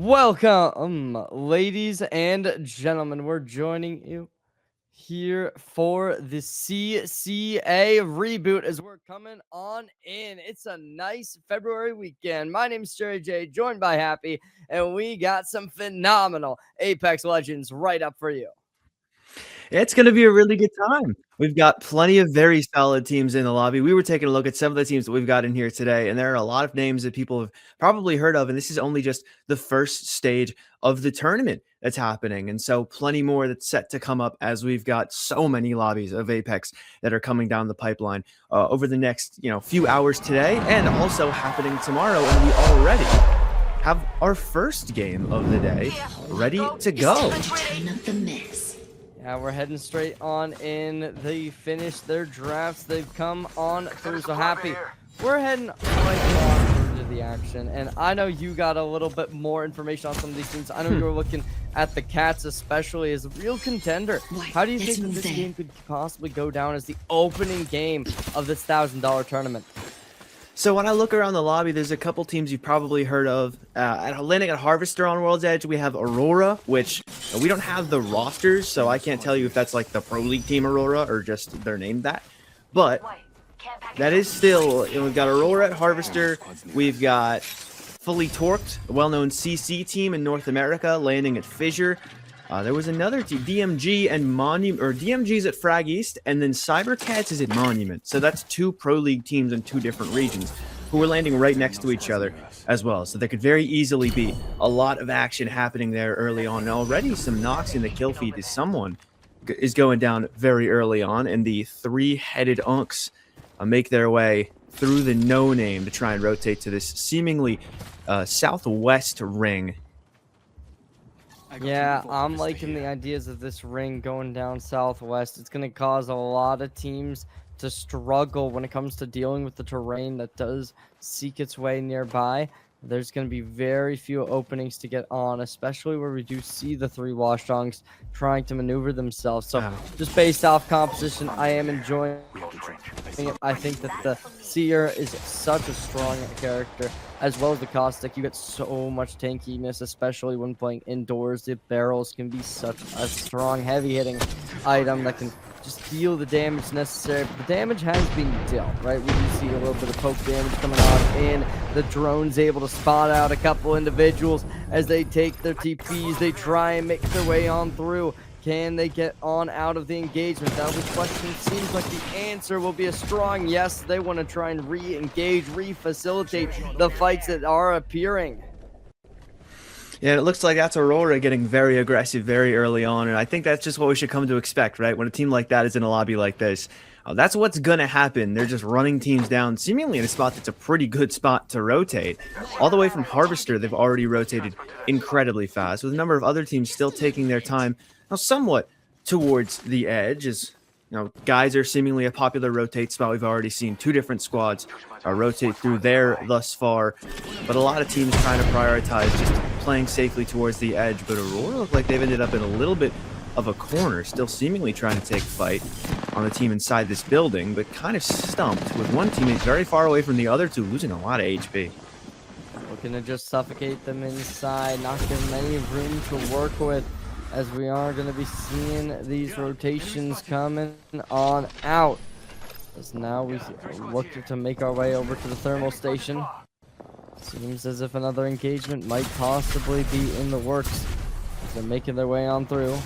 Welcome, ladies and gentlemen. We're joining you here for the CCA reboot as we're coming on in. It's a nice February weekend. My name's Jerry J, joined by Happy, and we got some phenomenal Apex Legends right up for you. It's gonna be a really good time. We've got plenty of very solid teams in the lobby. We were taking a look at some of the teams that we've got in here today, and there are a lot of names that people have probably heard of, and this is only just the first stage of the tournament that's happening, and so plenty more that's set to come up as we've got so many lobbies of Apex that are coming down the pipeline over the next few hours today, and also happening tomorrow, and we already have our first game of the day ready to go. Yeah, we're heading straight on in. They finished their drafts. They've come on through. So Happy, we're heading right on into the action. And I know you got a little bit more information on some of these things. I know you were looking at the Cats especially as a real contender. How do you think that this game could possibly go down as the opening game of this $1,000 tournament? So when I look around the lobby, there's a couple teams you've probably heard of. Landing at Harvester on World's Edge, we have Aurora, which we don't have the rosters, so I can't tell you if that's like the Pro League team Aurora or just they're named that. But that is still, we've got Aurora at Harvester. We've got Fully Torqued, a well-known CC team in North America, landing at Fissure. There was another team, DMG and Monument, or DMG's at Frag East, and then Cybercats is at Monument. So that's two Pro League teams in two different regions who are landing right next to each other as well. So there could very easily be a lot of action happening there early on. And already some knocks in the kill feed as someone is going down very early on, and the three-headed Unks make their way through the no-name to try and rotate to this seemingly southwest ring. Yeah, I'm liking the ideas of this ring going down southwest. It's going to cause a lot of teams to struggle when it comes to dealing with the terrain that does seek its way nearby. There's going to be very few openings to get on, especially where we do see the three Washdongs trying to maneuver themselves. So just based off composition, I am enjoying it. I think that the Seer is such a strong character, as well as the Caustic. You get so much tankiness, especially when playing indoors. The barrels can be such a strong, heavy-hitting item that can just deal the damage necessary. But the damage has been dealt, right? We do see a little bit of poke damage coming on in. The drone's able to spot out a couple individuals as they take their TPs. They try and make their way on through. Can they get on out of the engagement? Now the question seems like the answer will be a strong yes. They want to try and re-engage, re-facilitate the fights that are appearing. Yeah, it looks like that's Aurora getting very aggressive very early on, and I think that's just what we should come to expect, right? When a team like that is in a lobby like this, that's what's going to happen. They're just running teams down, seemingly in a spot that's a pretty good spot to rotate. All the way from Harvester, they've already rotated incredibly fast, with a number of other teams still taking their time, now somewhat towards the edge, as guys are seemingly a popular rotate spot. We've already seen two different squads rotate through there thus far, but a lot of teams trying to prioritize just playing safely towards the edge. But Aurora look like they've ended up in a little bit of a corner, still seemingly trying to take fight on the team inside this building, but kind of stumped with one teammate very far away from the other two, losing a lot of HP. Looking to just suffocate them inside, not giving them any room to work with, as we are going to be seeing these rotations coming on out. As now we look to make our way over to the thermal station. Seems as if another engagement might possibly be in the works as they're making their way on through.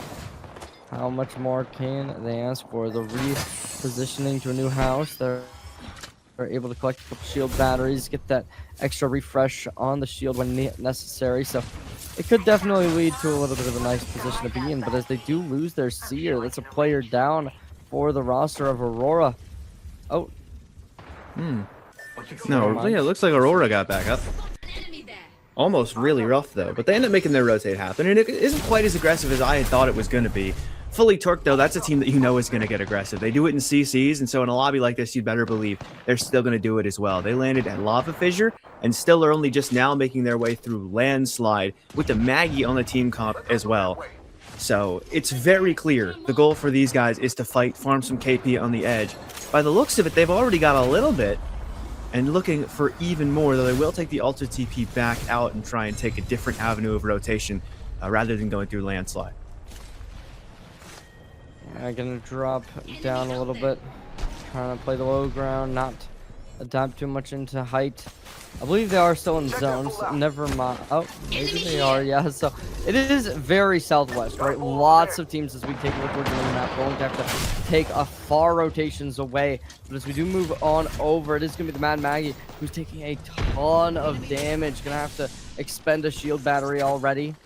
How much more can they ask for? The repositioning to a new house. They're able to collect a couple shield batteries, get that extra refresh on the shield when necessary. So it could definitely lead to a little bit of a nice position to be in. But as they do lose their Seer, that's a player down for the roster of Aurora. Oh. No, yeah, it looks like Aurora got back up. Almost really rough, though. But they end up making their rotate happen, and it isn't quite as aggressive as I had thought it was going to be. Fully Torqued, though, that's a team that you know is going to get aggressive. They do it in CCs, and so in a lobby like this, you'd better believe they're still going to do it as well. They landed at Lava Fissure, and still are only just now making their way through Landslide, with the Maggie on the team comp as well. So it's very clear the goal for these guys is to fight, farm some KP on the edge. By the looks of it, they've already got a little bit and looking for even more, though they will take the Ultra TP back out and try and take a different avenue of rotation rather than going through Landslide. I'm gonna drop down a little bit, trying to play the low ground, not adapt too much into height. I believe they are still in zones. Never mind. Oh, maybe they are. Yeah. So it is very southwest, right? Lots of teams as we take a look towards the map going to have to take a far rotations away. But as we do move on over, it is gonna be the Mad Maggie who's taking a ton of damage. Gonna have to expend a shield battery already.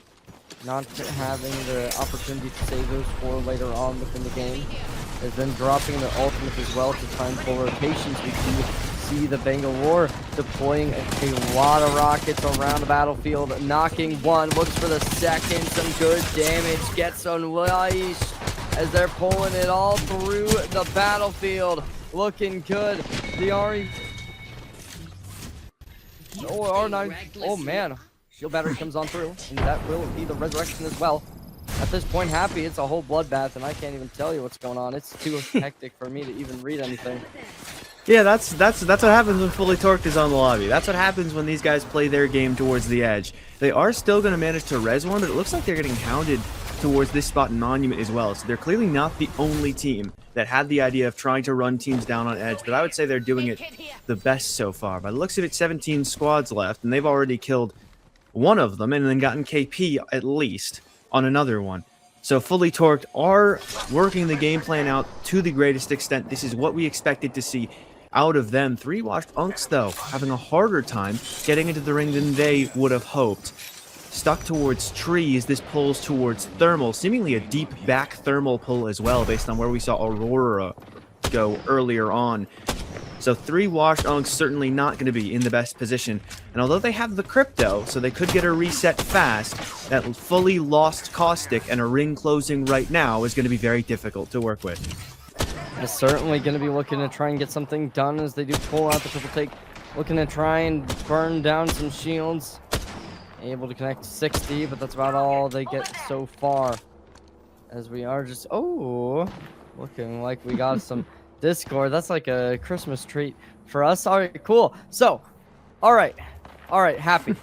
Not having the opportunity to save those 4 later on within the game. Has been dropping their ultimate as well to try and pull rotations. We do see the Bangalore deploying a lot of rockets around the battlefield, knocking one, looks for the second, some good damage, gets unleashed as they're pulling it all through the battlefield. Looking good. The Ari. Oh, R9. Oh man. Shield battery comes on through, and that will be the resurrection as well. At this point, Happy, it's a whole bloodbath, and I can't even tell you what's going on. It's too hectic for me to even read anything. Yeah, that's what happens when Fully Torqued is on the lobby. That's what happens when these guys play their game towards the edge. They are still going to manage to res one, but it looks like they're getting hounded towards this spot in Monument as well. So they're clearly not the only team that had the idea of trying to run teams down on edge, but I would say they're doing it the best so far. By the looks of it, 17 squads left, and they've already killed one of them and then gotten KP at least on another one. So Fully Torqued are working the game plan out to the greatest extent. This is what we expected to see out of them. 3 washed Unks, though, having a harder time getting into the ring than they would have hoped. Stuck towards trees, this pulls towards thermal, seemingly a deep back thermal pull as well, based on where we saw Aurora go earlier on. So 3 washed Unks certainly not going to be in the best position. And although they have the crypto, so they could get a reset fast, that fully lost Caustic and a ring closing right now is going to be very difficult to work with. They're certainly going to be looking to try and get something done as they do pull out the triple take. Looking to try and burn down some shields. Able to connect to 60, but that's about all they get so far. As we are just... Oh! Looking like we got some... Discord, that's like a Christmas treat for us. All right, cool. So, all right, happy.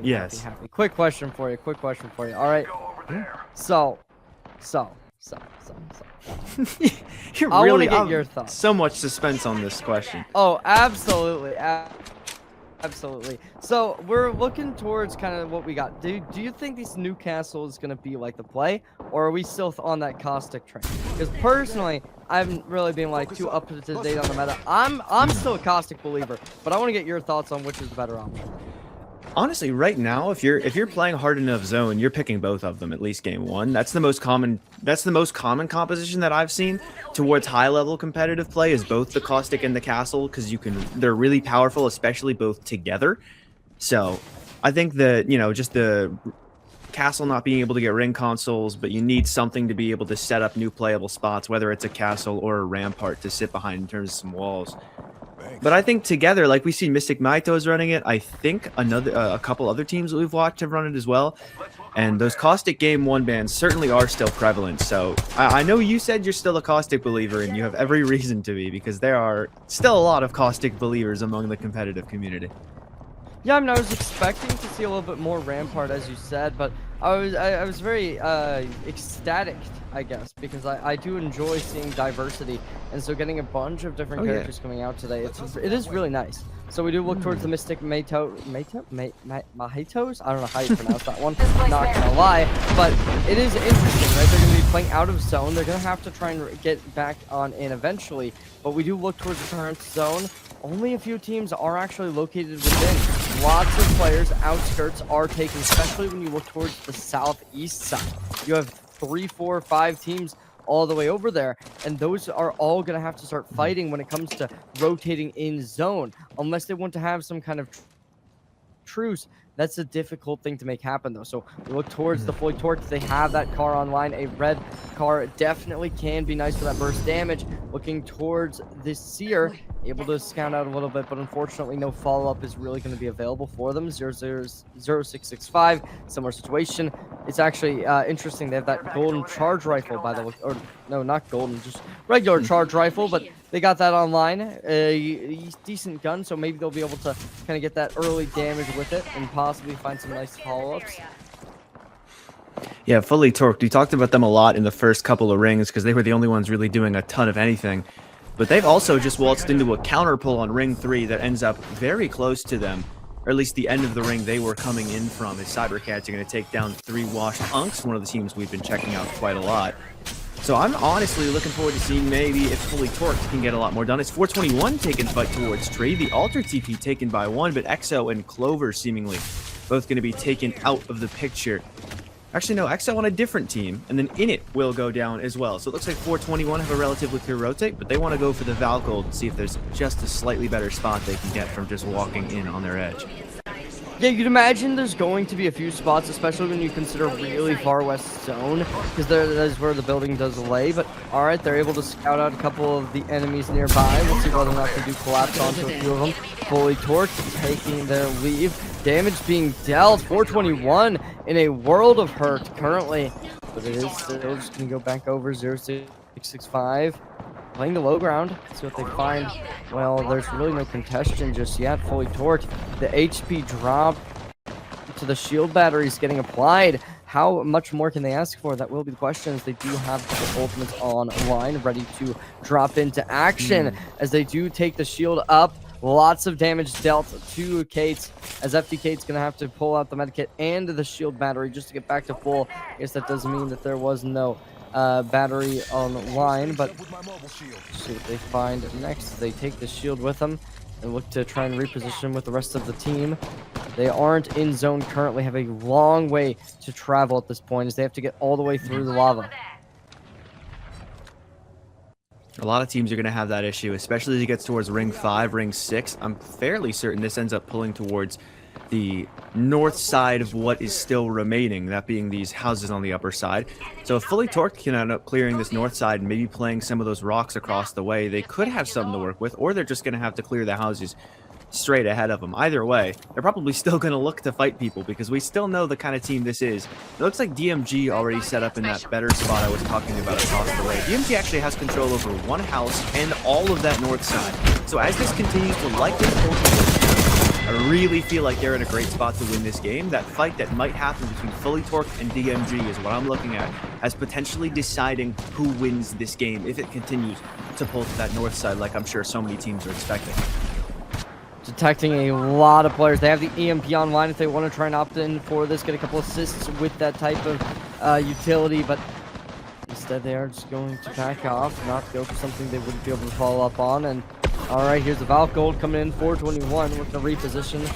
Yes. Happy. Quick question for you. All right. So. You're I really want to get your thoughts. So much suspense on this question. Oh, absolutely. Absolutely. So we're looking towards kind of what we got. Do you think this Newcastle is going to be like the play, or are we still on that Caustic train? Because personally, I haven't really been like too up to date on the meta. I'm still a Caustic believer, but I want to get your thoughts on which is the better option. Honestly, right now, if you're playing hard enough zone, you're picking both of them at least game 1. That's the most common composition that I've seen towards high level competitive play is both the Caustic and the Castle, because they're really powerful, especially both together. So I think that, just the Castle not being able to get ring consoles, but you need something to be able to set up new playable spots, whether it's a Castle or a Rampart to sit behind in terms of some walls. But I think together, like we see Mystic Maito's running it, I think a couple other teams that we've watched have run it as well. And those Caustic Game 1 bans certainly are still prevalent. So I know you said you're still a Caustic believer, and you have every reason to be, because there are still a lot of Caustic believers among the competitive community. Yeah, I mean, I was expecting to see a little bit more Rampart, as you said, but I was very ecstatic, I guess, because I do enjoy seeing diversity, and so getting a bunch of different characters coming out today, it is really nice. So we do look towards the Mystic Mahitos? I don't know how you pronounce that one, not gonna lie, but it is interesting, right? They're gonna be playing out of zone, they're gonna have to try and get back on in eventually, but we do look towards the current zone. Only a few teams are actually located within. Lots of players, outskirts are taken, especially when you look towards the southeast side. You have 3, 4, 5 teams all the way over there, and those are all going to have to start fighting when it comes to rotating in zone, unless they want to have some kind of truce. That's a difficult thing to make happen, though. So we look towards the Fully Torqued. They have that car online. A red car definitely can be nice for that burst damage. Looking towards this Seer, able to scout out a little bit, but unfortunately no follow-up is really going to be available for them. 00665, similar situation. It's actually interesting. They have that golden charge rifle, by the way. Or, no, not golden, just regular charge rifle. But they got that online. A decent gun, so maybe they'll be able to kind of get that early damage with it and possibly find some nice follow-ups. Yeah, fully torqued. We talked about them a lot in the first couple of rings because they were the only ones really doing a ton of anything. But they've also just waltzed into a counter pull on ring 3 that ends up very close to them. Or at least the end of the ring they were coming in from, as Cybercats are going to take down 3 washed Unks, one of the teams we've been checking out quite a lot. So I'm honestly looking forward to seeing maybe if fully torqued can get a lot more done. It's 421 taking fight towards Tree, the Alter TP taken by 1, but EXO and Clover seemingly both going to be taken out of the picture. Actually, no, EXO on a different team, and then Init will go down as well. So it looks like 421 have a relatively clear rotate, but they want to go for the Valgold and see if there's just a slightly better spot they can get from just walking in on their edge. Yeah, you'd imagine there's going to be a few spots, especially when you consider really far west zone, because that is where the building does lay. But all right, they're able to scout out a couple of the enemies nearby. We'll see whether or not they do collapse onto a few of them. Fully torqued, taking their leave. Damage being dealt. 421 in a world of hurt currently, but it is still just going to go back over 0665. Playing the low ground, see what they find. Well, there's really no contention just yet. Fully torqued. The HP drop to the shield batteries getting applied. How much more can they ask for? That will be the question, as they do have the ultimates online, ready to drop into action as they do take the shield up. Lots of damage dealt to Kates, as FDK's going to have to pull out the medkit and the shield battery just to get back to full. I guess that does mean that there was no battery online, but see what they find next. They take the shield with them and look to try and reposition with the rest of the team. They aren't in zone currently, have a long way to travel at this point, as they have to get all the way through the lava. A lot of teams are going to have that issue, especially as it gets towards ring 5, ring 6. I'm fairly certain this ends up pulling towards the north side of what is still remaining, that being these houses on the upper side. So if fully torqued can end up clearing this north side and maybe playing some of those rocks across the way, they could have something to work with, or they're just going to have to clear the houses straight ahead of them. Either way, they're probably still going to look to fight people, because we still know the kind of team this is. It looks like DMG already set up in that better spot I was talking about across the way. DMG actually has control over one house and all of that north side. So as this continues to likely pull towards, I really feel like they're in a great spot to win this game. That fight that might happen between fully torqued and DMG is what I'm looking at as potentially deciding who wins this game if it continues to pull to that north side, like I'm sure so many teams are expecting. Detecting a lot of players. They have the EMP online if they want to try and opt in for this, get a couple assists with that type of utility, but instead they are just going to back off, not go for something they wouldn't be able to follow up on. And all right, here's the Valgold coming in, 421 with the reposition.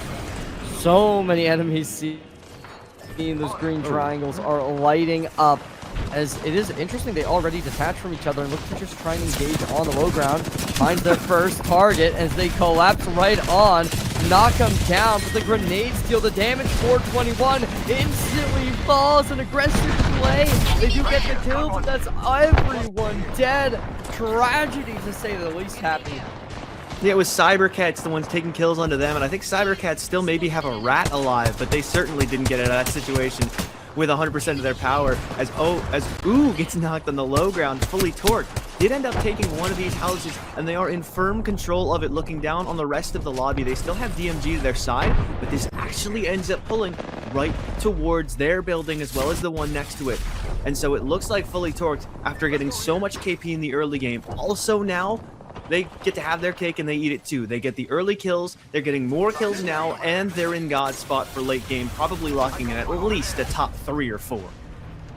So many enemies seeing those green triangles are lighting up, as it is interesting. They already detach from each other and look to just try and engage on the low ground. Finds their first target as they collapse right on, knock them down, but the grenades deal the damage. 421 instantly falls. An aggressive play. They do get the kill, but that's everyone dead. Tragedy, to say the least. Happy. Yeah, it was Cybercats the ones taking kills onto them, and I think Cybercats still maybe have a rat alive, but they certainly didn't get out of that situation with 100% of their power, as Ooh gets knocked on the low ground. Fully torqued did end up taking one of these houses, and they are in firm control of it. Looking down on the rest of the lobby, they still have DMG to their side, but this actually ends up pulling right towards their building as well as the one next to it. And so it looks like fully torqued, after getting so much KP in the early game, also now they get to have their cake and they eat it too. They get the early kills, they're getting more kills now, and they're in God's spot for late game, probably locking in at least a top 3 or 4.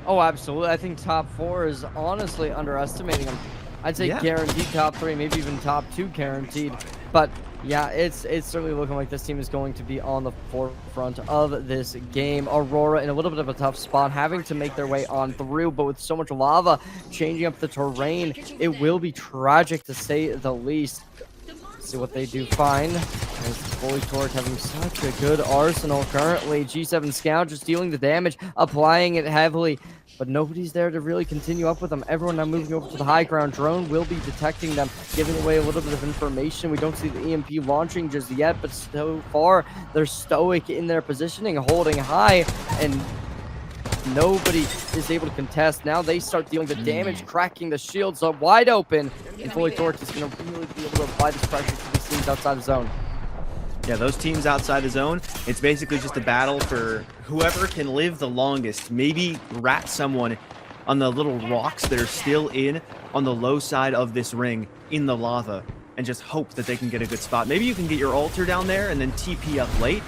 Oh, absolutely. I think top 4 is honestly underestimating them. I'd say guaranteed top 3, maybe even top 2 guaranteed. But yeah, it's certainly looking like this team is going to be on the forefront of this game. Aurora in a little bit of a tough spot, having to make their way on through, but with so much lava changing up the terrain, it will be tragic to say the least. Let's see what they do find. As fully torqued having such a good arsenal currently. G7 Scout just dealing the damage, applying it heavily, but nobody's there to really continue up with them. Everyone now moving over to the high ground. Drone will be detecting them, giving away a little bit of information. We don't see the EMP launching just yet, but so far they're stoic in their positioning, holding high, and Nobody is able to contest. Now they start dealing the damage, cracking the shields up wide open. And Fully Torqued is going to really be able to apply this pressure to these teams outside the zone. Yeah, those teams outside the zone, it's basically just a battle for whoever can live the longest. Maybe rat someone on the little rocks that are still on the low side of this ring in the lava and just hope that they can get a good spot. Maybe you can get your altar down there and then TP up late.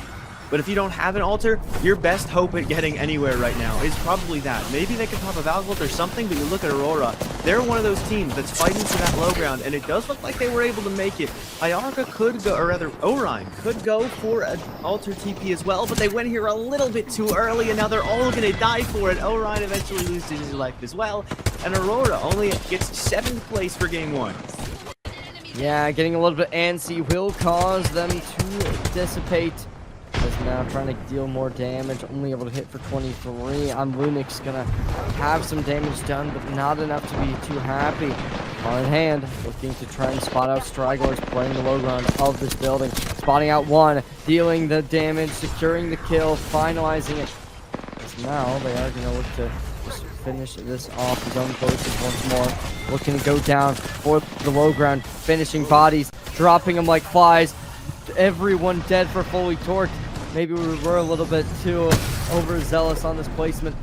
But if you don't have an altar, your best hope at getting anywhere right now is probably that. Maybe they can pop a Valgold or something, but you look at Aurora, they're one of those teams that's fighting for that low ground, and it does look like they were able to make it. Iarka could go, or rather, Orion could go for an altar TP as well, but they went here a little bit too early, and now they're all going to die for it. Orion eventually loses his life as well, and Aurora only gets 7th place for game 1. Yeah, getting a little bit antsy will cause them to dissipate. Is now trying to deal more damage, only able to hit for 23. Lunic's gonna have some damage done, but not enough to be too happy. On hand, looking to try and spot out stragglers playing the low ground of this building. Spotting out one, dealing the damage, securing the kill, finalizing it. As now they are gonna look to just finish this off. His own places once more. Looking to go down for the low ground, finishing bodies, dropping them like flies. Everyone dead for Fully Torqued. Maybe we were a little bit too overzealous on this placement.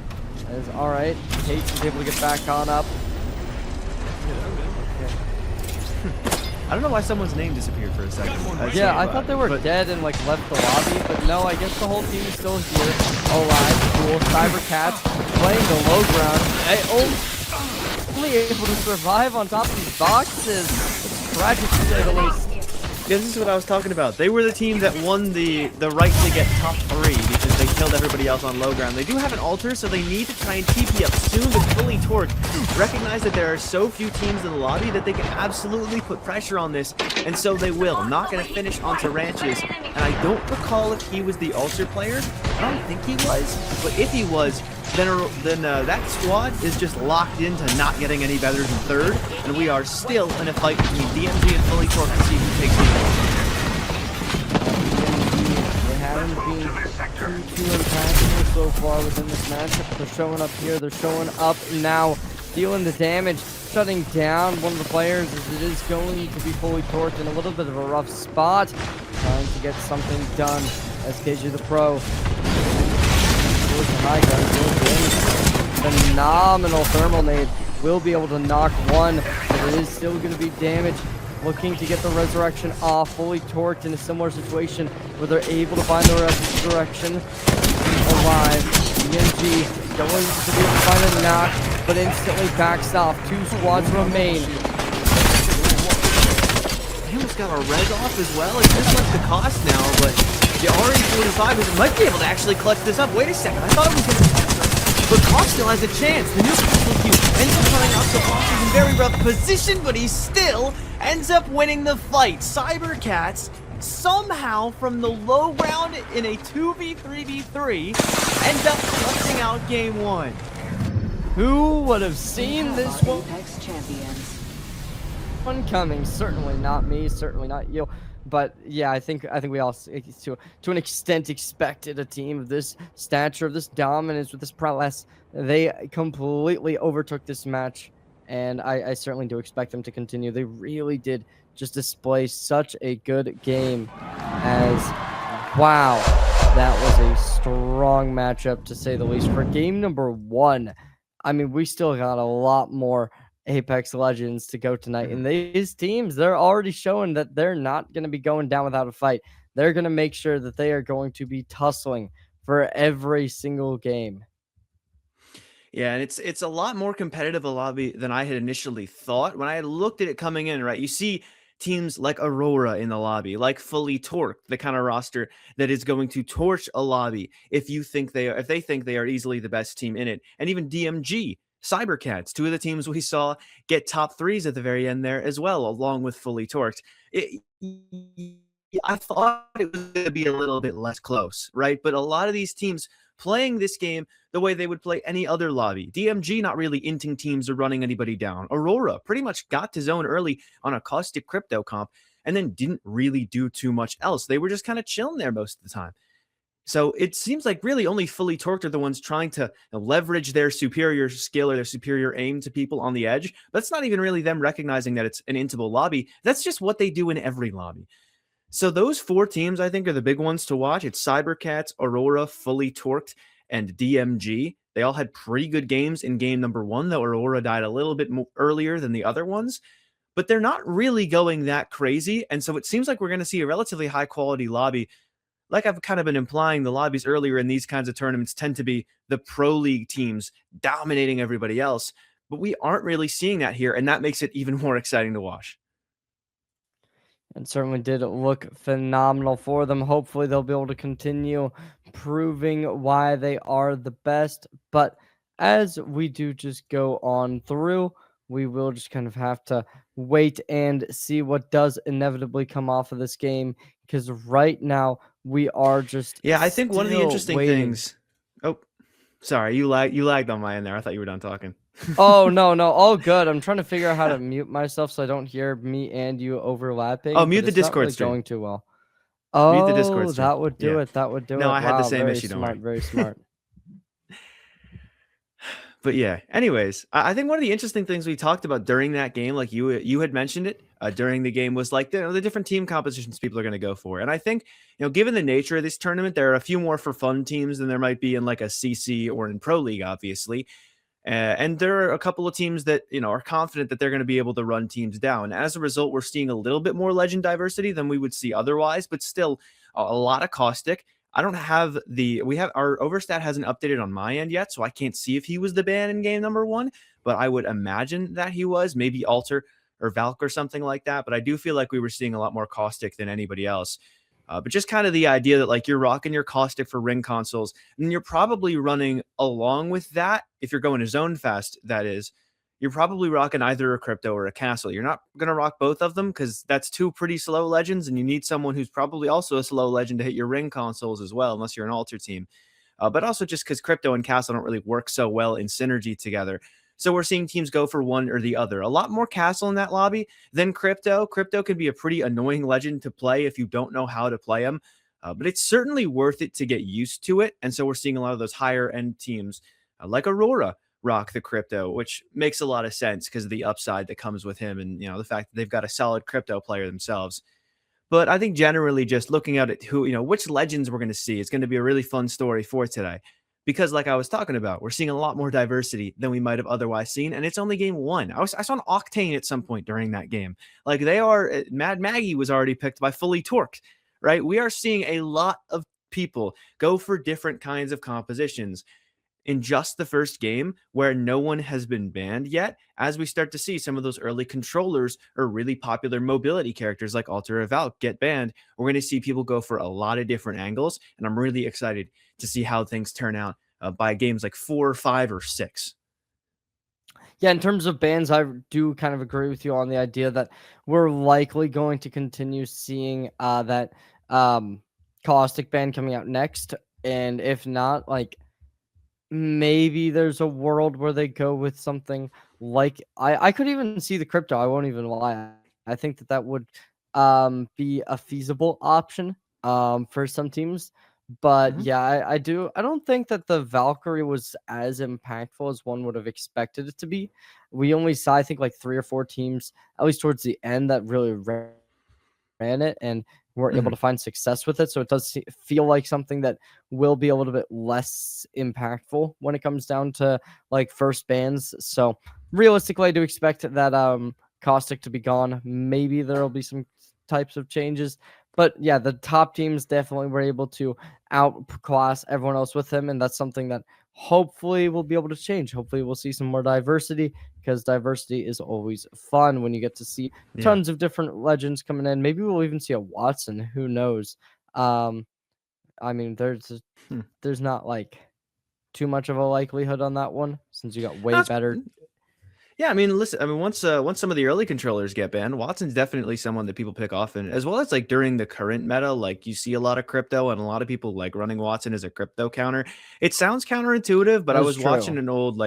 As all right, Kate is able to get back on up. I don't know why someone's name disappeared for a second. Yeah, I thought they were dead and like left the lobby, but no, I guess the whole team is still here, alive. Cool. Cybercats playing the low ground. Only able to survive on top of these boxes. It's tragic to say the least. Yeah, this is what I was talking about. They were the team that won the right to get top 3 because they killed everybody else on low ground. They do have an altar, so they need to try and TP up soon, but Fully Torqued recognize that there are so few teams in the lobby that they can absolutely put pressure on this, and so they will. Not going to finish onto Ranches, and I don't recall if he was the altar player. I don't think he was, but if he was, then that squad is just locked into not getting any better than 3rd, and we are still in a fight between DMG and Fully Torqued to see who takes the They haven't been too impactful so far within this matchup, but they're showing up here, they're showing up now, dealing the damage, shutting down one of the players as it is going to be Fully Torqued in a little bit of a rough spot, trying to get something done as KJ the Pro. High ground, phenomenal thermal nade, will be able to knock one, but it is still going to be damage. Looking to get the resurrection off. Fully Torqued in a similar situation where they're able to find the resurrection alive. DMG going to be able to find a knock, but instantly backs off. 2 squads remain. He almost got a res off as well. It's just like the cost now, but the RE45 might be able to actually clutch this up. Wait a second, I thought it was going to, but Cost still has a chance. The new Crystal Cube ends up coming out, so Cost is in very rough position, but he still ends up winning the fight. Cybercats somehow from the low ground in a 2v3v3 end up clutching out game 1. Who would have seen this one? Apex champions. One coming? Certainly not me, certainly not you. But yeah, I think we all to an extent expected a team of this stature, of this dominance, with this prowess. They completely overtook this match, and I certainly do expect them to continue. They really did just display such a good game. As wow, that was a strong matchup to say the least for game number 1. I mean, we still got a lot more Apex Legends to go tonight, and these teams, they're already showing that they're not going to be going down without a fight. They're going to make sure that they are going to be tussling for every single game. Yeah, and it's a lot more competitive a lobby than I had initially thought. When I had looked at it coming in, right, you see teams like Aurora in the lobby, like Fully Torqued, the kind of roster that is going to torch a lobby if they think they are easily the best team in it, and even DMG. Cybercats, 2 of the teams we saw get top 3s at the very end there as well, along with Fully Torqued. I thought it was going to be a little bit less close, right? But a lot of these teams playing this game the way they would play any other lobby. DMG not really inting teams or running anybody down. Aurora pretty much got to zone early on a caustic crypto comp and then didn't really do too much else. They were just kind of chilling there most of the time. So it seems like really only fully torqued are the ones trying to leverage their superior skill or their superior aim to people on the edge. That's not even really them recognizing that it's an intable lobby. That's just what they do in every lobby. So those four teams, I think, are the big ones to watch. It's Cybercats, Aurora, Fully Torqued, and DMG. They all had pretty good games in game number one, though Aurora died a little bit more earlier than the other ones. But they're not really going that crazy. And so it seems like we're going to see a relatively high quality lobby. Like I've kind of been implying, the lobbies earlier in these kinds of tournaments tend to be the pro league teams dominating everybody else. But we aren't really seeing that here. And that makes it even more exciting to watch. And certainly did look phenomenal for them. Hopefully, they'll be able to continue proving why they are the best. But as we do just go on through, we will just kind of have to wait and see what does inevitably come off of this game. Because right now, we are just Yeah, I think one of the interesting waiting. things. Oh, sorry, you lagged on my end there. I thought you were done talking. Oh, no, all good. I'm trying to figure out how to mute myself so I don't hear me and you overlapping. Oh, But mute the it's not Discord really stream. going too well. Mute the Discord Oh, stream. that would do Yeah. it. That would do No, it. I had the Wow, same very issue, don't smart, worry. very smart. But yeah, anyways, I think one of the interesting things we talked about during that game, like you had mentioned it during the game, was like the different team compositions people are going to go for. And I think, given the nature of this tournament, there are a few more for fun teams than there might be in like a CC or in Pro League, obviously. And there are a couple of teams that, are confident that they're going to be able to run teams down. As a result, we're seeing a little bit more legend diversity than we would see otherwise, but still a lot of caustic. I don't have our overstat hasn't updated on my end yet, so I can't see if he was the ban in game number one, but I would imagine that he was, maybe Alter or Valk or something like that. But I do feel like we were seeing a lot more caustic than anybody else. But just kind of the idea that like you're rocking your caustic for ring consoles, and you're probably running along with that. If you're going to zone fast, that is, you're probably rocking either a crypto or a castle. You're not going to rock both of them because that's two pretty slow legends, and you need someone who's probably also a slow legend to hit your ring consoles as well, unless you're an altar team. But also just because crypto and castle don't really work so well in synergy together. So we're seeing teams go for one or the other. A lot more castle in that lobby than crypto. Crypto can be a pretty annoying legend to play if you don't know how to play them. But it's certainly worth it to get used to it. And so we're seeing a lot of those higher end teams like Aurora rock the crypto, which makes a lot of sense because of the upside that comes with him and, the fact that they've got a solid crypto player themselves. But I think generally just looking at it, which legends we're going to see is going to be a really fun story for today. Because like I was talking about, we're seeing a lot more diversity than we might have otherwise seen. And it's only game one. I saw an Octane at some point during that game. Like Mad Maggie was already picked by Fully Torqued, right? We are seeing a lot of people go for different kinds of compositions in just the first game where no one has been banned yet, as we start to see some of those early controllers or really popular mobility characters like Alter or Valk get banned, we're going to see people go for a lot of different angles. And I'm really excited to see how things turn out by games like 4, 5, or 6. Yeah, in terms of bans, I do kind of agree with you on the idea that we're likely going to continue seeing that caustic ban coming out next. And if not, like, maybe there's a world where they go with something like I could even see the crypto. I won't even lie. I think that would be a feasible option for some teams. But yeah, I don't think that the Valkyrie was as impactful as one would have expected it to be. We only saw, I think, like 3 or 4 teams, at least towards the end, that really ran it and were able to find success with it. So it does feel like something that will be a little bit less impactful when it comes down to like first bans. So realistically, I do expect that caustic to be gone. Maybe there will be some types of changes, but yeah, the top teams definitely were able to outclass everyone else with him, and that's something that hopefully we'll be able to change. Hopefully we'll see some more diversity, because diversity is always fun when you get to see tons of different legends coming in. Maybe we'll even see a Watson, who knows. I mean, there's not like too much of a likelihood on that one, since you got way better. Yeah, I mean, listen, I mean, once some of the early controllers get banned, Watson's definitely someone that people pick off, and as well as like during the current meta, like you see a lot of crypto and a lot of people like running Watson as a crypto counter. It sounds counterintuitive, but I was watching an old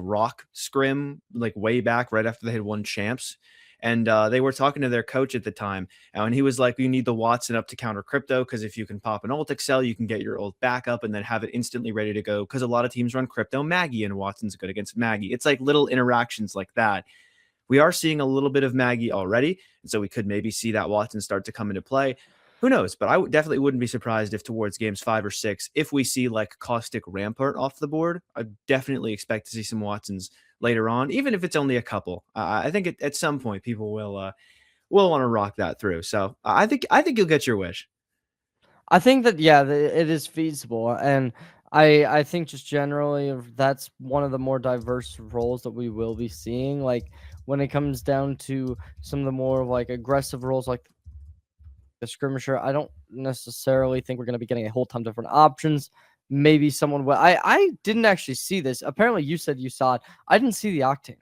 rock scrim like way back right after they had won champs, and they were talking to their coach at the time, and he was like, "You need the Watson up to counter crypto because if you can pop an ult Excel, you can get your ult back up and then have it instantly ready to go. Because a lot of teams run crypto Maggie, and Watson's good against Maggie. It's like little interactions like that. We are seeing a little bit of Maggie already, and so we could maybe see that Watson start to come into play. Who knows? But I definitely wouldn't be surprised if towards games 5 or 6, if we see like Caustic Rampart off the board, I definitely expect to see some Watsons later on, even if it's only a couple. I think at some point people will want to rock that through. So I think you'll get your wish. I think that yeah, it is feasible, and I think just generally that's one of the more diverse roles that we will be seeing. Like when it comes down to some of the more like aggressive roles, like the skirmisher, I don't necessarily think we're going to be getting a whole ton of different options. Maybe someone will. I didn't actually see this. Apparently, you said you saw it. I didn't see the Octane.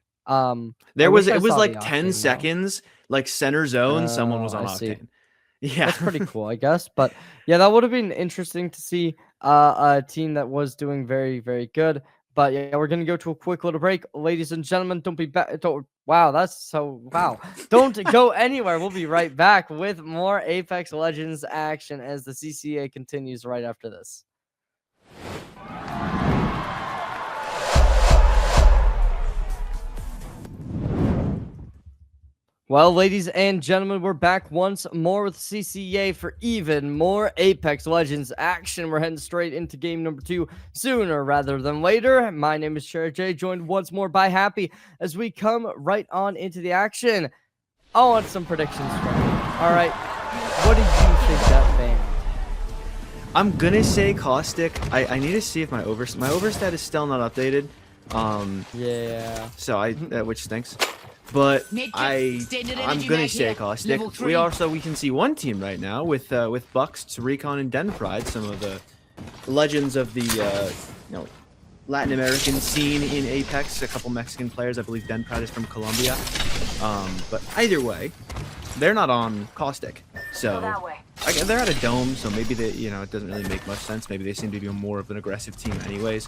It was saw like the 10 Octane, though. seconds, like center zone, someone was Oh, on I see. Octane. Yeah. That's pretty cool, I guess. But yeah, that would have been interesting to see a team that was doing very, very good. But yeah, we're gonna go to a quick little break, ladies and gentlemen. Don't be back. Wow, that's so wow. Don't go anywhere. We'll be right back with more Apex Legends action as the CCA continues right after this. Well, ladies and gentlemen, we're back once more with CCA for even more Apex Legends action. We're heading straight into game number 2 sooner rather than later. My name is Cherry J, joined once more by Happy as we come right on into the action. I want some predictions from you. All right, what do you think that banned? I'm gonna say Caustic. I need to see if my overstat is still not updated. Yeah. So which stinks. But I'm gonna say Caustic. We can see one team right now with Bucks, Recon, and Den Pride, some of the legends of the Latin American scene in Apex. A couple Mexican players, I believe Den Pride is from Colombia. But either way, they're not on Caustic, so they're at a dome. So maybe it doesn't really make much sense. Maybe they seem to be more of an aggressive team, anyways.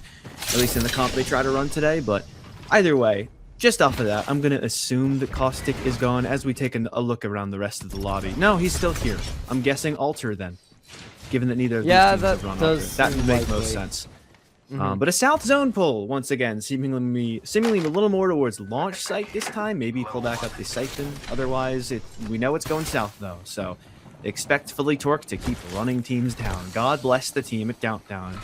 At least in the comp they try to run today. But either way. Just off of that, I'm going to assume that Caustic is gone as we take a look around the rest of the lobby. No, he's still here. I'm guessing Alter then, given that neither of these teams have run Alter. That would make most sense. But a South Zone pull, once again, seemingly a little more towards launch site this time. Maybe pull back up the Siphon. Otherwise, we know it's going south, though. So expect Fully Torque to keep running teams down. God bless the team at Downtown.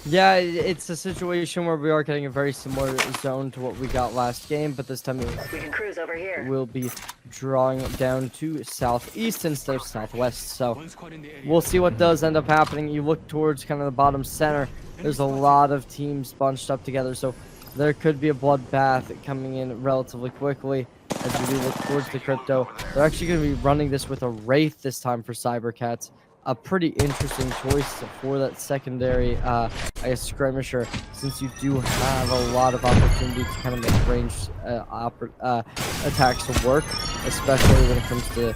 Yeah, it's a situation where we are getting a very similar zone to what we got last game, but this time we can cruise over here. We'll be drawing it down to southeast instead of southwest. So we'll see what does end up happening. You look towards kind of the bottom center. There's a lot of teams bunched up together, so there could be a bloodbath coming in relatively quickly as we do look towards the crypto. They're actually going to be running this with a Wraith this time for Cybercats. A pretty interesting choice for that secondary, I guess, skirmisher, since you do have a lot of opportunity to kind of make ranged attacks work, especially when it comes to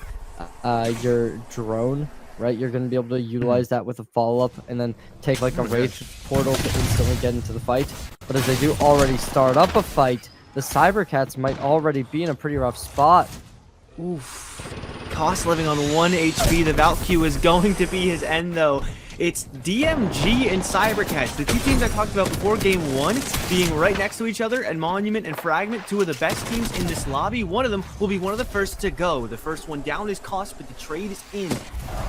your drone, right? You're going to be able to utilize that with a follow-up and then take like a Wraith portal to instantly get into the fight. But as they do already start up a fight, the Cybercats might already be in a pretty rough spot. Oof. Cost living on 1 HP. The Valkyrie is going to be his end, though. It's DMG and Cybercats, the two teams I talked about before game 1, being right next to each other, and Monument and Fragment, two of the best teams in this lobby. One of them will be one of the first to go. The first one down is Cost, but the trade is in.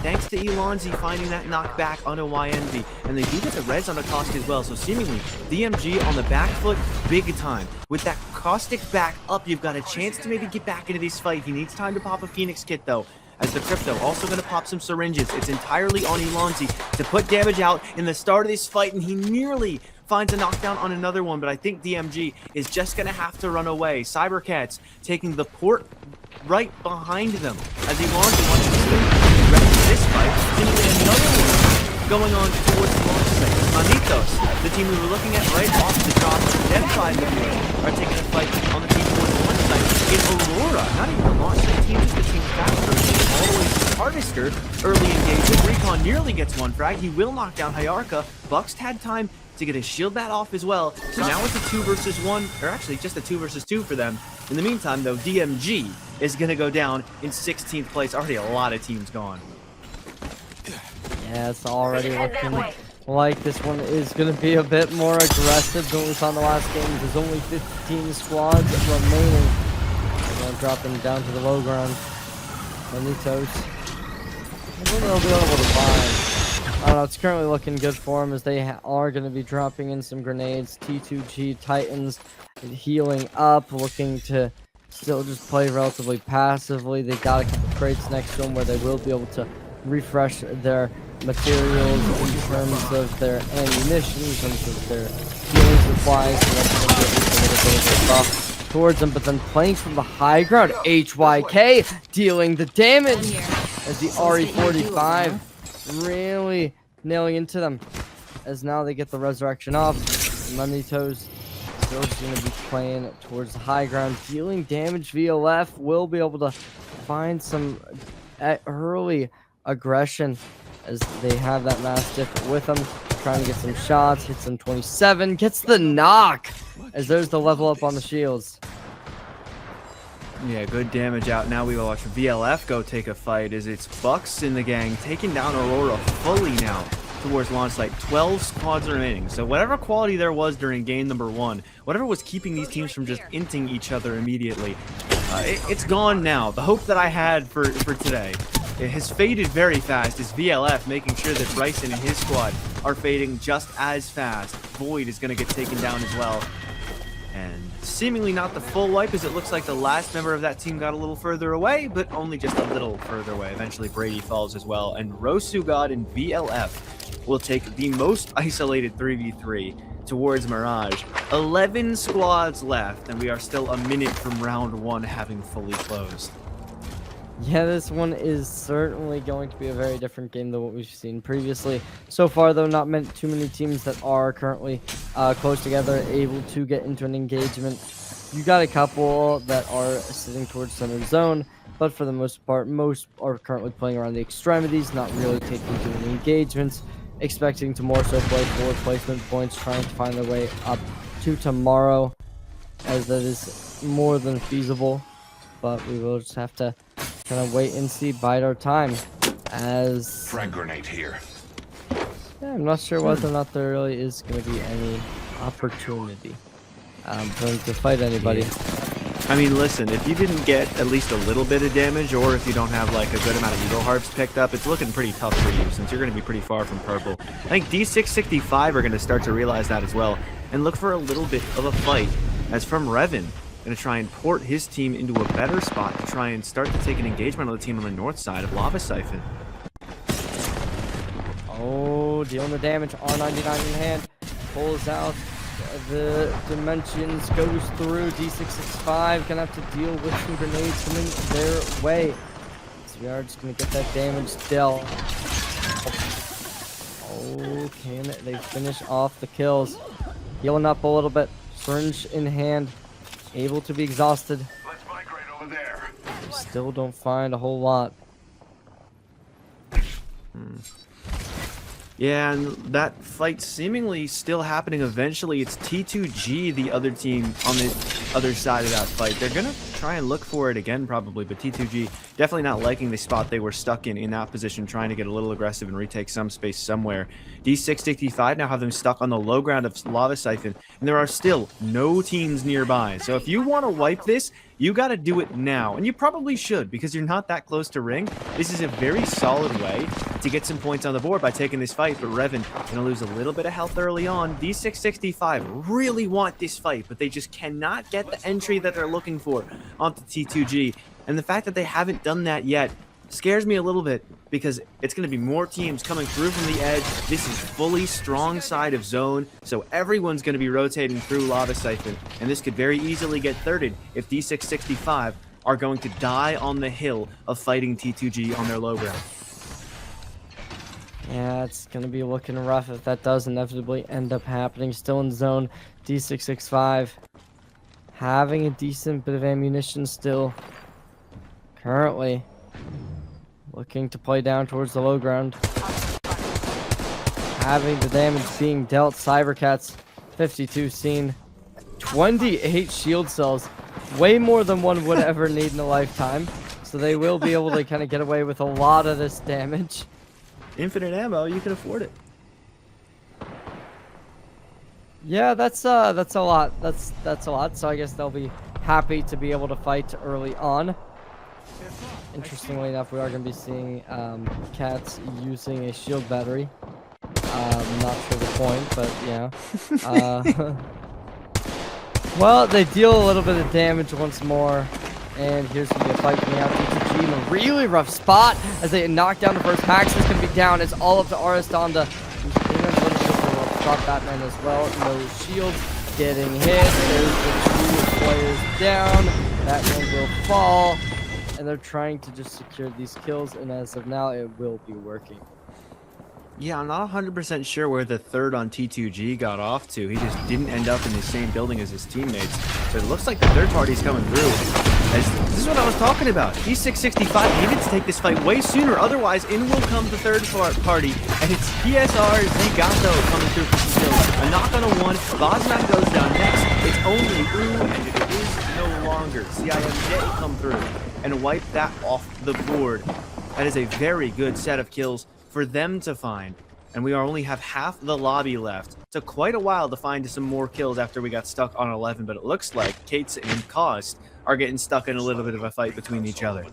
Thanks to Elonzi finding that knockback on a YNV. And they do get the res on a Cost as well, so seemingly DMG on the back foot big time. With that Caustic back up, you've got a chance to maybe get back into this fight. He needs time to pop a Phoenix kit, though. As the crypto also going to pop some syringes. It's entirely on Elonzi to put damage out in the start of this fight, and he nearly finds a knockdown on another one, but I think DMG is just going to have to run away. Cybercats taking the port right behind them as Elonzi wants to ready for this fight. Seemingly another one going on towards the launch site. Manitos, the team we were looking at right off the top, then five are taking a fight on the team towards the launch site. In Aurora, not even the launch site team, just the team faster. Always Harvester, early engagement. Recon nearly gets one frag. He will knock down Hyarka. Bucks had time to get his shield bat off as well. So now it's a 2 versus 1, or actually just a 2 versus 2 for them. In the meantime, though, DMG is going to go down in 16th place. Already a lot of teams gone. Yeah, it's already looking like this one is going to be a bit more aggressive than we saw in the last game. There's only 15 squads remaining. They're going to drop them down to the low ground. Manitos. I don't know if they'll be able to find. I don't know, it's currently looking good for them as they are going to be dropping in some grenades. T2G Titans healing up, looking to still just play relatively passively. They got a couple crates next to them where they will be able to refresh their materials in terms of their ammunition, in terms of their healing supplies. So that's going to be a little bit of a buff towards them. But then playing from the high ground, HYK dealing the damage as the RE45 really nailing into them. As now they get the resurrection off. Manitos still going to be playing towards the high ground, dealing damage via left. Will be able to find some early aggression as they have that Mastiff with them, trying to get some shots. Hits them 27, gets the knock as there's the level up on the shields. Yeah, good damage out. Now we will watch VLF go take a fight as it's Bucks in the gang taking down Aurora fully now towards launch site. 12 squads remaining. So whatever quality there was during game number 1, whatever was keeping these teams from just inting each other immediately, it's gone now. The hope that I had for today, it has faded very fast as VLF making sure that Bryson and his squad are fading just as fast. Void is going to get taken down as well. And seemingly not the full wipe, as it looks like the last member of that team got a little further away, but only just a little further away. Eventually Brady falls as well, and Rosugod and VLF will take the most isolated 3v3 towards Mirage. 11 squads left, and we are still a minute from round 1 having fully closed. Yeah, this one is certainly going to be a very different game than what we've seen previously. So far, though, not too many teams that are currently close together, able to get into an engagement. You got a couple that are sitting towards center zone, but for the most part, most are currently playing around the extremities, not really taking to any engagements, expecting to more so play forward placement points, trying to find their way up to tomorrow, as that is more than feasible. But we will just have to kind of wait and see, bide our time. As frag grenade here. Yeah, I'm not sure whether or not there really is going to be any opportunity for them to fight anybody. I mean, listen, if you didn't get at least a little bit of damage, or if you don't have like a good amount of Eagle Harps picked up, it's looking pretty tough for you since you're going to be pretty far from purple. I think D665 are going to start to realize that as well and look for a little bit of a fight, as from Revan, going to try and port his team into a better spot to try and start to take an engagement on the team on the north side of Lava Siphon. Oh, dealing the damage. R99 in hand. Pulls out the dimensions. Goes through. D665. Gonna have to deal with some grenades coming their way. So we are just gonna get that damage dealt. Oh, can they finish off the kills? Healing up a little bit. Syringe in hand. Able to be exhausted. Let's migrate over there. We still don't find a whole lot. Yeah, and that fight seemingly still happening eventually. It's T2G, the other team on the other side of that fight. They're going to try and look for it again probably, but T2G definitely not liking the spot they were stuck in that position, trying to get a little aggressive and retake some space somewhere. D665 now have them stuck on the low ground of Lava Siphon, and there are still no teams nearby. So if you want to wipe this, you got to do it now, and you probably should because you're not that close to ring. This is a very solid way to get some points on the board by taking this fight, but Revan going to lose a little bit of health early on. D665 really want this fight, but they just cannot get the entry that they're looking for onto T2G, and the fact that they haven't done that yet scares me a little bit because it's going to be more teams coming through from the edge. This is fully strong side of zone, so everyone's going to be rotating through Lava Siphon, and this could very easily get thirded if D665 are going to die on the hill of fighting T2G on their low ground. Yeah, it's going to be looking rough if that does inevitably end up happening. Still in zone, D665 having a decent bit of ammunition still. Currently looking to play down towards the low ground. Having the damage being dealt. Cybercats 52 seen. 28 shield cells way more than one would ever need in a lifetime. So they will be able to kind of get away with a lot of this damage. Infinite ammo, you can afford it. Yeah, that's a lot. That's a lot. So I guess they'll be happy to be able to fight early on. Interestingly enough, we are going to be seeing Cats using a shield battery. Not sure the point, but yeah. Well, they deal a little bit of damage once more. And here's going to be a fight coming out. TTG in a really rough spot as they knock down the first. Pax is going to be down. It's all up to Aristonda, who's in a little bit of a rough spot. Batman as well. No shields. Getting hit. There's the 2 players down. Batman will fall. And they're trying to just secure these kills. And as of now, it will be working. Yeah, I'm not 100% sure where the third on T2G got off to. He just didn't end up in the same building as his teammates. So it looks like the third party's coming through. This is what I was talking about. D665 needed to take this fight way sooner. Otherwise, in will come the third party. And it's PSR Zigato coming through for some kills. A knock on a 1. Bosman goes down next. It's only Ooh, and it is no longer. CIMJ come through and wipe that off the board. That is a very good set of kills for them to find, and we only have half the lobby left. Took quite a while to find some more kills after we got stuck on 11, but it looks like Kates and Cost are getting stuck in a little bit of a fight between each other.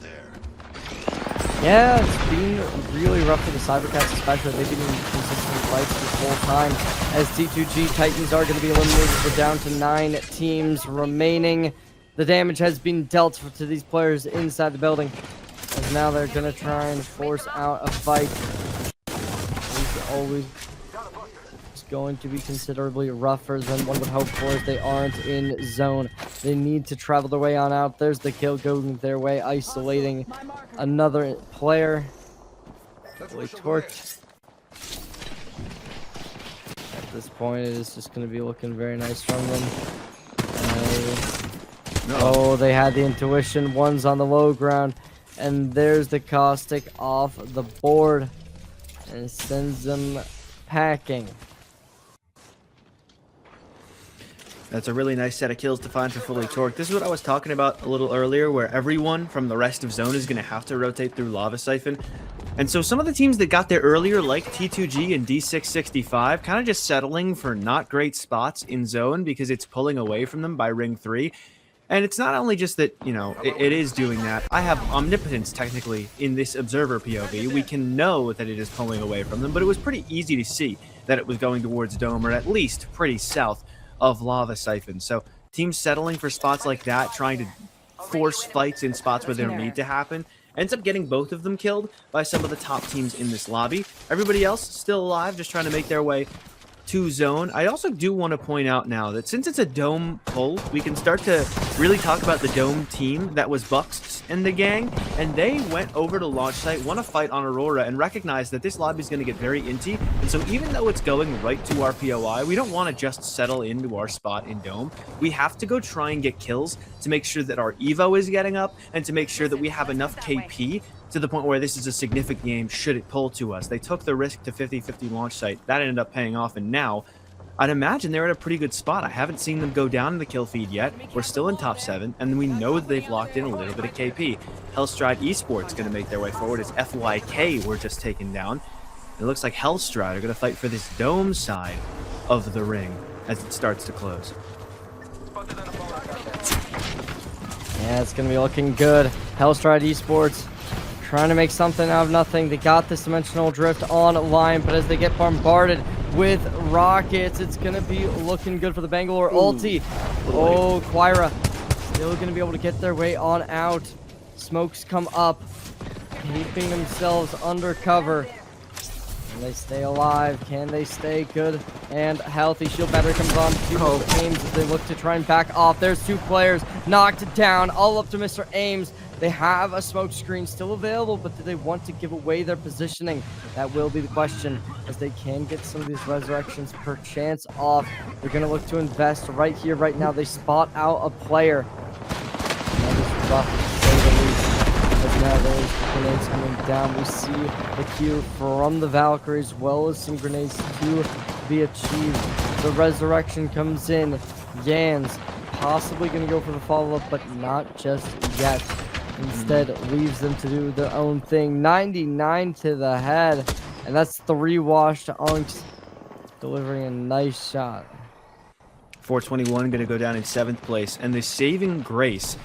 Yeah, it's been really rough for the Cybercats especially. They've been in consistent fights this whole time. As T2G Titans are going to be eliminated, we're down to 9 teams remaining. The damage has been dealt to these players inside the building, as now they're going to try and force out a fight. It's always going to be considerably rougher than one would hope for if they aren't in zone. They need to travel their way on out. There's the kill going their way, isolating another player. Fully torched. At this point, it is just going to be looking very nice from them. Oh, they had the intuition. One's on the low ground. And there's the caustic off the board. And it sends them packing. That's a really nice set of kills to find for Fully Torqued. This is what I was talking about a little earlier, where everyone from the rest of Zone is going to have to rotate through Lava Siphon. And so some of the teams that got there earlier, like T2G and D665, kind of just settling for not great spots in Zone because it's pulling away from them by Ring 3. And it's not only just that, you know, it is doing that. I have omnipotence, technically, in this observer POV. We can know that it is pulling away from them, but it was pretty easy to see that it was going towards Dome, or at least pretty south of Lava Siphon. So teams settling for spots like that, trying to force fights in spots where they don't need to happen, ends up getting both of them killed by some of the top teams in this lobby. Everybody else still alive, just trying to make their way to Zone. I also do want to point out now that since it's a Dome pull, we can start to really talk about the Dome team that was Bucks and the gang, and they went over to launch site, won a fight on Aurora, and recognized that this lobby is going to get very inty, and so even though it's going right to our POI, we don't want to just settle into our spot in Dome. We have to go try and get kills to make sure that our Evo is getting up, and to make sure that we have enough KP to the point where this is a significant game should it pull to us. They took the risk to 50-50 launch site. That ended up paying off, and now I'd imagine they're at a pretty good spot. I haven't seen them go down in the kill feed yet. We're still in top 7, and we know that they've locked in a little bit of KP. Hellstride Esports going to make their way forward as FYK were just taken down. It looks like Hellstride are going to fight for this Dome side of the ring as it starts to close. Yeah, it's going to be looking good. Hellstride Esports trying to make something out of nothing. They got this Dimensional Drift online, but as they get bombarded with rockets, it's going to be looking good for the Bangalore ulti. Oh, Quira still going to be able to get their way on out. Smokes come up, keeping themselves under cover. Can they stay alive? Can they stay good and healthy? Shield battery comes on. Mr. Ames as they look to try and back off. There's 2 players knocked down, all up to Mr. Ames. They have a smoke screen still available, but do they want to give away their positioning? That will be the question, as they can get some of these resurrections per chance off. They're going to look to invest right here, right now. They spot out a player. That is rough, to say the least. As now there's grenades coming down. We see the Q from the Valkyries, as well as some grenades to be achieved. The resurrection comes in. Yans possibly going to go for the follow-up, but not just yet. Instead, leaves them to do their own thing. 99 to the head, and that's 3 washed Unks delivering a nice shot. 421 going to go down in 7th place, and the saving grace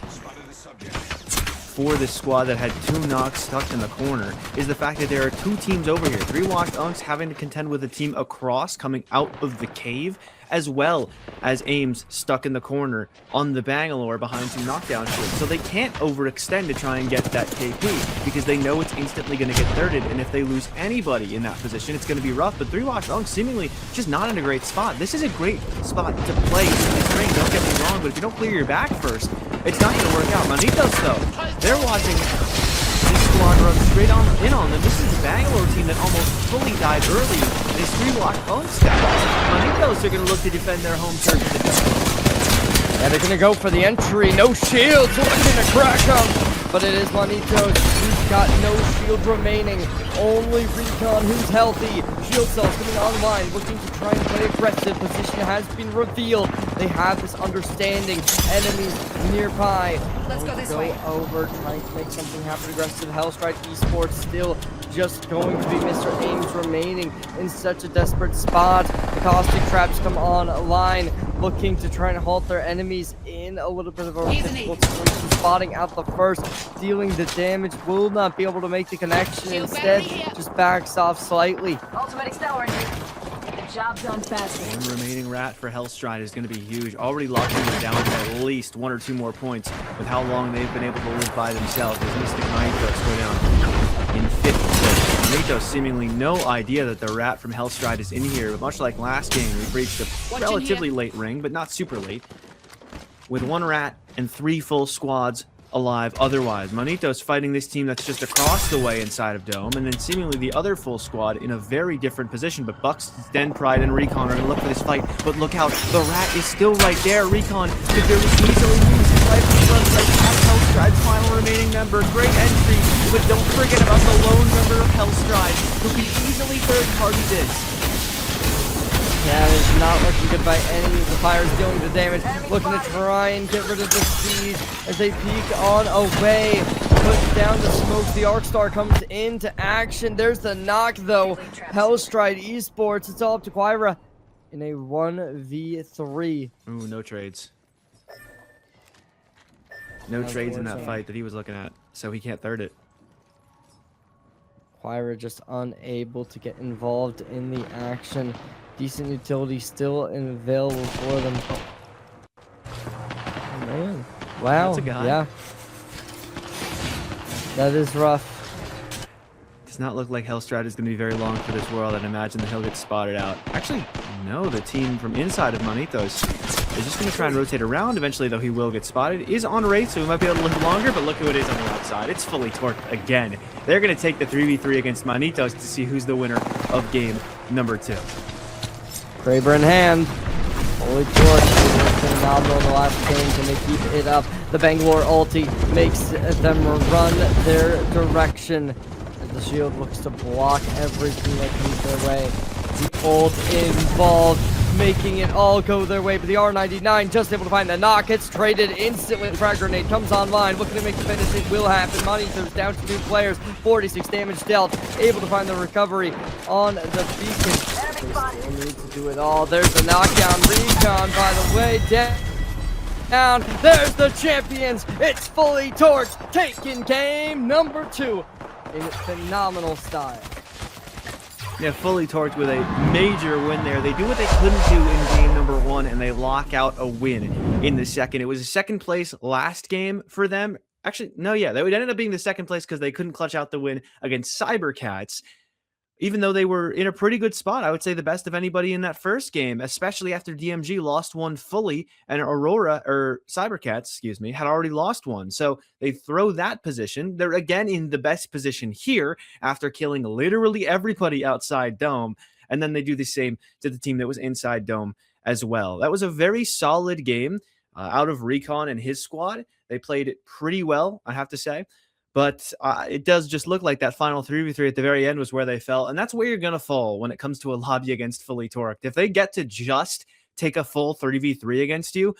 for this squad that had 2 knocks stuck in the corner is the fact that there are 2 teams over here. 3 washed Unks having to contend with a team across coming out of the cave, as well as Ames stuck in the corner on the Bangalore behind 2 knockdown shields. So they can't overextend to try and get that KP because they know it's instantly going to get thirded, and if they lose anybody in that position, it's going to be rough. But 3 washed Unks seemingly just not in a great spot. This is a great spot to play this ring, don't get me wrong, but if you don't clear your back first, it's not going to work out. Manitos, though, they're watching this squad run straight in on them. This is the Bangalore team that almost fully died early. These 3 washed Unks guys. Manitos are going to look to defend their home turf to the dome. Yeah, they're going to go for the entry. No shields, looking to crack them. But it is Manitos who's got no shield remaining. Only Recon who's healthy. Shield cells coming online, looking to try and play aggressive. Position has been revealed. They have this understanding. Enemies nearby. Let's go this way. Over, trying to make something happen. Aggressive. Hellstrike Esports still just going to be Mr. Ames remaining in such a desperate spot. The caustic traps come online, looking to try and halt their enemies in a little bit of a difficult situation. Spotting out the first, dealing the damage, will not be able to make the connection. Instead, just backs off slightly. Ultimate accelerator. The job done fast. 1 remaining rat for Hellstride is going to be huge. Already locking them down to at least 1 or 2 more points with how long they've been able to live by themselves. As Mystic Mindcuts go down in 5th place. Manitos seemingly no idea that the rat from Hellstride is in here, but much like last game, we've reached a relatively late ring, but not super late, with 1 rat and 3 full squads alive otherwise. Manitos fighting this team that's just across the way inside of Dome, and then seemingly the other full squad in a very different position. But Bucks, Den, Pride, and Recon are going to look for this fight. But look out, the rat is still right there. Recon could very easily lose his life in front right past Hellstride's final remaining member. Great entry, but don't forget about the lone member of Hellstride, who can easily third-party this. Yeah, it's not looking good by any of the fires dealing the damage. Looking to try and get rid of the siege as they peek on away. Put down the smoke. The Arcstar comes into action. There's the knock, though. Hellstride Esports. It's all up to Quira in a 1v3. Ooh, no trades. No trades in that fight that he was looking at, so he can't third it. Quira just unable to get involved in the action. Decent utility still available for them. Oh, man. Wow. That's a guy. Yeah. That is rough. Does not look like Hellstride is going to be very long for this world. I'd imagine that he'll get spotted out. Actually, no. The team from inside of Manitos is just going to try and rotate around. Eventually, though, he will get spotted. Is on Wraith, so he might be able to live longer, but look who it is on the outside. It's fully torqued again. They're going to take the 3v3 against Manitos to see who's the winner of game number 2. Kraber in hand. Fully torched. Phenomenal in the last game. Can they keep it up? The Bangalore ulti makes them run their direction. As the shield looks to block everything that comes their way. The ult involved, making it all go their way. But the R99 just able to find the knock. It's traded instantly. The frag grenade comes online. Looking to make the finish. It will happen. Manitos down to 2 players. 46 damage dealt. Able to find the recovery on the beacon. They still need to do it all. There's the knockdown. Recon, by the way, down. There's the champions. It's fully torched. Taking game number 2 in phenomenal style. Yeah, fully torqued with a major win there. They do what they couldn't do in game number 1, and they lock out a win in the second. It was a 2nd place last game for them. Actually, no, yeah, they ended up being the 2nd place because they couldn't clutch out the win against Cybercats. Even though they were in a pretty good spot, I would say the best of anybody in that first game, especially after DMG lost one fully and Cybercats, excuse me, had already lost one. So they throw that position. They're again in the best position here after killing literally everybody outside Dome. And then they do the same to the team that was inside Dome as well. That was a very solid game out of Recon and his squad. They played it pretty well, I have to say. But it does just look like that final 3v3 at the very end was where they fell. And that's where you're going to fall when it comes to a lobby against fully torqued. If they get to just take a full 3v3 against you,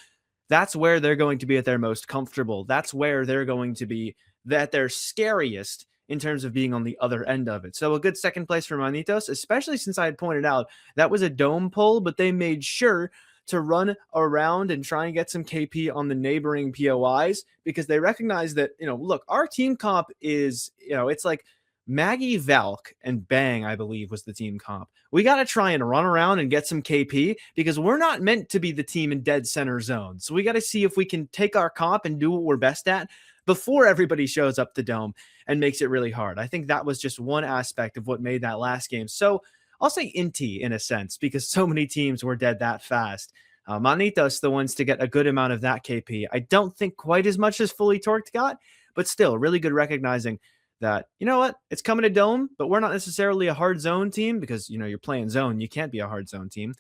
that's where they're going to be at their most comfortable. That's where they're going to be at their scariest in terms of being on the other end of it. So a good second place for Manitos, especially since I had pointed out that was a dome pull, but they made sure to run around and try and get some KP on the neighboring POIs because they recognize that, look, our team comp is, it's like Maggie, Valk, and Bang, I believe, was the team comp. We got to try and run around and get some KP because we're not meant to be the team in dead center zone. So we got to see if we can take our comp and do what we're best at before everybody shows up the dome and makes it really hard. I think that was just one aspect of what made that last game so, I'll say inty in a sense, because so many teams were dead that fast. Manitos, the ones to get a good amount of that KP. I don't think quite as much as Fully Torqued got, but still really good recognizing that, you know what, it's coming to dome, but we're not necessarily a hard zone team because, you're playing zone. You can't be a hard zone team.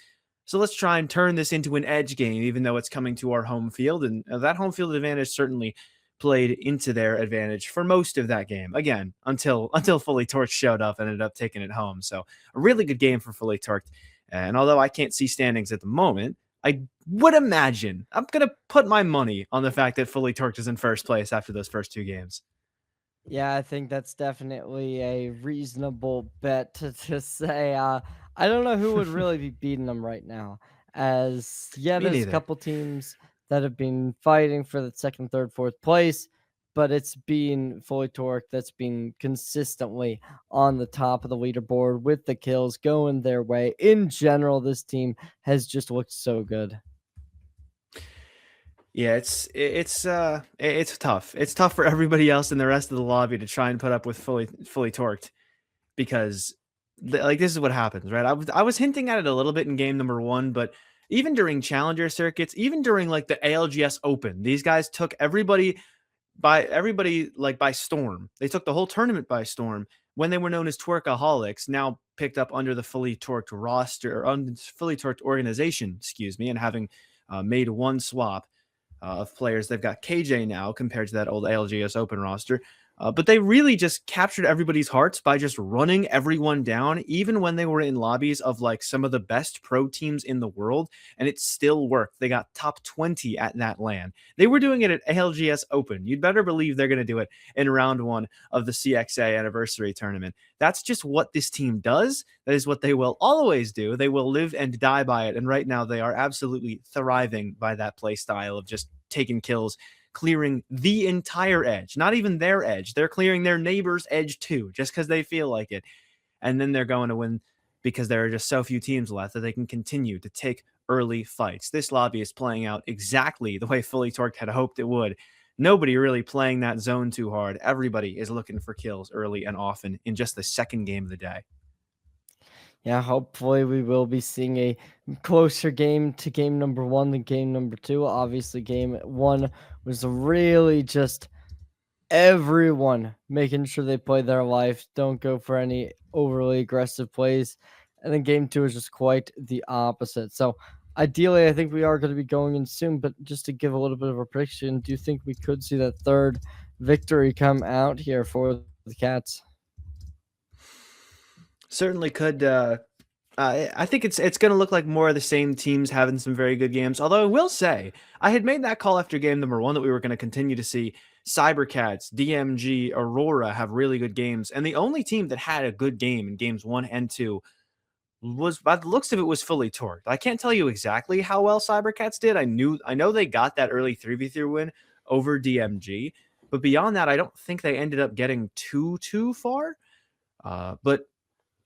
So let's try and turn this into an edge game, even though it's coming to our home field. And that home field advantage certainly played into their advantage for most of that game. Again, until Fully Torqued showed up and ended up taking it home. So a really good game for Fully Torqued. And although I can't see standings at the moment, I would imagine I'm going to put my money on the fact that Fully Torqued is in first place after those first two games. Yeah, I think that's definitely a reasonable bet to say. I don't know who would really be beating them right now. As yeah, Me there's a neither. couple teams that have been fighting for the second, third, fourth place, but it's been Fully Torqued that's been consistently on the top of the leaderboard with the kills going their way. In general, this team has just looked so good. Yeah, it's tough. It's tough for everybody else in the rest of the lobby to try and put up with Fully Torqued because like this is what happens, right? I was hinting at it a little bit in game number 1, but even during challenger circuits, even during like the ALGS Open, these guys took everybody like by storm. They took the whole tournament by storm when they were known as Twerkaholics, now picked up under the Fully Torqued roster, or Fully Torqued organization, excuse me, and having made one swap of players. They've got KJ now compared to that old ALGS Open roster. But they really just captured everybody's hearts by just running everyone down, even when they were in lobbies of like some of the best pro teams in the world, and it still worked. They got top 20 at that LAN. They were doing it at ALGS Open. You'd better believe they're going to do it in round 1 of the CXA anniversary tournament. That's just what this team does. That is what they will always do. They will live and die by it. And right now they are absolutely thriving by that play style of just taking kills, clearing the entire edge, not even their edge. They're clearing their neighbor's edge too, just because they feel like it. And then they're going to win because there are just so few teams left that they can continue to take early fights. This lobby is playing out exactly the way Fully Torqued had hoped it would. Nobody really playing that zone too hard. Everybody is looking for kills early and often in just the second game of the day. Yeah, hopefully we will be seeing a closer game to game number 1 than game number 2. Obviously, game 1 was really just everyone making sure they play their life, don't go for any overly aggressive plays. And then game 2 is just quite the opposite. So ideally, I think we are going to be going in soon, but just to give a little bit of a prediction, do you think we could see that third victory come out here for the Cats? Certainly could. I think it's going to look like more of the same teams having some very good games. Although I will say, I had made that call after game number 1 that we were going to continue to see Cybercats, DMG, Aurora have really good games. And the only team that had a good game in games 1 and 2 was, by the looks of it, was Fully Torqued. I can't tell you exactly how well Cybercats did. I know they got that early 3v3 win over DMG. But beyond that, I don't think they ended up getting too far. But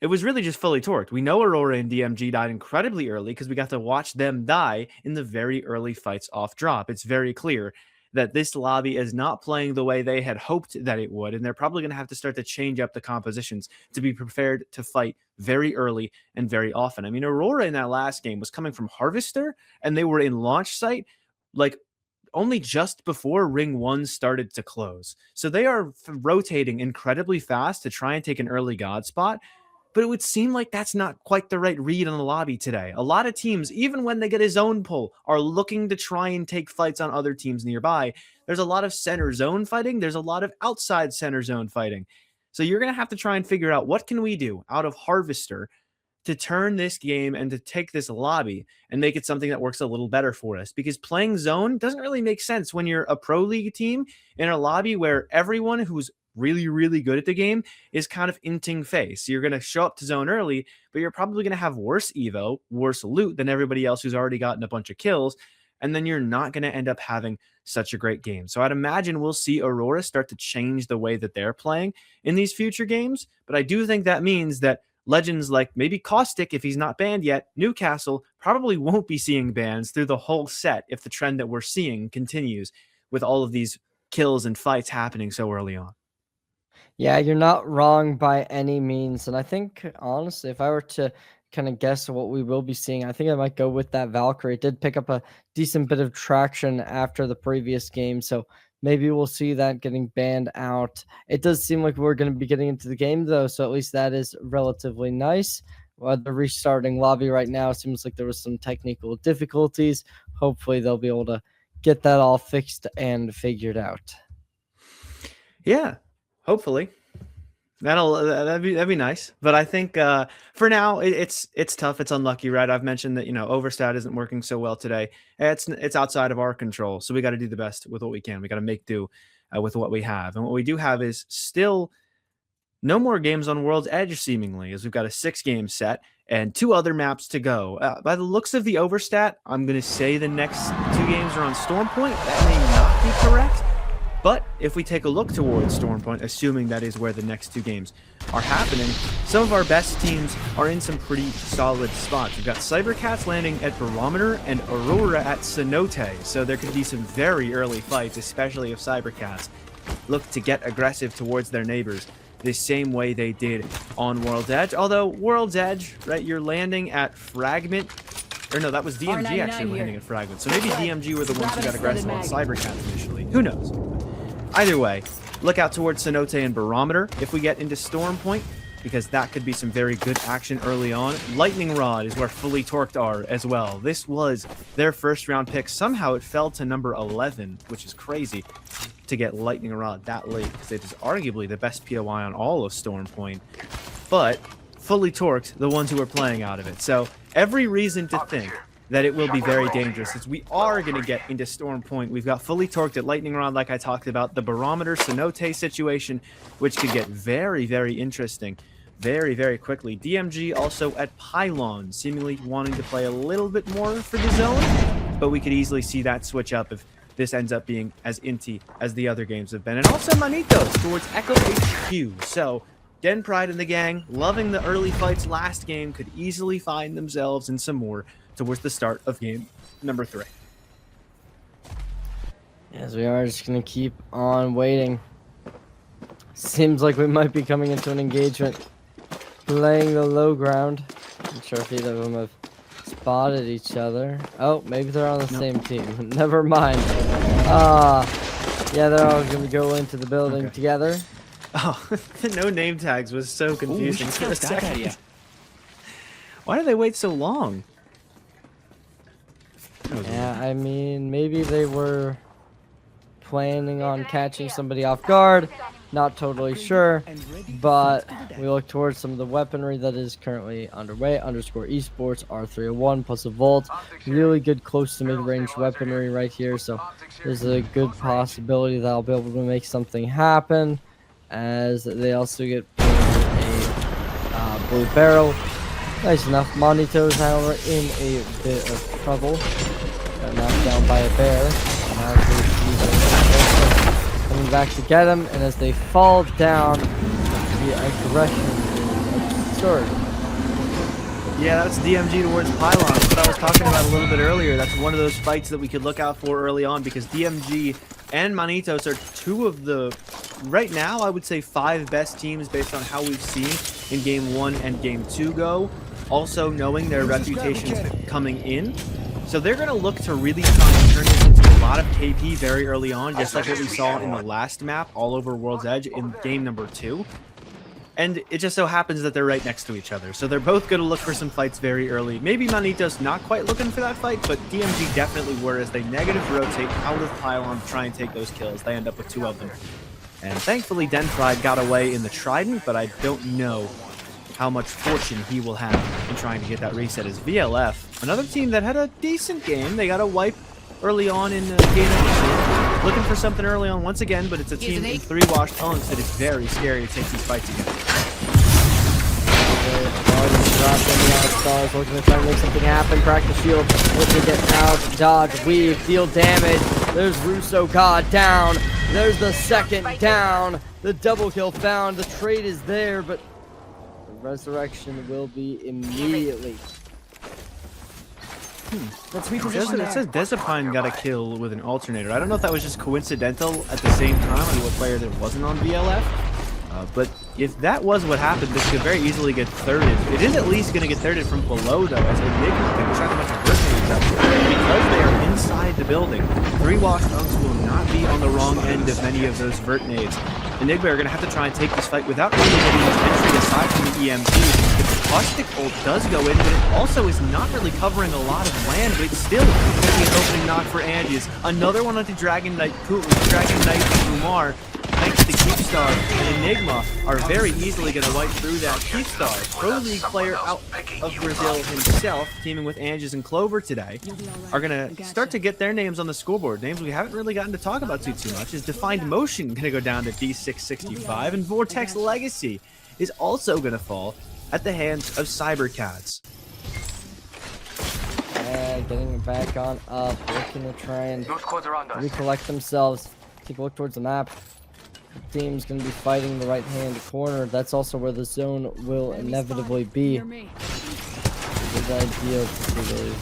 it was really just Fully Torqued. We know Aurora and DMG died incredibly early because we got to watch them die in the very early fights off drop. It's very clear that this lobby is not playing the way they had hoped that it would, and they're probably going to have to start to change up the compositions to be prepared to fight very early and very often. I mean, Aurora in that last game was coming from Harvester, and they were in launch site like only just before Ring 1 started to close. So they are rotating incredibly fast to try and take an early God spot. But it would seem like that's not quite the right read on the lobby today. A lot of teams, even when they get a zone pull, are looking to try and take fights on other teams nearby. There's a lot of center zone fighting. There's a lot of outside center zone fighting. So you're going to have to try and figure out what can we do out of Harvester to turn this game and to take this lobby and make it something that works a little better for us, because playing zone doesn't really make sense when you're a pro league team in a lobby where everyone who's really, really good at the game is kind of inting face. You're going to show up to zone early, but you're probably going to have worse evo, worse loot than everybody else who's already gotten a bunch of kills. And then you're not going to end up having such a great game. So I'd imagine we'll see Aurora start to change the way that they're playing in these future games. But I do think that means that legends like maybe Caustic, if he's not banned yet, Newcastle probably won't be seeing bans through the whole set if the trend that we're seeing continues with all of these kills and fights happening so early on. Yeah, you're not wrong by any means. And I think, honestly, if I were to kind of guess what we will be seeing, I think I might go with that Valkyrie. It did pick up a decent bit of traction after the previous game. So maybe we'll see that getting banned out. It does seem like we're going to be getting into the game, though. So at least that is relatively nice. The restarting lobby right now seems like there was some technical difficulties. Hopefully they'll be able to get that all fixed and figured out. Yeah, hopefully. That'd be nice. But I think for now it's tough. It's unlucky, right? I've mentioned that, Overstat isn't working so well today. It's outside of our control. So we got to do the best with what we can. We got to make do with what we have. And what we do have is still no more games on World's Edge, seemingly, as we've got a 6-game set and 2 other maps to go. By the looks of the Overstat, I'm going to say the next 2 games are on Stormpoint. That may not be correct. But if we take a look towards Stormpoint, assuming that is where the next 2 games are happening, some of our best teams are in some pretty solid spots. We've got Cybercats landing at Barometer and Aurora at Cenote, so there could be some very early fights, especially if Cybercats look to get aggressive towards their neighbors the same way they did on World's Edge. Although World's Edge, right, you're landing at Fragment. Or no, that was DMG actually landing at Fragment. So maybe DMG were the ones who got aggressive on Cybercats initially. Who knows? Either way, look out towards Cenote and Barometer if we get into Stormpoint, because that could be some very good action early on. Lightning Rod is where Fully Torqued are as well. This was their first round pick. Somehow it fell to number 11, which is crazy to get Lightning Rod that late, because it is arguably the best POI on all of Stormpoint. But Fully Torqued, the ones who are playing out of it. So every reason to think that it will be very dangerous, as we are going to get into Stormpoint. We've got Fully Torqued at Lightning Rod, like I talked about, the Barometer Cenote situation, which could get very, very interesting very, very quickly. DMG also at Pylon, seemingly wanting to play a little bit more for the zone, but we could easily see that switch up if this ends up being as inty as the other games have been. And also Manitos towards Echo HQ. So Den Pride and the gang, loving the early fights last game, could easily find themselves in some more towards the start of game number 3. Yes, we are just going to keep on waiting. Seems like we might be coming into an engagement. Playing the low ground. I'm sure if either of them have spotted each other. Oh, maybe they're on the same team. Never mind. Yeah, they're all going to go into the building together. Oh, the no name tags was so confusing for a second. Why do they wait so long? Yeah, I mean, maybe they were planning on catching somebody off guard. Not totally sure, but we look towards some of the weaponry that is currently underway. Underscore esports, R301 plus a Volt. Really good close to mid-range weaponry right here, so there's a good possibility that I'll be able to make something happen, as they also get a blue barrel. Nice enough. Manitos, however, in a bit of trouble. Got knocked down by a bear. Coming back to get him, and as they fall down, the aggression is absurd. Yeah, that's DMG towards Pylon. That's what I was talking about a little bit earlier. That's one of those fights that we could look out for early on, because DMG and Manitos are 2 of the, right now, I would say 5 best teams based on how we've seen in Game 1 and Game 2 go. Also knowing their reputations coming in. So they're going to look to really try and turn this into a lot of KP very early on, just like what we saw in the last map all over World's Edge in game number 2. And it just so happens that they're right next to each other. So they're both going to look for some fights very early. Maybe Manitos not quite looking for that fight, but DMG definitely were, as they negative rotate out of Pylon to try and take those kills. They end up with 2 of them. And thankfully Den Pride got away in the Trident, but I don't know how much fortune he will have in trying to get that reset. As VLF, another team that had a decent game, they got a wipe early on in game number 2. Looking for something early on once again, but it's a team in 3 washed unks that is very scary to take these fights against. Dropped in the stars, looking to try to make something happen. Crack the shield, looking to get out, dodge, weave, deal damage. There's Russo God down. There's the second down. The double kill found. The trade is there, but the resurrection will be immediately. Let's It reposition says Desipine got a kill with an alternator. I don't know if that was just coincidental at the same time on what player that wasn't on VLF. But if that was what happened, this could very easily get thirded. It is at least going to get thirded from below, though, as Enigma can try to bunch of versus up. Because they are inside the building, 3 washed unks will not be on the wrong end of many of those vert nades. Enigma are going to have to try and take this fight without really getting much entry aside from the EMP. The caustic ult does go in, but it also is not really covering a lot of land, but it's still making an opening knock for Andes. Another one onto Dragon Knight Kumar. Thanks to Keepstar and Enigma are very easily going to wipe through that. Keepstar, Pro League player out of Brazil himself, teaming with Anges and Clover today, are going to start to get their names on the scoreboard. Names we haven't really gotten to talk about too much. Is Defined Motion going to go down to D665, and Vortex Legacy is also going to fall at the hands of Cybercats. Getting back on up, looking to try and recollect themselves. Take a look towards the map. The team's going to be fighting the right-hand corner. That's also where the zone will inevitably be. Good idea to see those.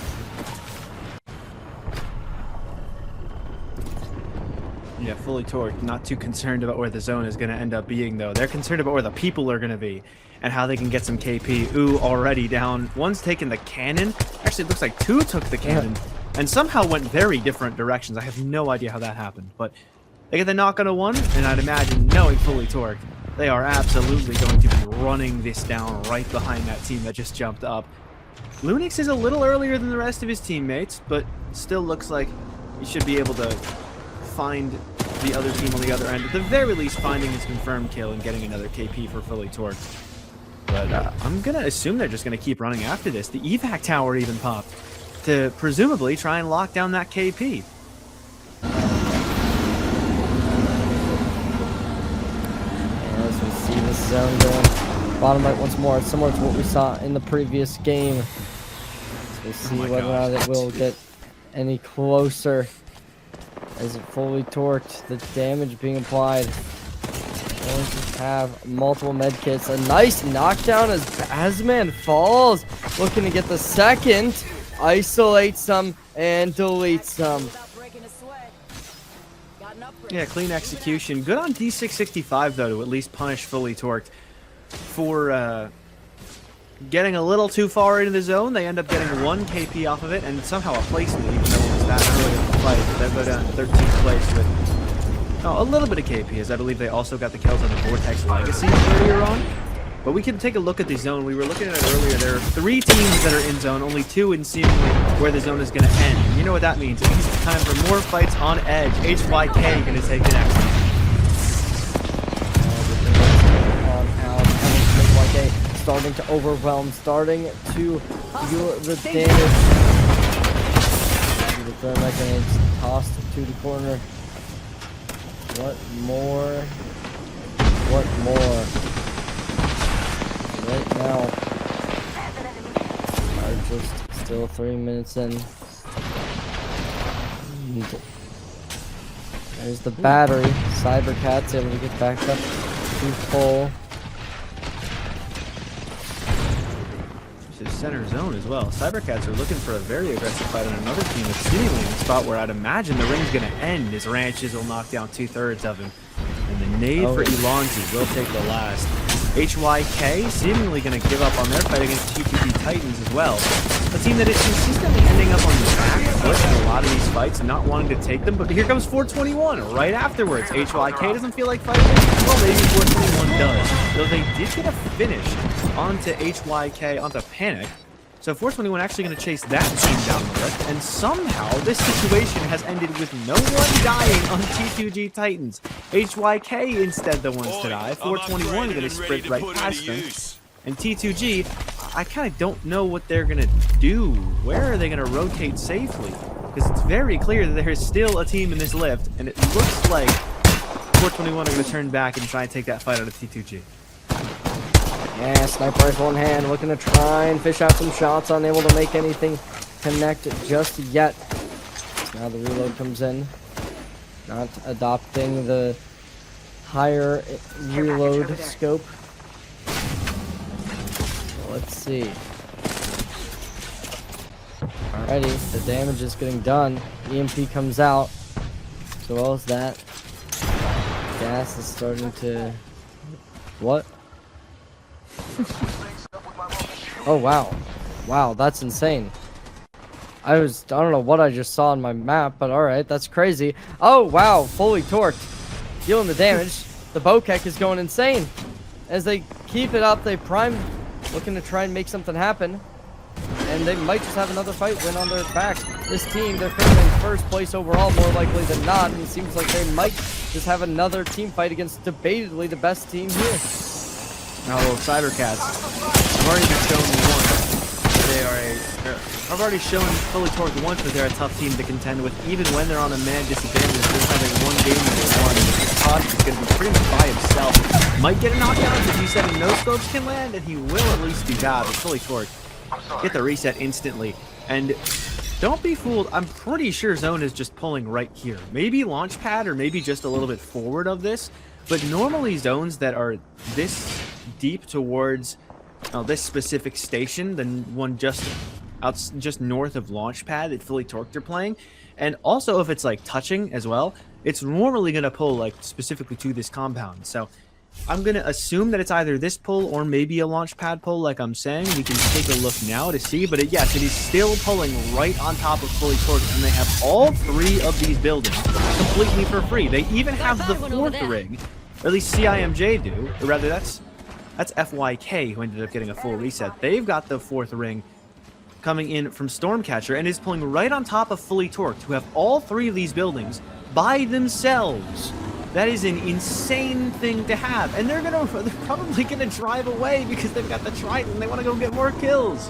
Yeah, fully torqued. Not too concerned about where the zone is going to end up being, though. They're concerned about where the people are going to be and how they can get some KP. Ooh, already down. One's taken the cannon. Actually, it looks like 2 took the cannon and somehow went very different directions. I have no idea how that happened, but they get the knock on a 1, and I'd imagine, knowing fully torqued, they are absolutely going to be running this down right behind that team that just jumped up. Lunix is a little earlier than the rest of his teammates, but still looks like he should be able to find the other team on the other end. At the very least, finding his confirmed kill and getting another KP for fully torqued. But I'm going to assume they're just going to keep running after this. The evac tower even popped to presumably try and lock down that KP. As we see this zone going bottom right once more, similar to what we saw in the previous game. So we'll see whether or not it will get any closer. As it fully torqued, the damage being applied. Going to have multiple medkits. A nice knockdown as Bazman falls. Looking to get the second. Isolate some and delete some. Yeah, clean execution. Good on D665, though, to at least punish fully torqued for getting a little too far into the zone. They end up getting 1 KP off of it, and somehow a placement, even though it was that early in the fight. They go down to 13th place with a little bit of KP, as I believe they also got the kills on the Vortex Legacy earlier on. But we can take a look at the zone. We were looking at it earlier. There are 3 teams that are in zone, only 2 in seemingly where the zone is going to end. And you know what that means. It means it's time for more fights on edge. HYK going to take the next one. HYK starting to overwhelm, starting to do the damage. The thermite grenades tossed to the corner. What more? What more? Right now, are just still 3 minutes in. And there's the battery. Cybercat's able to get back up to full. This is center zone as well. Cybercats are looking for a very aggressive fight on another team that's seemingly in a spot where I'd imagine the ring's going to end as Ranches will knock down 2/3 of him. And the nade for Elonzi will take the last. HYK seemingly going to give up on their fight against T2G Titans as well. A team that is consistently ending up on the back foot in a lot of these fights and not wanting to take them. But here comes 421 right afterwards. HYK doesn't feel like fighting. Well, maybe 421 does. Though they did get a finish onto HYK, onto Panic. So 421 actually going to chase that team down the list, and somehow this situation has ended with no one dying on T2G Titans. HYK instead the ones to die. 421 going to sprint right past them. And T2G, I kind of don't know what they're going to do. Where are they going to rotate safely? Because it's very clear that there is still a team in this lift, and it looks like 421 are going to turn back and try and take that fight out of T2G. Yeah, sniper rifle in hand, looking to try and fish out some shots, unable to make anything connect just yet. Now the reload comes in, not adopting the higher reload scope. Let's see. Alrighty, the damage is getting done. EMP comes out. So well as that. Gas is starting to... What? Oh wow. Wow, that's insane. I don't know what I just saw on my map, but alright, that's crazy. Oh wow, fully torqued. Dealing the damage. The Bokek is going insane. As they keep it up, they prime, looking to try and make something happen. And they might just have another fight win on their back. This team, they're currently in first place overall, more likely than not. And it seems like they might just have another team fight against debatedly the best team here. Now, well, Cybercats have already been shown once. I've already shown fully torqued once that they're a tough team to contend with, even when they're on a man disadvantage. They're having one game that they won. Todd is going to be pretty much by himself. Might get a knockdown if G7 no scopes can land, and he will at least be bad. But fully torqued, get the reset instantly. And don't be fooled. I'm pretty sure Zone is just pulling right here. Maybe launch pad, or maybe just a little bit forward of this. But normally zones that are this deep towards this specific station, the one just north of launch pad that fully torqued are playing, and also if it's like touching as well, it's normally going to pull like specifically to this compound. So I'm going to assume that it's either this pull or maybe a launch pad pull, like I'm saying. We can take a look now to see, but yes, it is still pulling right on top of fully torqued, and they have all three of these buildings completely for free. They even have the fourth ring, or at least CIMJ do, or rather that's FYK who ended up getting a full reset. They've got the fourth ring coming in from Stormcatcher and is pulling right on top of fully torqued, who have all three of these buildings by themselves. That is an insane thing to have, and they're probably gonna drive away because they've got the Trident and they want to go get more kills.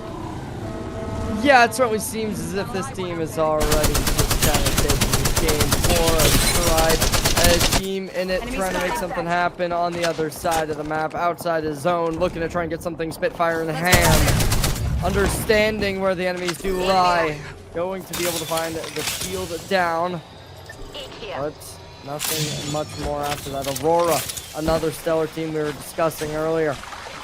Yeah, it certainly seems as if this team is already just kind of taking the game for a stride. A team in it trying to make something happen on the other side of the map, outside his zone, looking to try and get something Spitfire in hand. Understanding where the enemies do lie. Going to be able to find the shield down. But nothing much more after that. Aurora, another stellar team we were discussing earlier.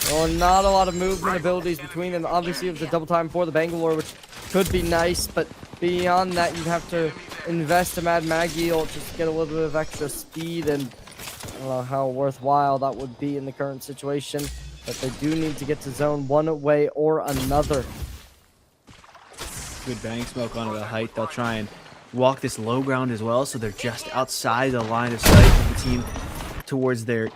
Well, not a lot of movement abilities between them. Obviously, with the double time for the Bangalore, which could be nice, but beyond that, you'd have to invest a Mad Maggie ult just to get a little bit of extra speed, and I don't know how worthwhile that would be in the current situation, but they do need to get to zone one way or another. Good bang smoke onto the height. They'll try and walk this low ground as well, so they're just outside the line of sight of the team towards their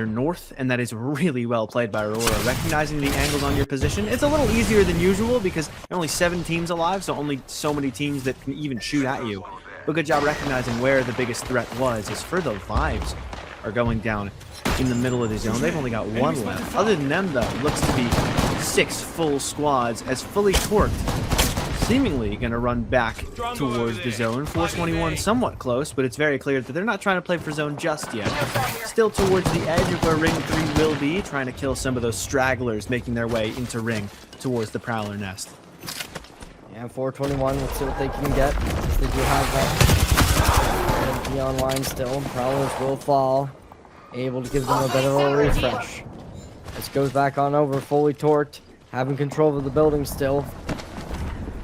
north, and that is really well played by Aurora. Recognizing the angles on your position, it's a little easier than usual because there are only 7 teams alive, so only so many teams that can even shoot at you. But good job recognizing where the biggest threat was, as for the vibes are going down in the middle of the zone. They've only got 1 left. Other than them, though, it looks to be 6 full squads, as fully torqued seemingly going to run back towards the zone. 421 somewhat close, but it's very clear that they're not trying to play for zone just yet. Still towards the edge of where ring 3 will be, trying to kill some of those stragglers making their way into ring towards the Prowler nest. Yeah, 421, let's see what they can get. They do have that MP online still. Prowlers will fall, able to give them a bit of a refresh. This goes back on over, fully torqued, having control of the building still.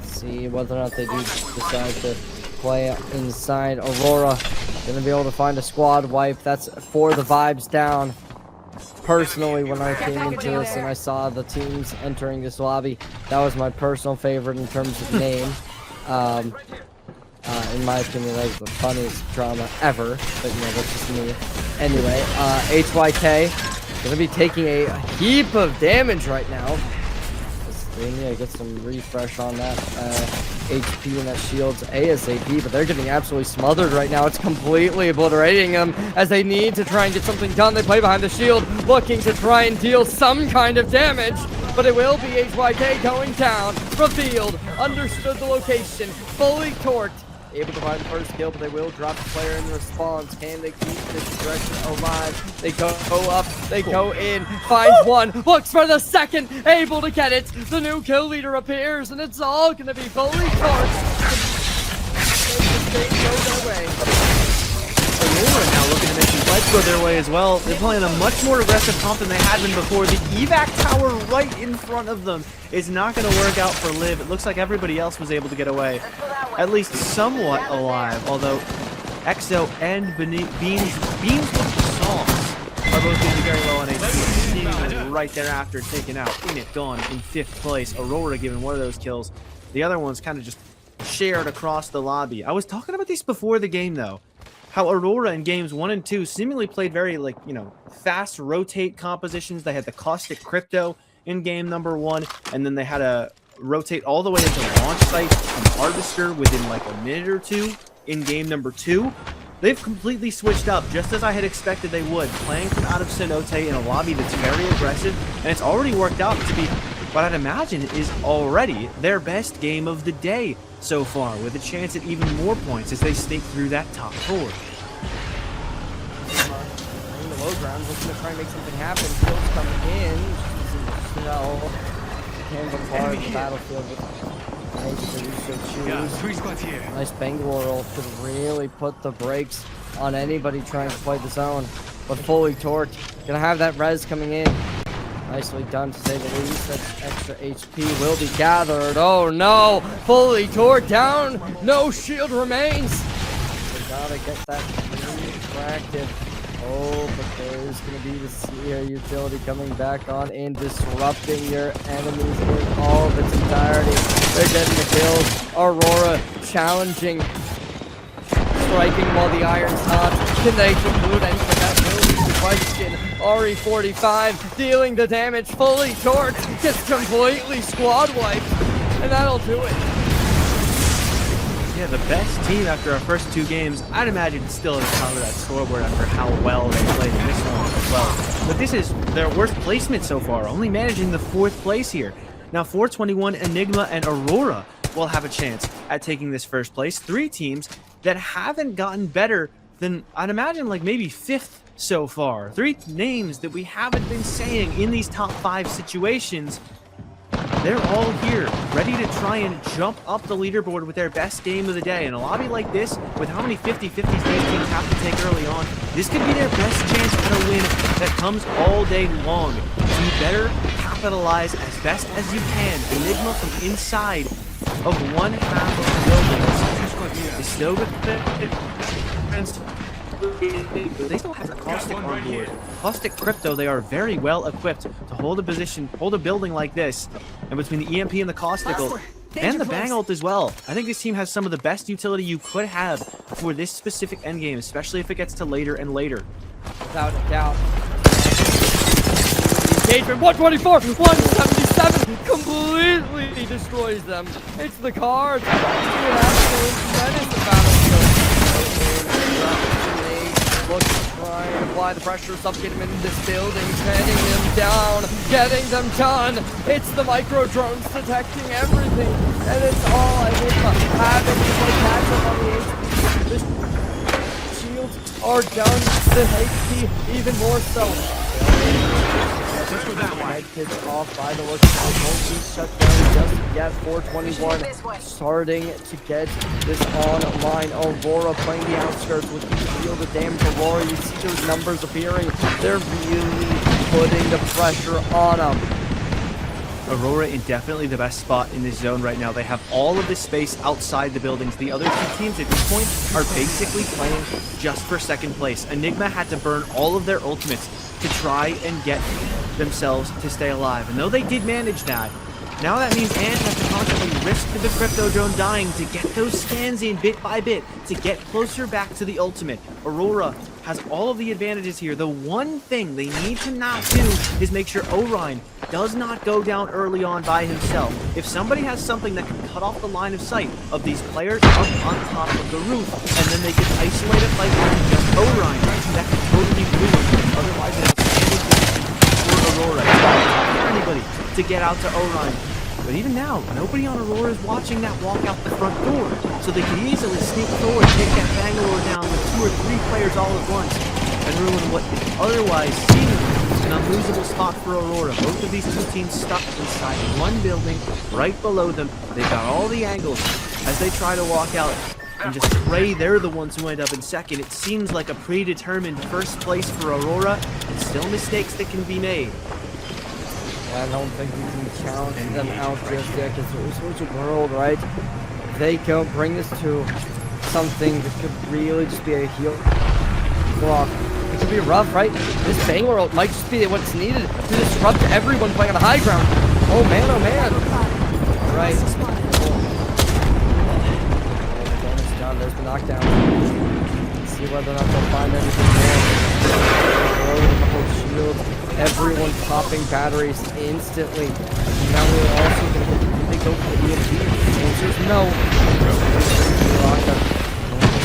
See whether or not they do decide to play inside. Aurora gonna be able to find a squad wipe. That's for the vibes down. Personally, when I came into this and I saw the teams entering this lobby, that was my personal favorite in terms of name. In my opinion, that was the funniest drama ever, but you know, that's just me. Anyway, HYK gonna be taking a heap of damage right now. They need to get some refresh on that HP and that shields ASAP, but they're getting absolutely smothered right now. It's completely obliterating them as they need to try and get something done. They play behind the shield, looking to try and deal some kind of damage, but it will be HYK going down. Revealed, understood the location, fully torqued. Able to find the first kill, but they will drop the player in response. Can they keep this direction alive? They go up, they go in, finds one, looks for the second, able to get it. The new kill leader appears, and it's all going to be fully torched. Aurora now looking to make some fights go their way as well. They're playing a much more aggressive comp than they had been before. The evac tower right in front of them is not going to work out for Liv. It looks like everybody else was able to get away, at least somewhat alive, although Exo and Beans with the Sauce are both going to be very low on HP. Seemingly right thereafter taken out. Init gone in 5th place. Aurora given one of those kills. The other one's kind of just shared across the lobby. I was talking about this before the game, though. How Aurora in games 1 and 2 seemingly played very, like, you know, fast rotate compositions. They had the caustic crypto in game number 1, and then they had to rotate all the way into launch site and harvester within like a minute or two in game number 2. They've completely switched up, just as I had expected they would, playing from out of Cenote in a lobby that's very aggressive, and it's already worked out to be what I'd imagine is already their best game of the day so far, with a chance at even more points as they sneak through that top 4. In the low ground, looking to try and make something happen. Kills coming in. No. Hands apart in the battlefield. Nice Bangalore ult could really put the brakes on anybody trying to play the zone. But fully torqued. Gonna have that res coming in. Nicely done, to say the least. That extra HP will be gathered. Oh no! Fully torqued down! No shield remains! We gotta get that retracted. Oh, but there's gonna be the Seer utility coming back on and disrupting your enemies in all of its entirety. They're getting the kills. Aurora challenging. Striking while the iron's hot. Can they conclude anything? That will be the question. RE45 dealing the damage, fully torqued, gets completely squad wiped, and that'll do it. Yeah, the best team after our first 2 games, I'd imagine still at the top of that scoreboard after how well they played in this one as well. But this is their worst placement so far, only managing the 4th place here. Now 421, Enigma, and Aurora will have a chance at taking this first place. 3 teams that haven't gotten better than, I'd imagine, like maybe 5th so far. 3 names that we haven't been saying in these top 5 situations. They're all here, ready to try and jump up the leaderboard with their best game of the day. In a lobby like this, with how many 50-50s these teams have to take early on, this could be their best chance at a win that comes all day long. So you better capitalize as best as you can. Enigma from inside of one half of the building is still with they still have the caustic on board. Caustic crypto, they are very well equipped to hold a position, hold a building like this. And between the EMP and the caustical and the bang ult as well, I think this team has some of the best utility you could have for this specific endgame, especially if it gets to later and later. Without a doubt. Engagement 124, 177, completely destroys them. It's the cards. It's an absolute menace of battlefield. Look to try and apply the pressure, suffocate them in this building, setting them down, getting them done. It's the micro drones detecting everything, and it's all Enigma having to catch up on the HP. The shields are done, the HP even more so. Head pitch off by the look of the multi shut down just yet. 421 starting to get this online. Aurora playing the outskirts with the shield of damage. Aurora, you see those numbers appearing. They're really putting the pressure on them. Aurora in definitely the best spot in this zone right now. They have all of this space outside the buildings. The other 2 teams at this point are basically playing just for 2nd place. Enigma had to burn all of their ultimates to try and get themselves to stay alive. And though they did manage that, now that means Ant has to constantly risk the crypto drone dying to get those scans in bit by bit to get closer back to the ultimate. Aurora has all of the advantages here. The one thing they need to not do is make sure Orion does not go down early on by himself. If somebody has something that can cut off the line of sight of these players up on top of the roof, and then they can isolate a fight on just Orion, that could totally ruin otherwise an outstanding position for Aurora. It's not for anybody to get out to Orion. But even now, nobody on Aurora is watching that walk out the front door, so they can easily sneak forward, take that Bangalore down with 2 or 3 players all at once, and ruin what is otherwise seemingly an unlosable spot for Aurora. Both of these two teams stuck inside one building right below them. They've got all the angles as they try to walk out and just pray they're the ones who end up in second. It seems like a predetermined first place for Aurora, and still mistakes that can be made. I don't think we can count them out just yet, because there's a world, right? If they go bring this to something that could really just be a heel block. It could be rough, right? This Bangalore might just be what's needed to disrupt everyone playing on the high ground. Oh man, oh man. Right. It's done. There's the knockdown. Let's see whether or not they'll find anything more. Throwing a couple of shields. Everyone popping batteries instantly. Now we're also going to hit. They go for the EMP. The answer is no.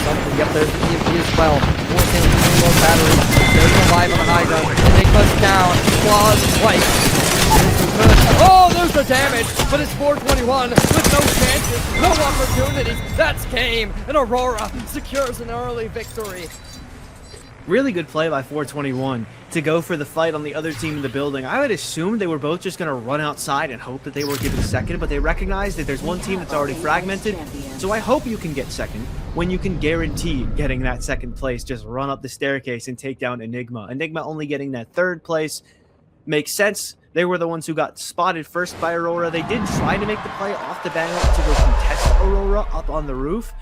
Something. Yep, there's the EMP as well. Forcing more batteries. There's a live on the high ground. Enigma's down. Claws white. Oh, there's the damage. But it's 421 with no chances, no opportunities. That's game. And Aurora secures an early victory. Really good play by 421 to go for the fight on the other team in the building. I would assume they were both just going to run outside and hope that they were given second, but they recognize that there's one team that's already fragmented. So I hope you can get second when you can guarantee getting that second place. Just run up the staircase and take down Enigma. Enigma only getting that third place makes sense. They were the ones who got spotted first by Aurora. They did try to make the play off the Bangalore to go contest Aurora up on the roof,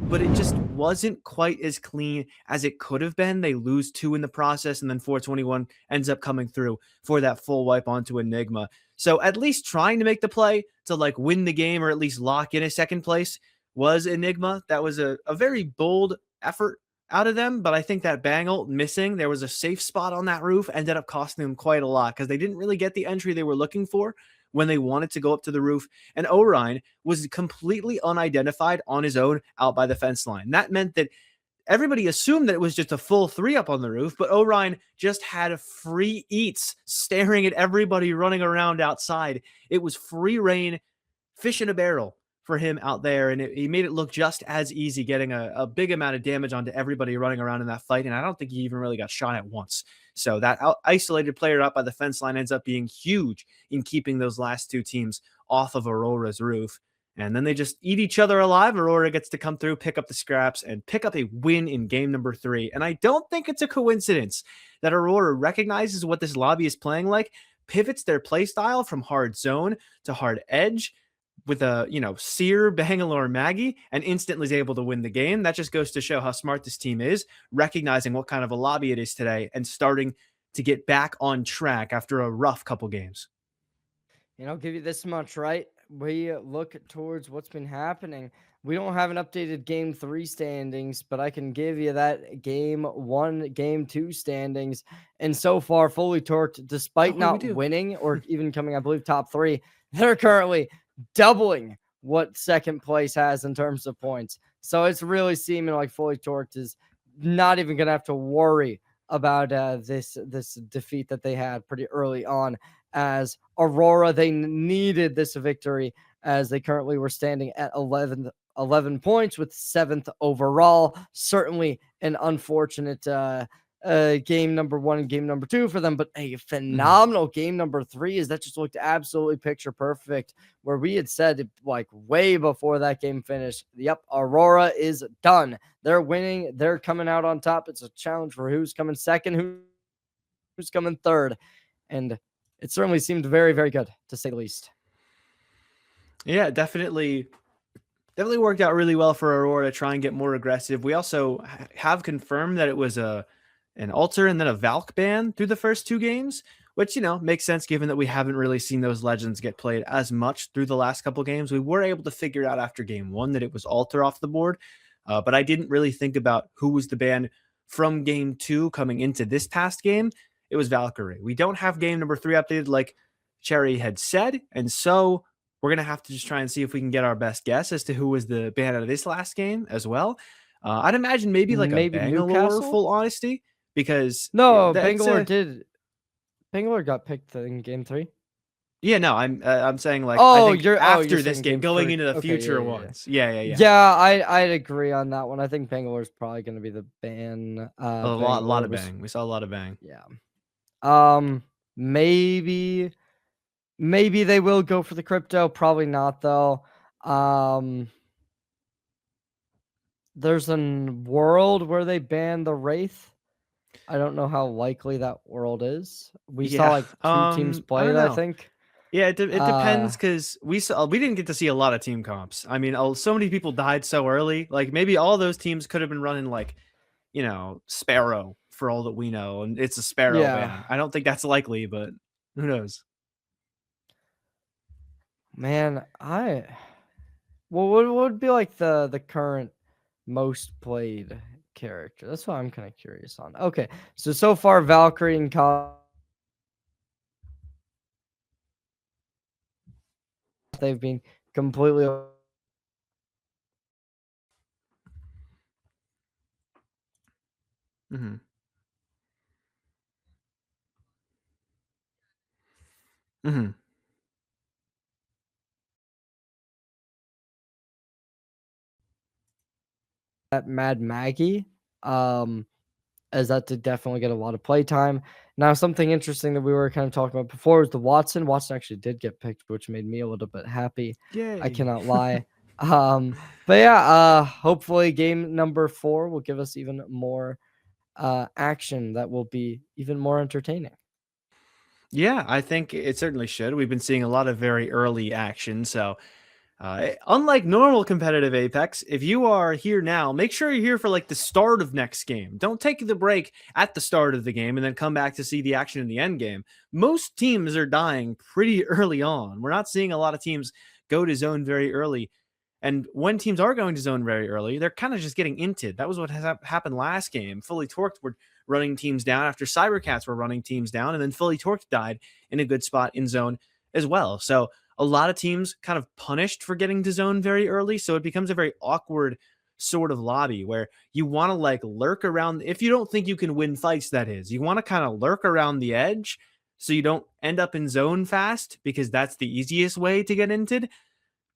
but it just wasn't quite as clean as it could have been. They lose 2 in the process, and then 421 ends up coming through for that full wipe onto Enigma. So at least trying to make the play to like win the game or at least lock in a second place was Enigma. That was a very bold effort out of them, but I think that Bangle missing, there was a safe spot on that roof, ended up costing them quite a lot because they didn't really get the entry they were looking for when they wanted to go up to the roof, and Orion was completely unidentified on his own out by the fence line. That meant that everybody assumed that it was just a full 3 up on the roof, but Orion just had free eats staring at everybody running around outside. It was free reign, fish in a barrel for him out there, and he made it look just as easy, getting a big amount of damage onto everybody running around in that fight, and I don't think he even really got shot at once. So that isolated player up by the fence line ends up being huge in keeping those last 2 teams off of Aurora's roof. And then they just eat each other alive. Aurora gets to come through, pick up the scraps, and pick up a win in game number 3. And I don't think it's a coincidence that Aurora recognizes what this lobby is playing like, pivots their play style from hard zone to hard edge, with a, Seer, Bangalore, Maggie, and instantly is able to win the game. That just goes to show how smart this team is, recognizing what kind of a lobby it is today and starting to get back on track after a rough couple games. And I'll give you this much, right? We look towards what's been happening. We don't have an updated game 3 standings, but I can give you that game 1, game 2 standings. And so far, fully torqued, despite not winning or even coming, I believe, top 3, they're currently doubling what second place has in terms of points. So it's really seeming like fully torqued is not even going to have to worry about this defeat that they had pretty early on, as Aurora, they needed this victory as they currently were standing at 11 points with 7th overall. Certainly an unfortunate game number 1 and game number 2 for them, but a phenomenal game number 3 is that just looked absolutely picture perfect, where we had said like way before that game finished, yep, Aurora is done. They're winning. They're coming out on top. It's a challenge for who's coming second, who's coming third. And it certainly seemed very, very good, to say the least. Yeah, definitely worked out really well for Aurora to try and get more aggressive. We also have confirmed that it was an Alter and then a Valk ban through the first 2 games, which, makes sense given that we haven't really seen those legends get played as much through the last couple games. We were able to figure out after game 1 that it was Alter off the board, but I didn't really think about who was the ban from game 2 coming into this past game, it was Valkyrie. We don't have game number 3 updated like Cherry had said, and so we're going to have to just try and see if we can get our best guess as to who was the ban out of this last game as well. I'd imagine maybe like Maybe a Bangalore, Newcastle? full honesty, because No, that's Bangalore did. Bangalore got picked in game 3. Yeah, no, I'm saying like Oh, I think you're after this saying game, game going 3. into the Okay, future yeah. ones. Yeah. Yeah, I'd agree on that one. I think Bangalore's probably going to be the ban. A lot of was- bang. We saw a lot of bang. Yeah. Maybe they will go for the crypto. Probably not though. There's a world where they ban the Wraith. I don't know how likely that world is. We saw like 2 teams play it, I think. Yeah, it depends because we didn't get to see a lot of team comps. I mean, so many people died so early. Like maybe all those teams could have been running like, Sparrow for all that we know, and it's a Sparrow ban. I don't think that's likely, but who knows? Man, what would be like the current most played character? That's what I'm kind of curious on. Okay, so far Valkyrie and they've been completely Mm-hmm. Mm-hmm. at Mad Maggie. As that did definitely get a lot of play time. Now, something interesting that we were kind of talking about before was the Watson. Watson actually did get picked, which made me a little bit happy. Yay. I cannot lie. But yeah, hopefully game number 4 will give us even more action that will be even more entertaining. Yeah, I think it certainly should. We've been seeing a lot of very early action, so unlike normal competitive Apex, if you are here now, make sure you're here for like the start of next game. Don't take the break at the start of the game and then come back to see the action in the end game. Most teams are dying pretty early on. We're not seeing a lot of teams go to zone very early. And when teams are going to zone very early, they're kind of just getting inted. That was what has happened last game. Fully Torqued were running teams down after Cybercats were running teams down, and then Fully Torqued died in a good spot in zone as well. So a lot of teams kind of punished for getting to zone very early. So it becomes a very awkward sort of lobby where you want to like lurk around. If you don't think you can win fights, that is, you want to kind of lurk around the edge so you don't end up in zone fast, because that's the easiest way to get inted.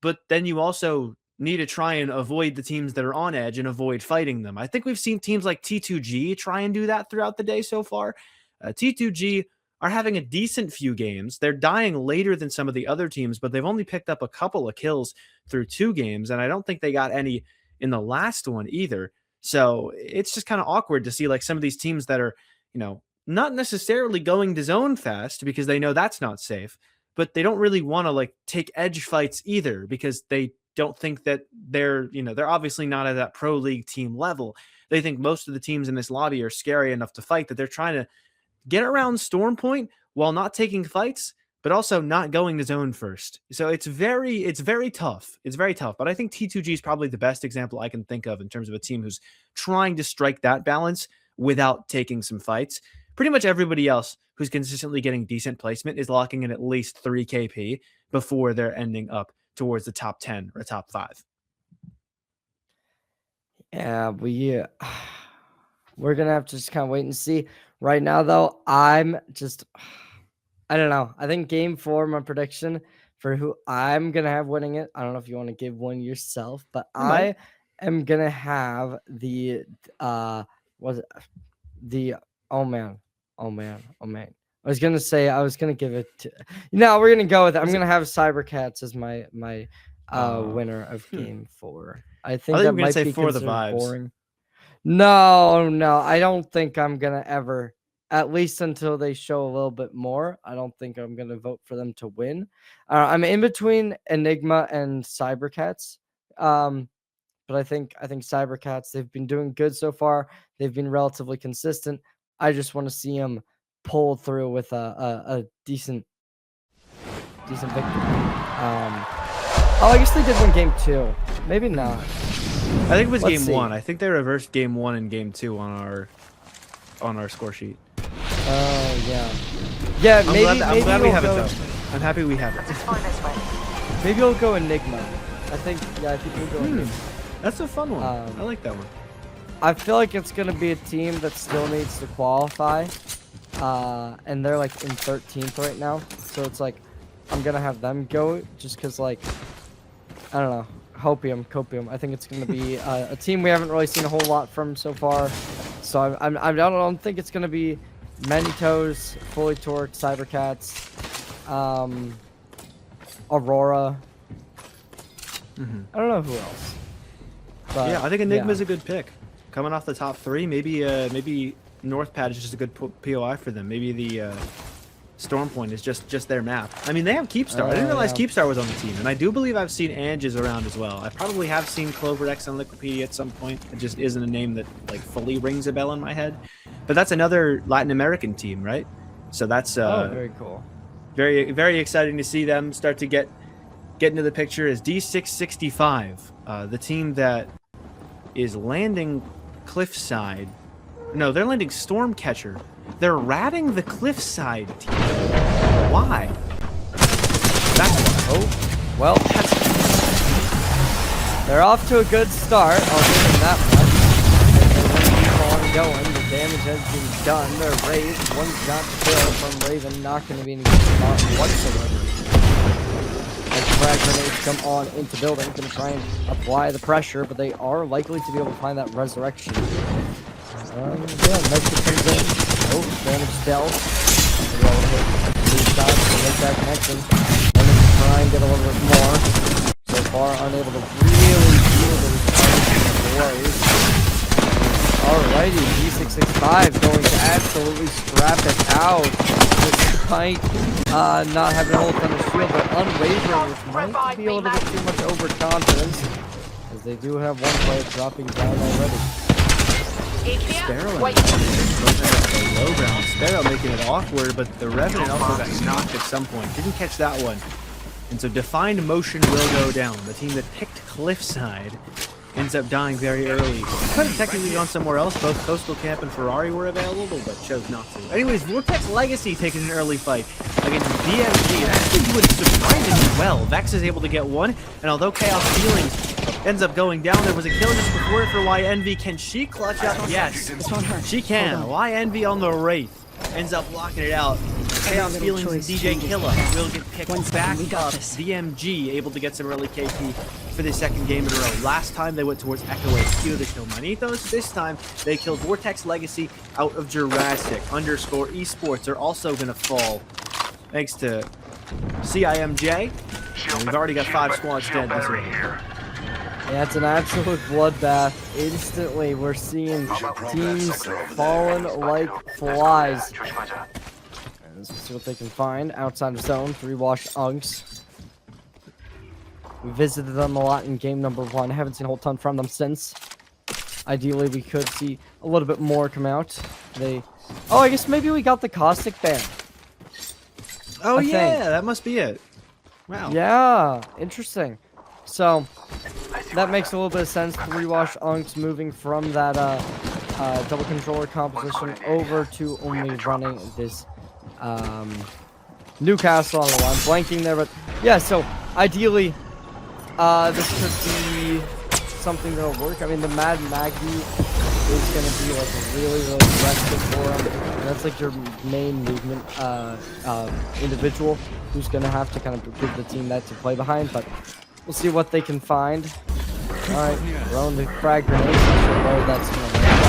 But then you also need to try and avoid the teams that are on edge and avoid fighting them. I think we've seen teams like T2G try and do that throughout the day so far. T2G are having a decent few games. They're dying later than some of the other teams, but they've only picked up a couple of kills through 2 games, and I don't think they got any in the last one either. So it's just kind of awkward to see like some of these teams that are, not necessarily going to zone fast because they know that's not safe, but they don't really want to like take edge fights either because they don't think that they're obviously not at that pro league team level. They think most of the teams in this lobby are scary enough to fight that they're trying to get around Storm Point while not taking fights, but also not going to zone first. So it's very tough. It's very tough. But I think T2G is probably the best example I can think of in terms of a team who's trying to strike that balance without taking some fights. Pretty much everybody else who's consistently getting decent placement is locking in at least 3 KP before they're ending up towards the top 10 or top 5. Yeah, we're gonna have to just kind of wait and see. Right now, though, I don't know. I think game 4, my prediction for who I'm gonna have winning it. I don't know if you want to give one yourself, but I am gonna have the oh man. I was gonna give it to, we're gonna go with it. I'm gonna have Cybercats as my winner of game 4. I think that might be for the considered vibes. boring. No, I don't think I'm gonna ever, at least until they show a little bit more. I don't think I'm gonna vote for them to win. I'm in between Enigma and Cybercats, but I think Cybercats, they've been doing good so far. They've been relatively consistent. I just want to see them pull through with a decent victory. I guess they did win game 2. Maybe not. I think it was Let's game see. 1. I think they reversed game 1 and game 2 on our on our score sheet. Oh yeah. Yeah, I'm maybe glad we we'll have it go, though. I'm happy we have it. maybe we'll go Enigma. I think we'll go Enigma. That's a fun one. I like that one. I feel like it's gonna be a team that still needs to qualify, and they're like in 13th right now. So it's like I'm gonna have them go just because like I don't know, copium. I think it's gonna be a team we haven't really seen a whole lot from so far. So I don't think it's gonna be Manitos, Fully Torqued, Cybercats, Aurora. I don't know who else. But, Yeah, I think Enigma's a good pick. Coming off the top 3, maybe Northpad is just a good POI for them. Maybe the Storm Point is just their map. I mean, they have Keepstar. I didn't realize Keepstar was on the team, and I do believe I've seen Anges around as well. I probably have seen Clover X on Liquipedia at some point. It just isn't a name that like fully rings a bell in my head. But that's another Latin American team, right? So that's very cool. very, very exciting to see them start to get into the picture as D665, the team that is landing Cliffside. No, they're landing Stormcatcher. They're ratting the Cliffside team. Why? That's Well, they're off to a good start. I'll give them that much. They're going to keep on going. The damage has been done. They're raised. One shot kill from Raven. Not going to be any good spot whatsoever. As frag grenades come on into building, going to try and apply the pressure, but they are likely to be able to find that resurrection. Mexico comes in. Oh, damage dealt. They'll be able to hit 2 shots to make that connection. And then try and get a little bit more. So far, unable to really deal with the blows. Alrighty, D665 going to absolutely scrap it out. Despite not having a whole ton of shield, but unwavering, which might be a little bit too much overconfidence, as they do have one player dropping down already. Sparrow and the low ground. Sparrow making it awkward, but the Revenant also got knocked at some point. Didn't catch that one. And so Defined Motion will go down. The team that picked Cliffside ends up dying very early. Could have technically gone somewhere else. Both Coastal Camp and Ferrari were available, but chose not to. Anyways, Vortex Legacy taking an early fight against BMG. And actually doing surprisingly well. Vex is able to get one, and although Chaos Feelings ends up going down, there was a kill just before it for YNV. Can she clutch up? Yes, she can. YNV on the Wraith ends up locking it out. Chaos Feelings and DJ Killa will get picked back up. VMG able to get some early KP for the second game in a row. Last time they went towards Echo HQ to kill Manitos. This time they killed Vortex Legacy out of Jurassic. _ esports are also going to fall thanks to CIMJ. And we've already got 5 squads dead this early. Yeah, it's an absolute bloodbath. Instantly, we're seeing teams falling like flies. Let's see what they can find outside of zone. 3-wash Unks. We visited them a lot in game number 1. Haven't seen a whole ton from them since. Ideally, we could see a little bit more come out. Oh, I guess maybe we got the Caustic ban. Oh, yeah, that must be it. Wow. Yeah, interesting. So, that makes a little bit of sense. 3-wash Unks moving from that double controller composition over to only running this Newcastle on the line. Blanking there, but yeah, so ideally, this could be something that'll work. I mean, the Mad Maggie is going to be like really, really aggressive for him. And that's like your main movement individual who's going to have to kind of give the team that to play behind, but we'll see what they can find. Alright, throwing the frag grenades. Not sure where that's going to land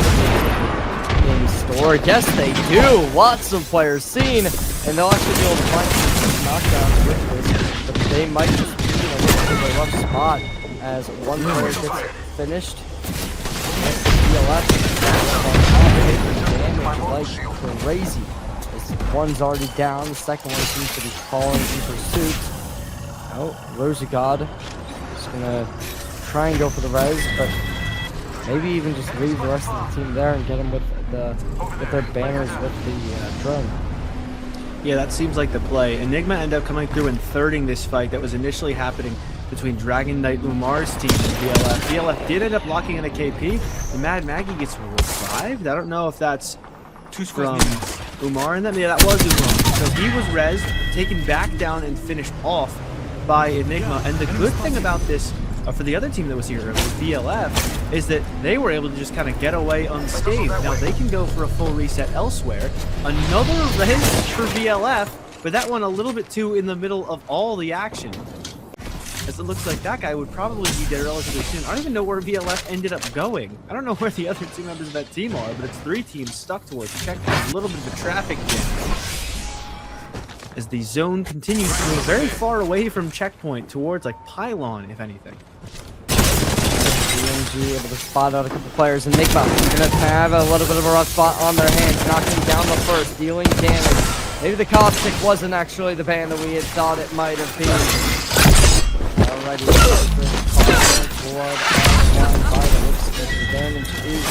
in store. Yes, they do! Lots of players seen, and they'll actually be able to find some knockdowns with this, but they might just be in a little bit of a rough spot as one player gets finished. Damage like crazy. This one's already down, the second one seems to be falling in pursuit. Oh, Rosie God is gonna try and go for the res, but maybe even just leave the rest of the team there and get them with their banners with the drone. Yeah, that seems like the play. Enigma ended up coming through and thirding this fight that was initially happening between Dragon Knight Umar's team and VLF. VLF did end up locking in a KP. The Mad Maggie gets revived. I don't know if that's from Umar in them. Yeah, that was Umar. So he was rezzed, taken back down, and finished off by Enigma. And the good thing about this, for the other team that was here earlier, VLF, is that they were able to just kind of get away unscathed. Now they can go for a full reset elsewhere. Another res for VLF, but that one a little bit too in the middle of all the action, as it looks like that guy would probably be dead relatively soon. I don't even know where VLF ended up going. I don't know where the other two members of that team are, but it's 3 teams stuck towards the checkpoint. A little bit of a traffic jam as the zone continues to move very far away from checkpoint towards like pylon, if anything. DMG able to spot out a couple players, and Enigma gonna have a little bit of a rough spot on their hands, knocking down the first, dealing damage. Maybe the caustic wasn't actually the ban that we had thought it might have been. Alrighty, blood on by the looks of it. The damage is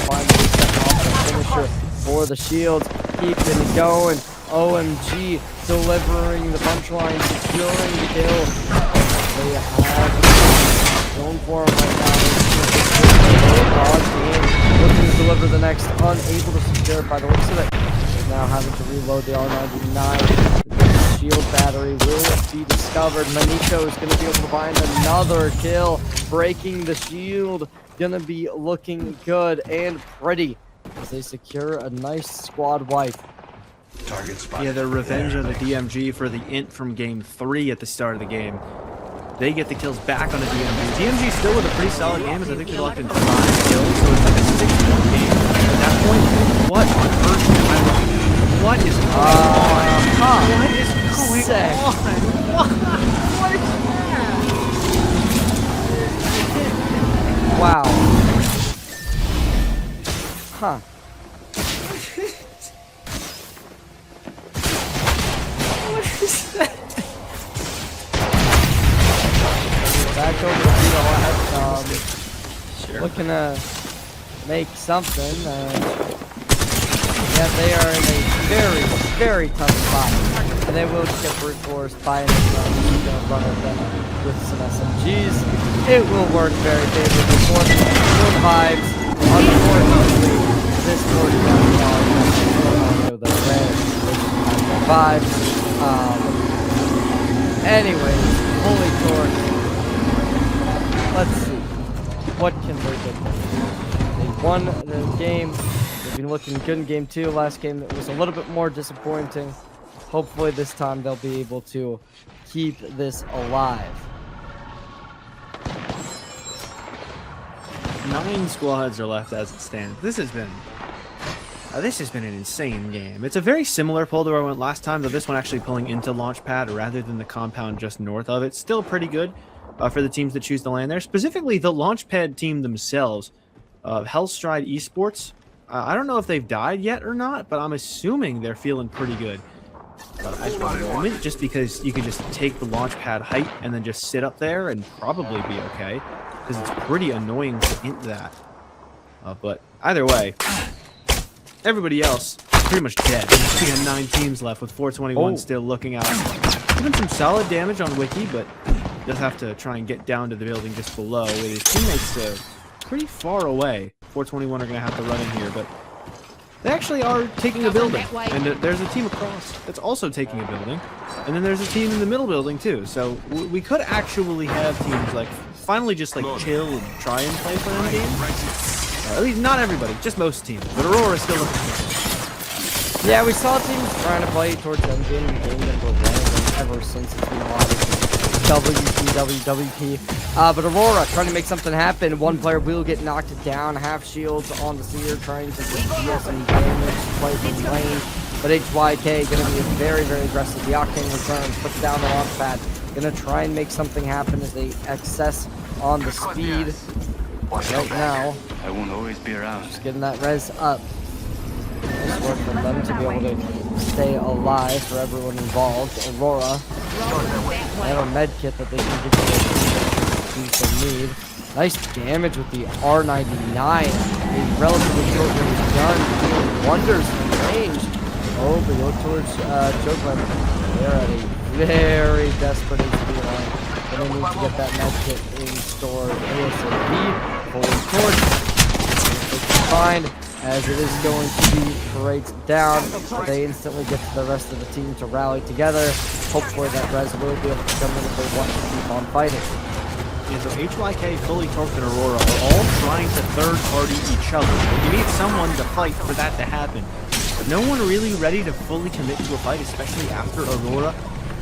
finally set off the finisher for the shields, keeping it going. OMG delivering the punchline, securing the kill. They have going for him right now. Looking to deliver the next, unable to secure it by the looks of it. They're now having to reload the R99. The shield battery will be discovered. Manito is going to be able to find another kill, breaking the shield. Gonna be looking good and pretty as they secure a nice squad wipe. Target spotted. Yeah, the revenge of the DMG for the int from game 3 at the start of the game. They get the kills back on the DMG. DMG still with a pretty solid game, as I think they locked in 5 kills, so it's like a 6-1 game. At that point, what on earth am I looking? What is going on? What is going on? Wow. Huh. Back over to VLF, looking to make something. Yeah, they are in a very, very tough spot, and they will just get brute forced by an run of them with some SMGs. It will work very favorably for them. Good vibes. Unfortunately, this $40,000 the red vibes. Anyways, holy torque. Let's see. What can they do? They won the game. They've been looking good in game 2. Last game it was a little bit more disappointing. Hopefully this time they'll be able to keep this alive. 9 squads are left as it stands. This has been an insane game. It's a very similar pull to where I went last time, though this one actually pulling into Launchpad rather than the compound just north of it. Still pretty good for the teams that choose to land there. Specifically, the Launchpad team themselves, Hellstride Esports. I don't know if they've died yet or not, but I'm assuming they're feeling pretty good at the moment, just because you can just take the Launchpad height and then just sit up there and probably be okay, because it's pretty annoying to int that. But either way, everybody else pretty much dead. We got 9 teams left with 421 still looking out. Doing some solid damage on Wiki, but does have to try and get down to the building just below with his teammates pretty far away. 421 are going to have to run in here, but they actually are taking a building. And there's a team across that's also taking a building. And then there's a team in the middle building too. So we could actually have teams like finally just like chill and try and play for them games. At least not everybody, just most teams. But Aurora is still looking good. Yeah, we saw teams trying to play towards endgame in game number 1 ever since it's been a lot of WP. But Aurora trying to make something happen. One player will get knocked down. Half shields on the Seer trying to deal some damage, play from lane. But HYK going to be very, very aggressive. The Octane returns, puts down the launch pad. Going to try and make something happen as they access on the speed. Right now, I won't always be around. just getting that res up. Nice work from them to be able to stay alive for everyone involved. Aurora, they have a med kit that they can give to the need. Nice damage with the R99. A relatively short range gun doing wonders in range. Oh, but look towards Jokeland. They're at a very desperate HP line. They need to get that med kit in store ASAP. Forward torch. They can find as it is going to be right down. They instantly get to the rest of the team to rally together. Hopefully that res will be able to come in if they want to keep on fighting. Yeah, so HYK, Fully Torqued, and Aurora are all trying to third-party each other. You need someone to fight for that to happen. But no one really ready to fully commit to a fight, especially after Aurora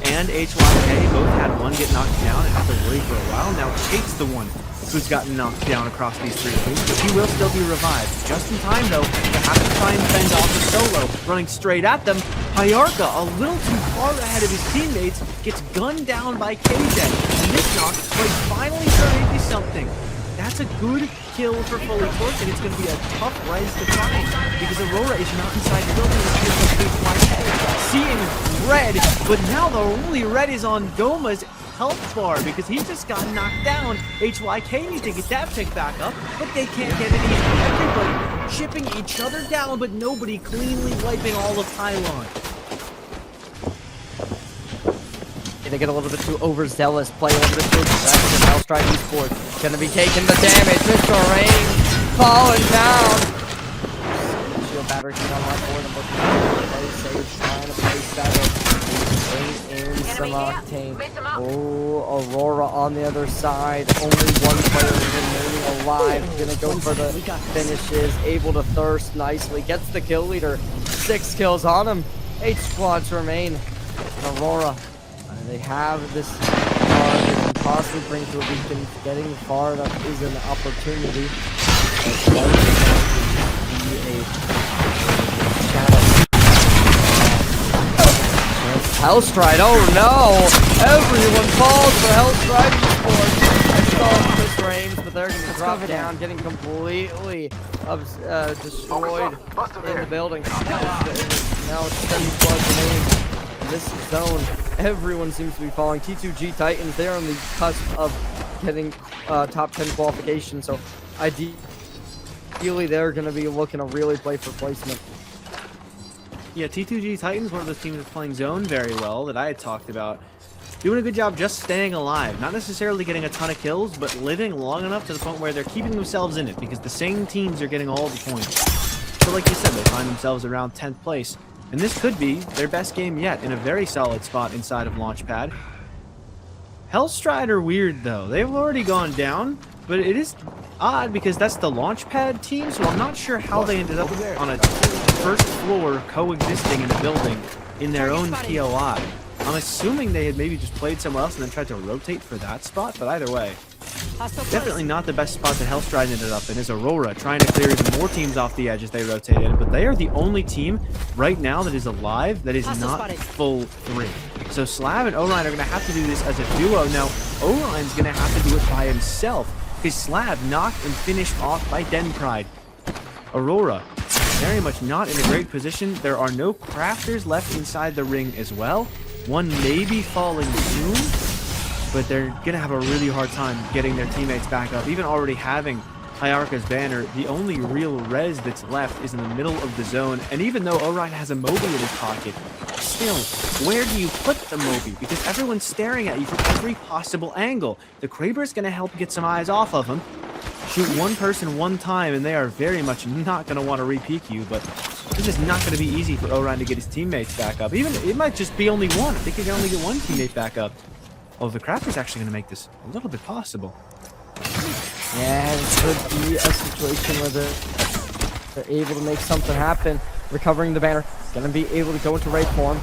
and HYK both had one get knocked down and have to worry for a while. Now Kate's the one who's gotten knocked down across these three teams, but he will still be revived. Just in time, though, to have to try and fend off the solo. Running straight at them, Hayarka, a little too far ahead of his teammates, gets gunned down by KJ. And this knock might finally turn into something. That's a good kill for Fully Torqued, and it's going to be a tough res to find, because Aurora is not inside the building with HYK. Seeing red, but now the only red is on Goma's health bar, because he just got knocked down. HYK needs to get that pick back up, but they can't get it easy. Everybody chipping each other down, but nobody cleanly wiping all of Pylon. They get a little bit too overzealous, play a little bit too aggressive. Hellstride Esports gonna be taking the damage. Mr. Rain falling down. Shield battery coming on for them, looking to play safe, trying to play better. Bring in some octane. Oh, Aurora on the other side. Only one player remaining alive. Gonna go for the finishes. Able to thirst nicely. Gets the kill leader. 6 kills on him. 8 squads remain. And Aurora, they have this they can possibly bring to a beacon. Getting far enough is an opportunity. It's going to be a shadow. Hellstride, oh no! Everyone falls for Hellstride Esports. I saw Chris Rames, but they're going to drop down, getting completely destroyed in the building. Now it's 10 squads remaining. This zone, everyone seems to be falling. T2G Titans, they're on the cusp of getting top 10 qualification, so ideally they're going to be looking to really play for placement. Yeah, T2G Titans, one of those teams that's playing zone very well that I had talked about. Doing a good job just staying alive. Not necessarily getting a ton of kills, but living long enough to the point where they're keeping themselves in it, because the same teams are getting all the points. So like you said, they find themselves around 10th place. And this could be their best game yet, in a very solid spot inside of Launchpad. Hellstride are weird, though. They've already gone down, but it is odd because that's the Launchpad team, so I'm not sure how they ended up on a first floor coexisting in a building in their own POI. I'm assuming they had maybe just played somewhere else and then tried to rotate for that spot, but either way, definitely not the best spot that Hellstride ended up in is Aurora, trying to clear even more teams off the edge as they rotate in, but they are the only team right now that is alive that is not full 3. So Slav and Orion are going to have to do this as a duo. Now, Orion's going to have to do it by himself, because Slav knocked and finished off by Den Pride. Aurora, very much not in a great position. There are no crafters left inside the ring as well. One may be falling soon, but they're going to have a really hard time getting their teammates back up. Even already having Hayarka's banner, the only real res that's left is in the middle of the zone. And even though Orion has a Moby in his pocket, still, where do you put the Moby? Because everyone's staring at you from every possible angle. The Kraber's going to help get some eyes off of him. Shoot one person one time, and they are very much not going to want to re-peek you, but this is not going to be easy for Orion to get his teammates back up. Even, it might just be only one. I think he can only get one teammate back up. Oh, the Crafter's actually going to make this a little bit possible. Yeah, it could be a situation where they're able to make something happen. Recovering the banner, going to be able to go into raid form.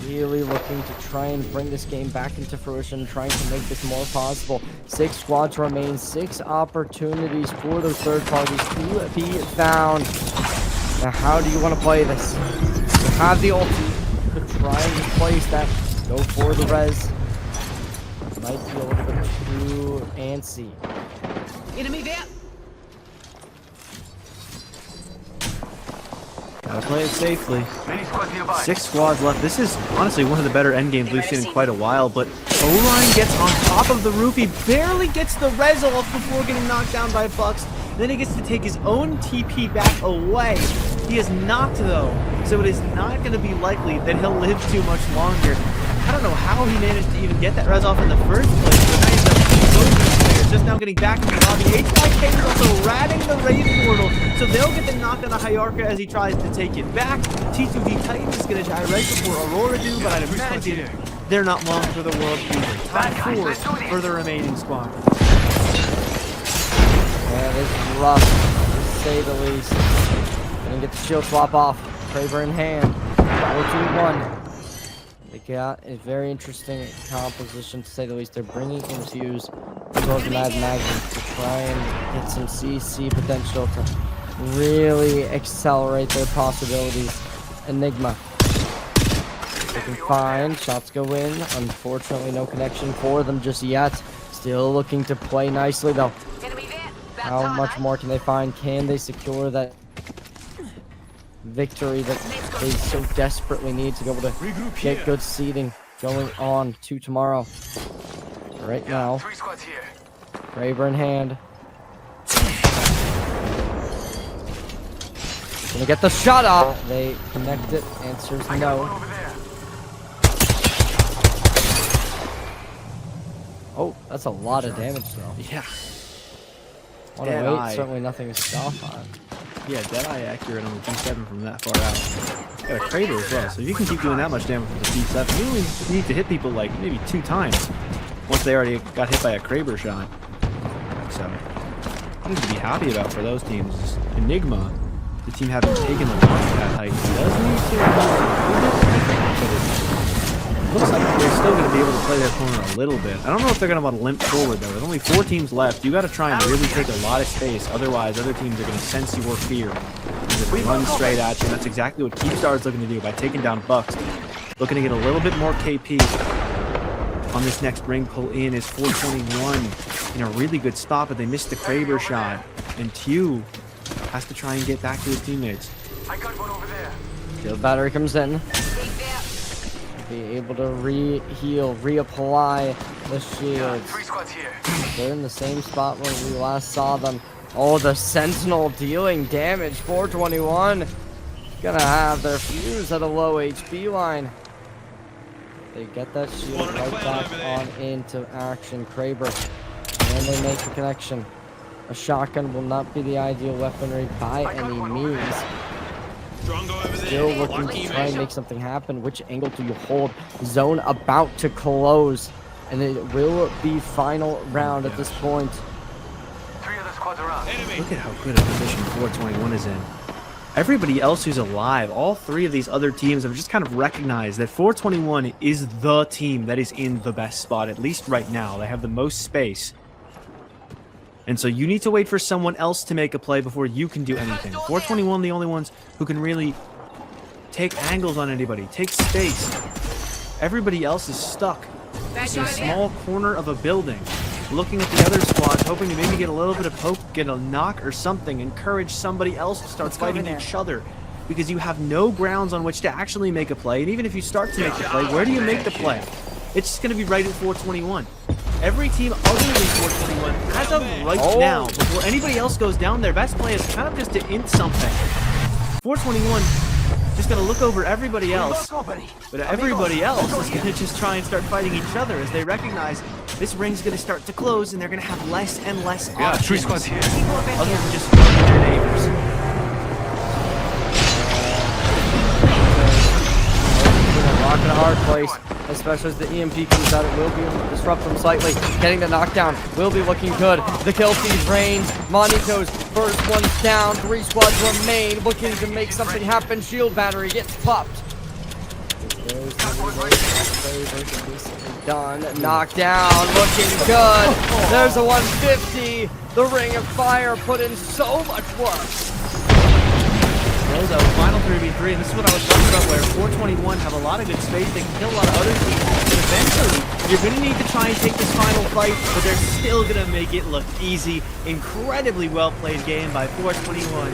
Really looking to try and bring this game back into fruition, trying to make this more possible. 6 squads remain, 6 opportunities for those third parties to be found. Now, how do you want to play this? You have the ulti, but try and just place that. Go for the res. Might be a little bit too antsy. Enemy there. Gotta play it safely. 6 squads left. This is honestly one of the better endgames we've seen in quite a while, but Orion gets on top of the roof. He barely gets the res off before getting knocked down by Bucks. Then he gets to take his own TP back away. He is knocked, though, so it is not going to be likely that he'll live too much longer. I don't know how he managed to even get that res off in the first place, but now he's got both these players just now getting back into the lobby. HYK is also ratting the Raven Portal, so they'll get the knock on the Hyarka as he tries to take it back. T2D Titans is going to gyrate before Aurora do, but I'd imagine they're not long for the world either. Top 4 for the remaining squad. Yeah, this is rough, to say the least. Gonna get the shield swap off. Kraber in hand. 4-2-1. They got a very interesting composition, to say the least. They're bringing in Fuse as well as Mad Magnum to try and get some CC potential to really accelerate their possibilities. Enigma. Looking fine. Shots go in. Unfortunately, no connection for them just yet. Still looking to play nicely, though. How much more can they find? Can they secure that victory that they so desperately need to be able to get good seeding going on to tomorrow? Right now, Kraber in hand. Gonna get the shot off. They connect it. Answers no. Oh, that's a lot of damage though. Yeah. 108, certainly nothing to scoff on. Yeah, Deadeye accurate on the G7 from that far out. Got a Kraber as well, so if you can keep doing that much damage with the G7, you only need to hit people like maybe 2 times once they already got hit by a Kraber shot. So, something to be happy about for those teams. Enigma, the team having taken the launch pad height, does need to looks like they're still going to be able to play their corner a little bit. I don't know if they're going to want to limp forward, though. There's only 4 teams left. You got to try and really take a lot of space. Otherwise, other teams are going to sense your fear. Just run straight at you. And that's exactly what Keepstar is looking to do by taking down Bucks. Looking to get a little bit more KP on this next ring pull in is 421 in a really good spot, but they missed the Kraber shot. And Tew has to try and get back to his teammates. I got one over there. Shield battery comes in. Be able to re-heal, reapply the shields. 3 squads here. They're in the same spot where we last saw them. Oh, the Sentinel dealing damage. 421. Gonna have their Fuse at a low HP line. They get that shield right back on into action. Kraber. And they make the connection. A shotgun will not be the ideal weaponry by any means. Still looking to try and make something happen. Which angle do you hold? Zone about to close. And it will be final round at this point. 3 other squads around. Look at how good a position 421 is in. Everybody else who's alive, all 3 of these other teams have just kind of recognized that 421 is the team that is in the best spot, at least right now. They have the most space. And so you need to wait for someone else to make a play before you can do anything. 421 the only ones who can really take angles on anybody, take space. Everybody else is stuck in a small corner of a building, looking at the other squads, hoping to maybe get a little bit of poke, get a knock or something, encourage somebody else to start fighting each other. Because you have no grounds on which to actually make a play. And even if you start to make the play, where do you make the play? It's just going to be right at 421. Every team other than 421, as of right now, before anybody else goes down, their best play is kind of just to int something. 421 just going to look over everybody else, but everybody else is going to just try and start fighting each other as they recognize this ring's going to start to close and they're going to have less and less options. 3 squads here. Other than just fighting their neighbors. Rock in a hard place, especially as the EMP comes out. It will be able to disrupt them slightly. Getting the knockdown will be looking good. The kill feed reigns. Monito's first one's down. 3 squads remain, looking to make something happen. Shield battery gets popped. Done. Knockdown, looking good. There's a 150. The Ring of Fire put in so much work. There's a final 3v3, and this is what I was talking about, where 421 have a lot of good space. They can kill a lot of other teams, but eventually, you're going to need to try and take this final fight, but they're still going to make it look easy. Incredibly well-played game by 421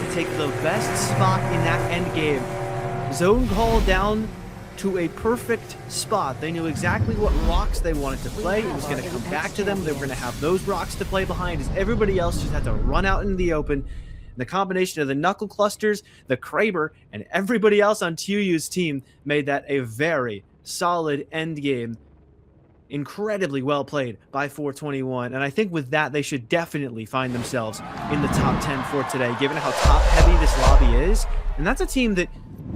to take the best spot in that end game. Zone call down to a perfect spot. They knew exactly what rocks they wanted to play. It was going to come back to them. They were going to have those rocks to play behind, as everybody else just had to run out in the open. The combination of the Knuckle Clusters, the Kraber, and everybody else on TUU's team made that a very solid end game incredibly well played by 421. And I think with that, they should definitely find themselves in the top 10 for today, given how top heavy this lobby is. And that's a team that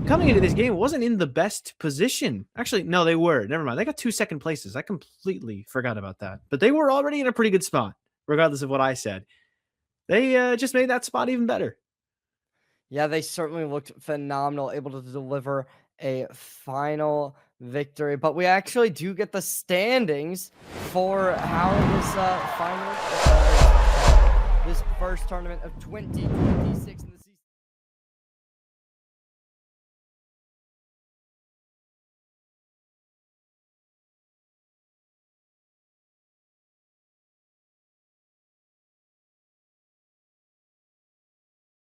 coming into this game wasn't in the best position. Actually, no, they were. Never mind. They got 2 second places. I completely forgot about that. But they were already in a pretty good spot, regardless of what I said. They just made that spot even better. Yeah, they certainly looked phenomenal, able to deliver a final victory. But we actually do get the standings for how this first tournament of 2026 in the season.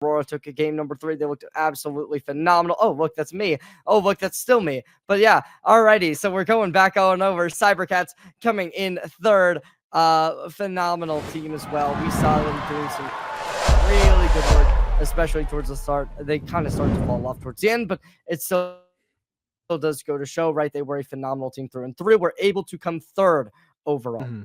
Aurora took a game number 3. They looked absolutely phenomenal. Oh, look, that's me. Oh, look, that's still me. But yeah, alrighty. So we're going back on over. Cybercats coming in third. Phenomenal team as well. We saw them doing some really good work, especially towards the start. They kind of started to fall off towards the end, but it still does go to show, right? They were a phenomenal team through and through. We're able to come third overall. Mm-hmm.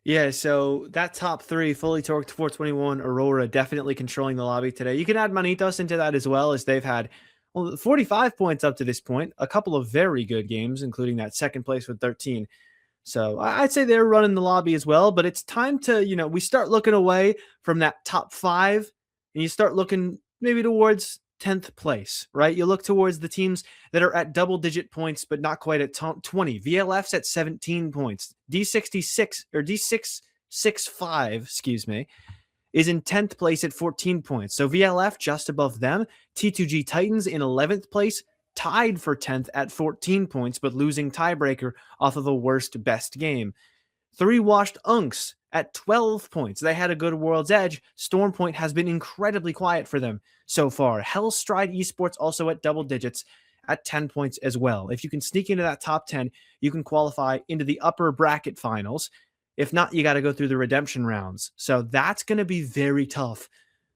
Yeah, so that top 3, fully torqued 421, Aurora definitely controlling the lobby today. You can add Manitos into that as well, as they've had 45 points up to this point, a couple of very good games, including that second place with 13. So I'd say they're running the lobby as well, but it's time to, we start looking away from that top 5 and you start looking maybe towards 10th place, right? You look towards the teams that are at double-digit points, but not quite at 20. VLF's at 17 points. D66 or D665, excuse me, is in 10th place at 14 points. So VLF just above them. T2G Titans in 11th place, tied for 10th at 14 points, but losing tiebreaker off of a worst best game. 3 Washed Unks at 12 points. They had a good World's Edge. Stormpoint has been incredibly quiet for them so far. Hellstride Esports also at double digits at 10 points as well. If you can sneak into that top 10, you can qualify into the upper bracket finals. If not, you got to go through the redemption rounds. So that's going to be very tough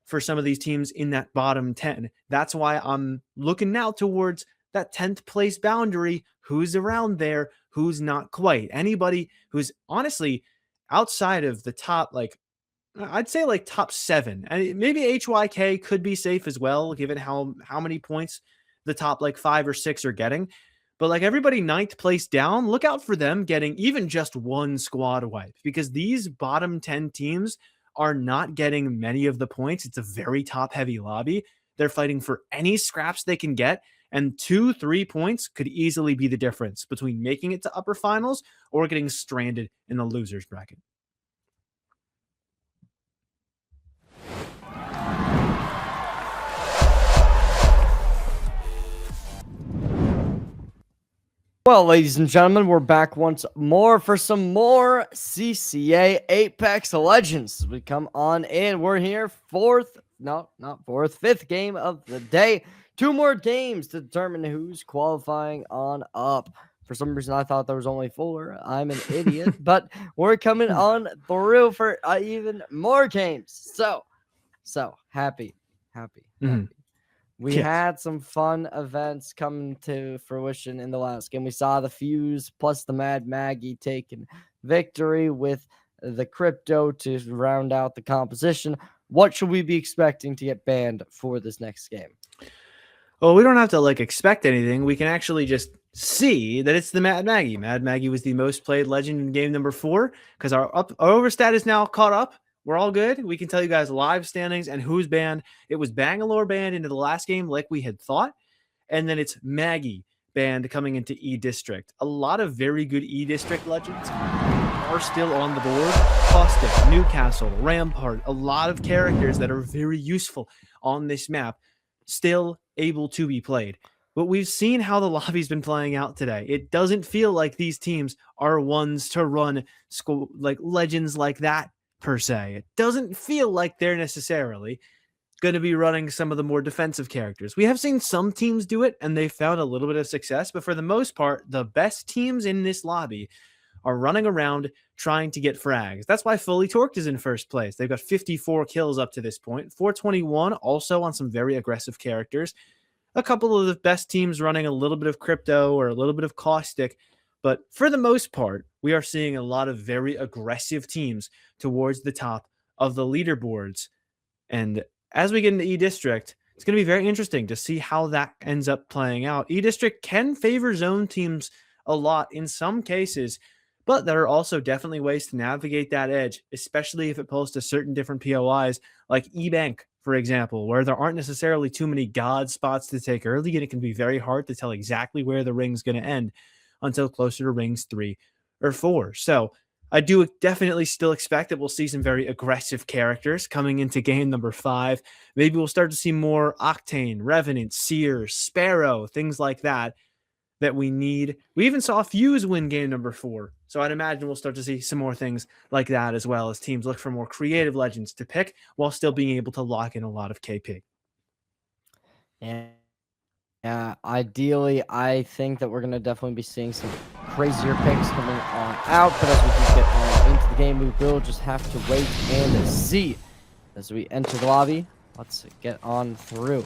for some of these teams in that bottom 10. That's why I'm looking now towards that 10th place boundary. Who's around there? Who's not quite? Anybody who's honestly outside of the top, I'd say top 7. And maybe HYK could be safe as well, given how many points the top 5 or 6 are getting. But everybody 9th place down, look out for them getting even just 1 squad wipe, because these bottom 10 teams are not getting many of the points. It's a very top heavy lobby. They're fighting for any scraps they can get. And 2-3 points could easily be the difference between making it to upper finals or getting stranded in the losers bracket. Well, ladies and gentlemen, we're back once more for some more CCA Apex Legends. We come on in. We're here fifth game of the day. 2 more games to determine who's qualifying on up. For some reason, I thought there was only 4. I'm an idiot, but we're coming on through for even more games. So happy. We had some fun events come to fruition in the last game. We saw the Fuse plus the Mad Maggie taking victory with the Crypto to round out the composition. What should we be expecting to get banned for this next game? Well, we don't have to expect anything. We can actually just see that it's the Mad Maggie. Mad Maggie was the most played legend in game number 4 because our overstat is now caught up. We're all good. We can tell you guys live standings and who's banned. It was Bangalore banned into the last game like we had thought. And then it's Maggie banned coming into E-District. A lot of very good E-District legends are still on the board. Caustic, Newcastle, Rampart, a lot of characters that are very useful on this map still able to be played. But we've seen how the lobby's been playing out today. It doesn't feel like these teams are ones to run legends like that. Per se, it doesn't feel like they're necessarily going to be running some of the more defensive characters. We have seen some teams do it and they found a little bit of success, but for the most part, the best teams in this lobby are running around trying to get frags. That's why Fully Torqued is in first place. They've got 54 kills up to this point. 421 also on some very aggressive characters. A couple of the best teams running a little bit of Crypto or a little bit of Caustic, But for the most part, we are seeing a lot of very aggressive teams towards the top of the leaderboards. And as we get into E-District, it's going to be very interesting to see how that ends up playing out. E-District can favor zone teams a lot in some cases, but there are also definitely ways to navigate that edge, especially if it pulls to certain different POIs, like E-Bank, for example, where there aren't necessarily too many god spots to take early, and it can be very hard to tell exactly where the ring's going to end until closer to rings 3 or 4. So I do definitely still expect that we'll see some very aggressive characters coming into game number 5. Maybe we'll start to see more Octane, Revenant, Seer, Sparrow, things like that we need. We even saw Fuse win game number 4. So I'd imagine we'll start to see some more things like that as well as teams look for more creative legends to pick while still being able to lock in a lot of KP. Yeah, ideally, I think that we're going to definitely be seeing some crazier picks coming on out, but as we can get on into the game, we will just have to wait and see. As we enter the lobby, let's get on through.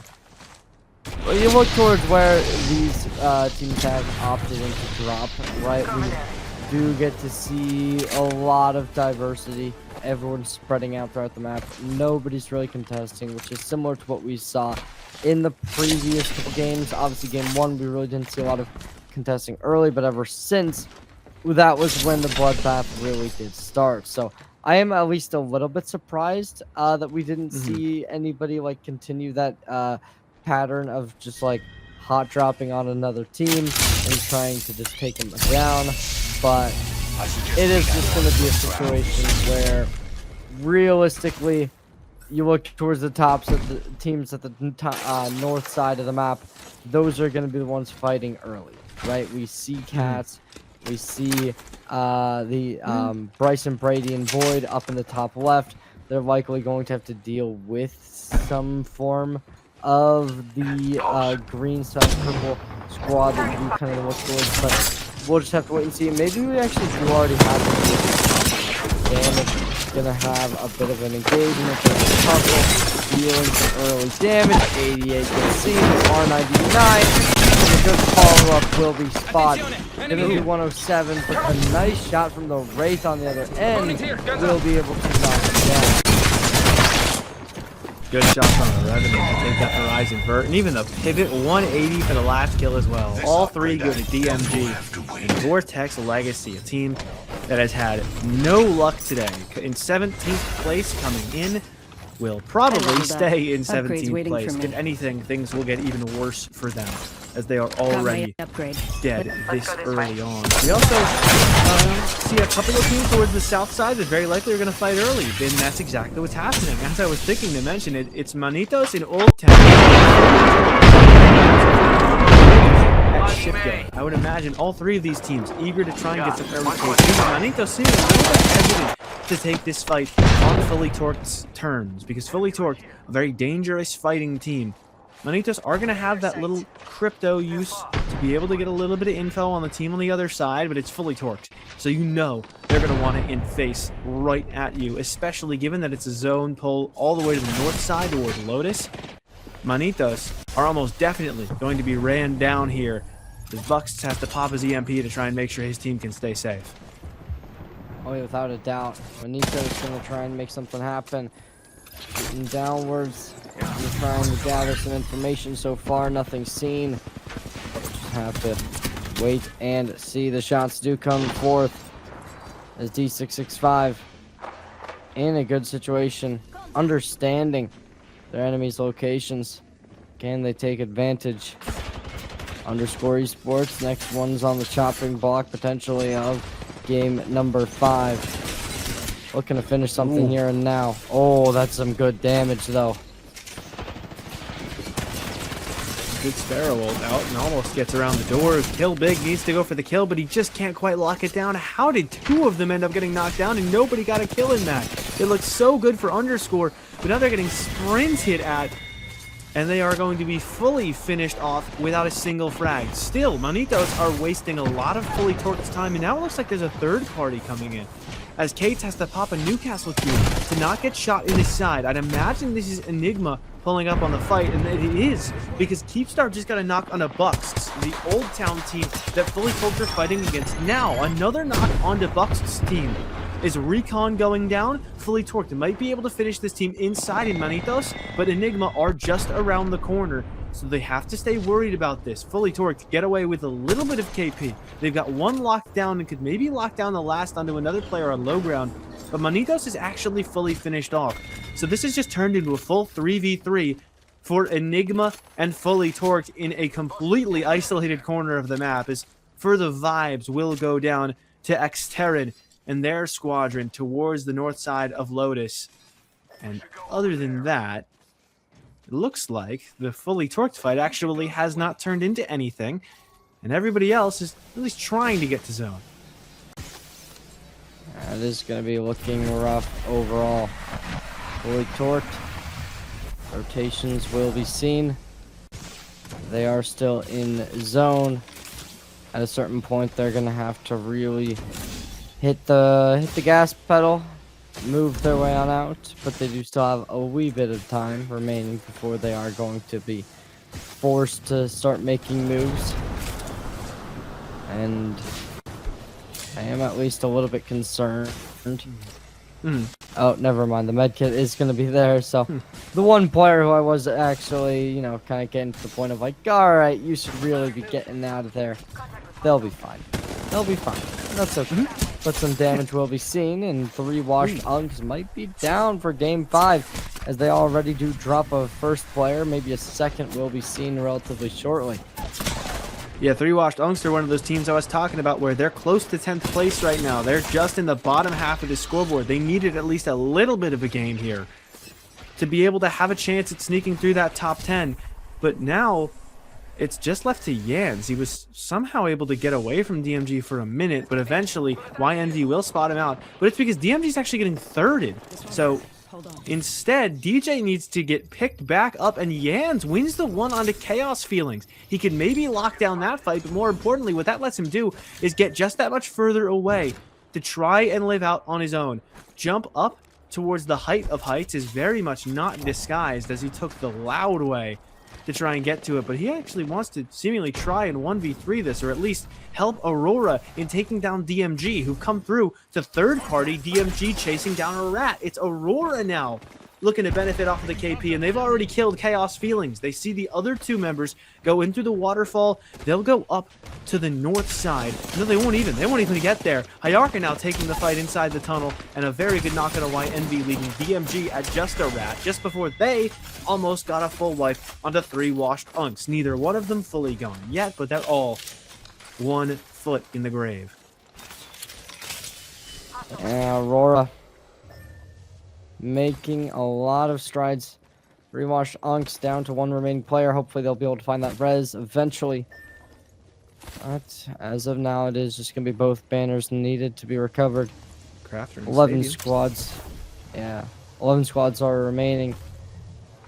Well, you look towards where these teams have opted into drop, right? We do get to see a lot of diversity. Everyone's spreading out throughout the map. Nobody's really contesting, which is similar to what we saw in the previous couple games. Obviously, game 1, we really didn't see a lot of contesting early, but ever since, that was when the bloodbath really did start. So I am at least a little bit surprised that we didn't see anybody like continue that pattern of just like hot dropping on another team and trying to just take them down. But it is just going to be a situation where realistically you look towards the tops of the teams at the north side of the map. Those are going to be the ones fighting early, right? We see Cats, we see Bryson, Brady, and Void up in the top left. They're likely going to have to deal with some form of the green / purple squad that we do kind of look towards, but we'll just have to wait and see. Maybe we actually do already have it. Damage gonna have a bit of an engagement. There's a couple dealing some early damage. 88 gets seen. R99. And a good follow-up will be spotted. Gonna be 107, but a nice shot from the Wraith on the other end will be able to knock him down. Good shots on the Revenant to take that Horizon Vert, and even the pivot 180 for the last kill as well. All 3 go to DMG. And Vortex Legacy, a team that has had no luck today. In 17th place coming in, will probably stay in 17th place. If anything, things will get even worse for them, as they are already dead this early on. We also see a couple of teams towards the south side that very likely are going to fight early, and that's exactly what's happening. As I was thinking to mention it, it's Manitos in Old Town at Shipyard. I would imagine all 3 of these teams eager to try and get some early places. Manitos seems a little bit hesitant to take this fight on Fully Torqued's terms, because Fully Torqued, a very dangerous fighting team, Manitos are going to have that little crypto use to be able to get a little bit of info on the team on the other side, but it's Fully Torqued. So you know they're going to want to in-face right at you, especially given that it's a zone pull all the way to the north side towards Lotus. Manitos are almost definitely going to be ran down here. The Bucks has to pop his EMP to try and make sure his team can stay safe. Oh, yeah, without a doubt. Manito's going to try and make something happen. Shooting downwards. We're trying to gather some information. So far, nothing seen. Just have to wait and see. The shots do come forth as D665 in a good situation, understanding their enemies' locations. Can they take advantage? Underscore esports. Next one's on the chopping block, potentially, of game number 5. Looking to finish something here and now. Oh, that's some good damage, though. Good Sparrow ult out and almost gets around the doors. Kill Big needs to go for the kill, but he just can't quite lock it down. How did 2 of them end up getting knocked down and nobody got a kill in that? It looks so good for Underscore, but now they're getting sprinted at, and they are going to be fully finished off without a single frag. Still, Manitos are wasting a lot of Fully Torqued's time, and now it looks like there's a third party coming in, as Kates has to pop a Newcastle cube to not get shot in the side. I'd imagine this is Enigma pulling up on the fight, and it is because Keepstar just got a knock on a Bucks, the Old Town team that Fully Torqued are fighting against. Now, another knock onto Bucks' team. Is Recon going down? Fully Torqued might be able to finish this team inside in Manitos, but Enigma are just around the corner, so they have to stay worried about this. Fully Torqued get away with a little bit of KP. They've got one locked down and could maybe lock down the last onto another player on low ground, but Manitos is actually fully finished off. So this has just turned into a full 3v3 for Enigma and Fully Torqued in a completely isolated corner of the map, as further vibes will go down to Exterid and their squadron towards the north side of Lotus. And other than that, it looks like the Fully Torqued fight actually has not turned into anything, and everybody else is at least trying to get to zone. It is going to be looking rough overall. Fully Torqued. Rotations will be seen. They are still in zone. At a certain point, they're going to have to really hit the gas pedal, move their way on out, but they do still have a wee bit of time remaining before they are going to be forced to start making moves. And I am at least a little bit concerned. Oh, never mind. The medkit is going to be there. So the one player who I was actually, you know, kind of getting to the point of like, all right, you should really be getting out of there. They'll be fine. They'll be fine. That's okay. But some damage will be seen, and 3 washed Unks might be down for game 5, as they already do drop a first player. Maybe a second will be seen relatively shortly. Yeah, 3 washed Unks are one of those teams I was talking about where they're close to 10th place right now. They're just in the bottom half of the scoreboard. They needed at least a little bit of a game here to be able to have a chance at sneaking through that top 10. But now it's just left to Yans. He was somehow able to get away from DMG for a minute, but eventually YND will spot him out. But it's because DMG's actually getting thirded. So instead, DJ needs to get picked back up, and Yans wins the one onto Chaos Feelings. He can maybe lock down that fight, but more importantly, what that lets him do is get just that much further away to try and live out on his own. Jump up towards the height of heights is very much not disguised, as he took the loud way to try and get to it, but he actually wants to seemingly try and 1v3 this, or at least help Aurora in taking down DMG, who've come through to third party DMG chasing down a rat. It's Aurora now looking to benefit off of the KP, and they've already killed Chaos Feelings. They see the other 2 members go in through the waterfall. They'll go up to the north side. No, they won't even get there. Hayarka now taking the fight inside the tunnel, and a very good knock on a YNV, leading DMG at just a rat, just before they almost got a full wipe onto 3 washed Unks. Neither one of them fully gone yet, but they're all 1 foot in the grave. Aurora making a lot of strides. Rewashed Unks down to 1 remaining player. Hopefully they'll be able to find that res eventually. But as of now, it is just going to be both banners needed to be recovered. 11 squads. Yeah, 11 squads are remaining.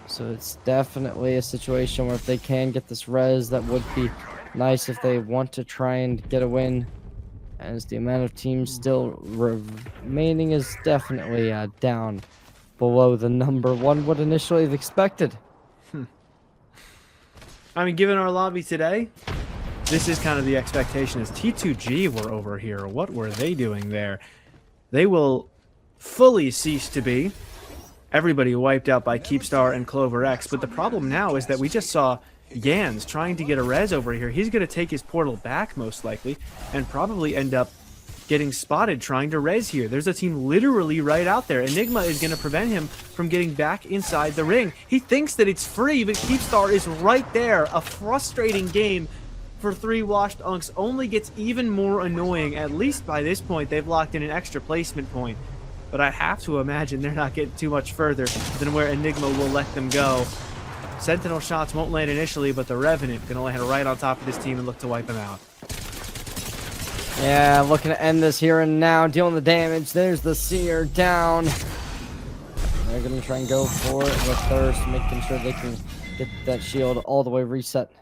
So it's definitely a situation where if they can get this res, that would be nice if they want to try and get a win. As the amount of teams still remaining is definitely down below the number one would initially have expected. I mean, given our lobby today, this is kind of the expectation. As T2G were over here, what were they doing there? They will fully cease to be. Everybody wiped out by Keepstar and Clover X, but the problem now is that we just saw Yans trying to get a res over here. He's going to take his portal back, most likely, and probably end up getting spotted trying to res here. There's a team literally right out there. Enigma is going to prevent him from getting back inside the ring. He thinks that it's free, but Keepstar is right there. A frustrating game for 3 washed Unks only gets even more annoying. At least by this point, they've locked in an extra placement point. But I have to imagine they're not getting too much further than where Enigma will let them go. Sentinel shots won't land initially, but the Revenant going to land right on top of this team and look to wipe them out. Yeah, looking to end this here and now, dealing the damage. There's the Seer down. They're going to try and go for it with Thirst, making sure they can get that shield all the way reset.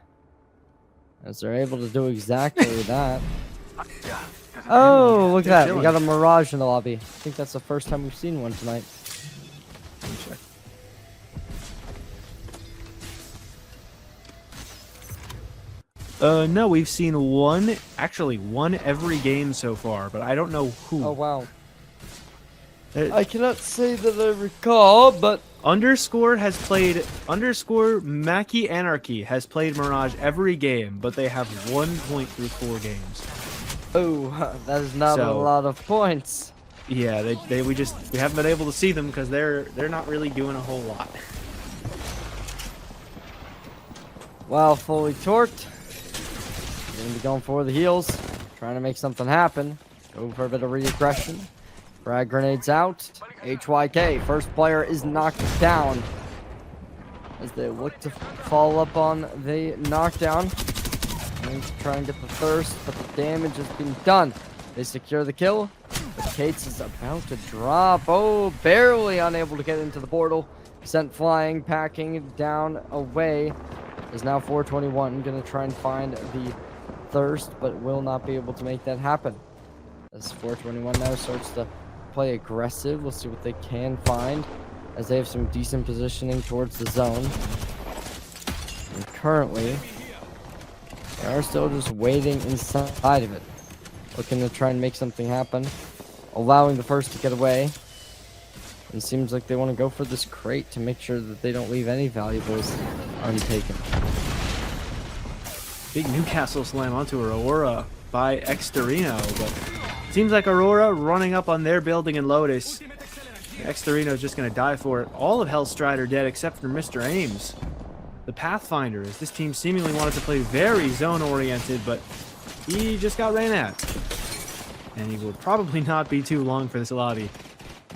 As they're able to do exactly that. Oh, look at that. We got a Mirage in the lobby. I think that's the first time we've seen one tonight. No, we've seen one every game so far, but I don't know who. Oh, wow. Uh, I cannot say that I recall, but Underscore Mackie Anarchy has played Mirage every game, but they have 1 point through 4 games. oh, that is not a So- lot of points. Yeah, we haven't been able to see them because they're not really doing a whole lot. Wow, fully torqued. Gonna be going for the heals, trying to make something happen. Go for a bit of reaggression. Frag grenades out. HYK, first player is knocked down. As they look to follow up on the knockdown. Going to try and get the thirst, but the damage has been done. They secure the kill. But Cates is about to drop. Oh, barely unable to get into the portal. Sent flying, packing down away. Is now 421. Gonna try and find the thirst, but will not be able to make that happen. As 421 now starts to play aggressive. We'll see what they can find, as they have some decent positioning towards the zone. And currently, they are still just waiting inside of it, looking to try and make something happen, allowing the first to get away. It seems like they want to go for this crate to make sure that they don't leave any valuables untaken. Big Newcastle slam onto Aurora by Exterino, but seems like Aurora running up on their building in Lotus. Exterino is just going to die for it. All of Hellstrider dead except for Mr. Ames. The Pathfinder, as this team seemingly wanted to play very zone-oriented, but he just got ran at. And he will probably not be too long for this lobby.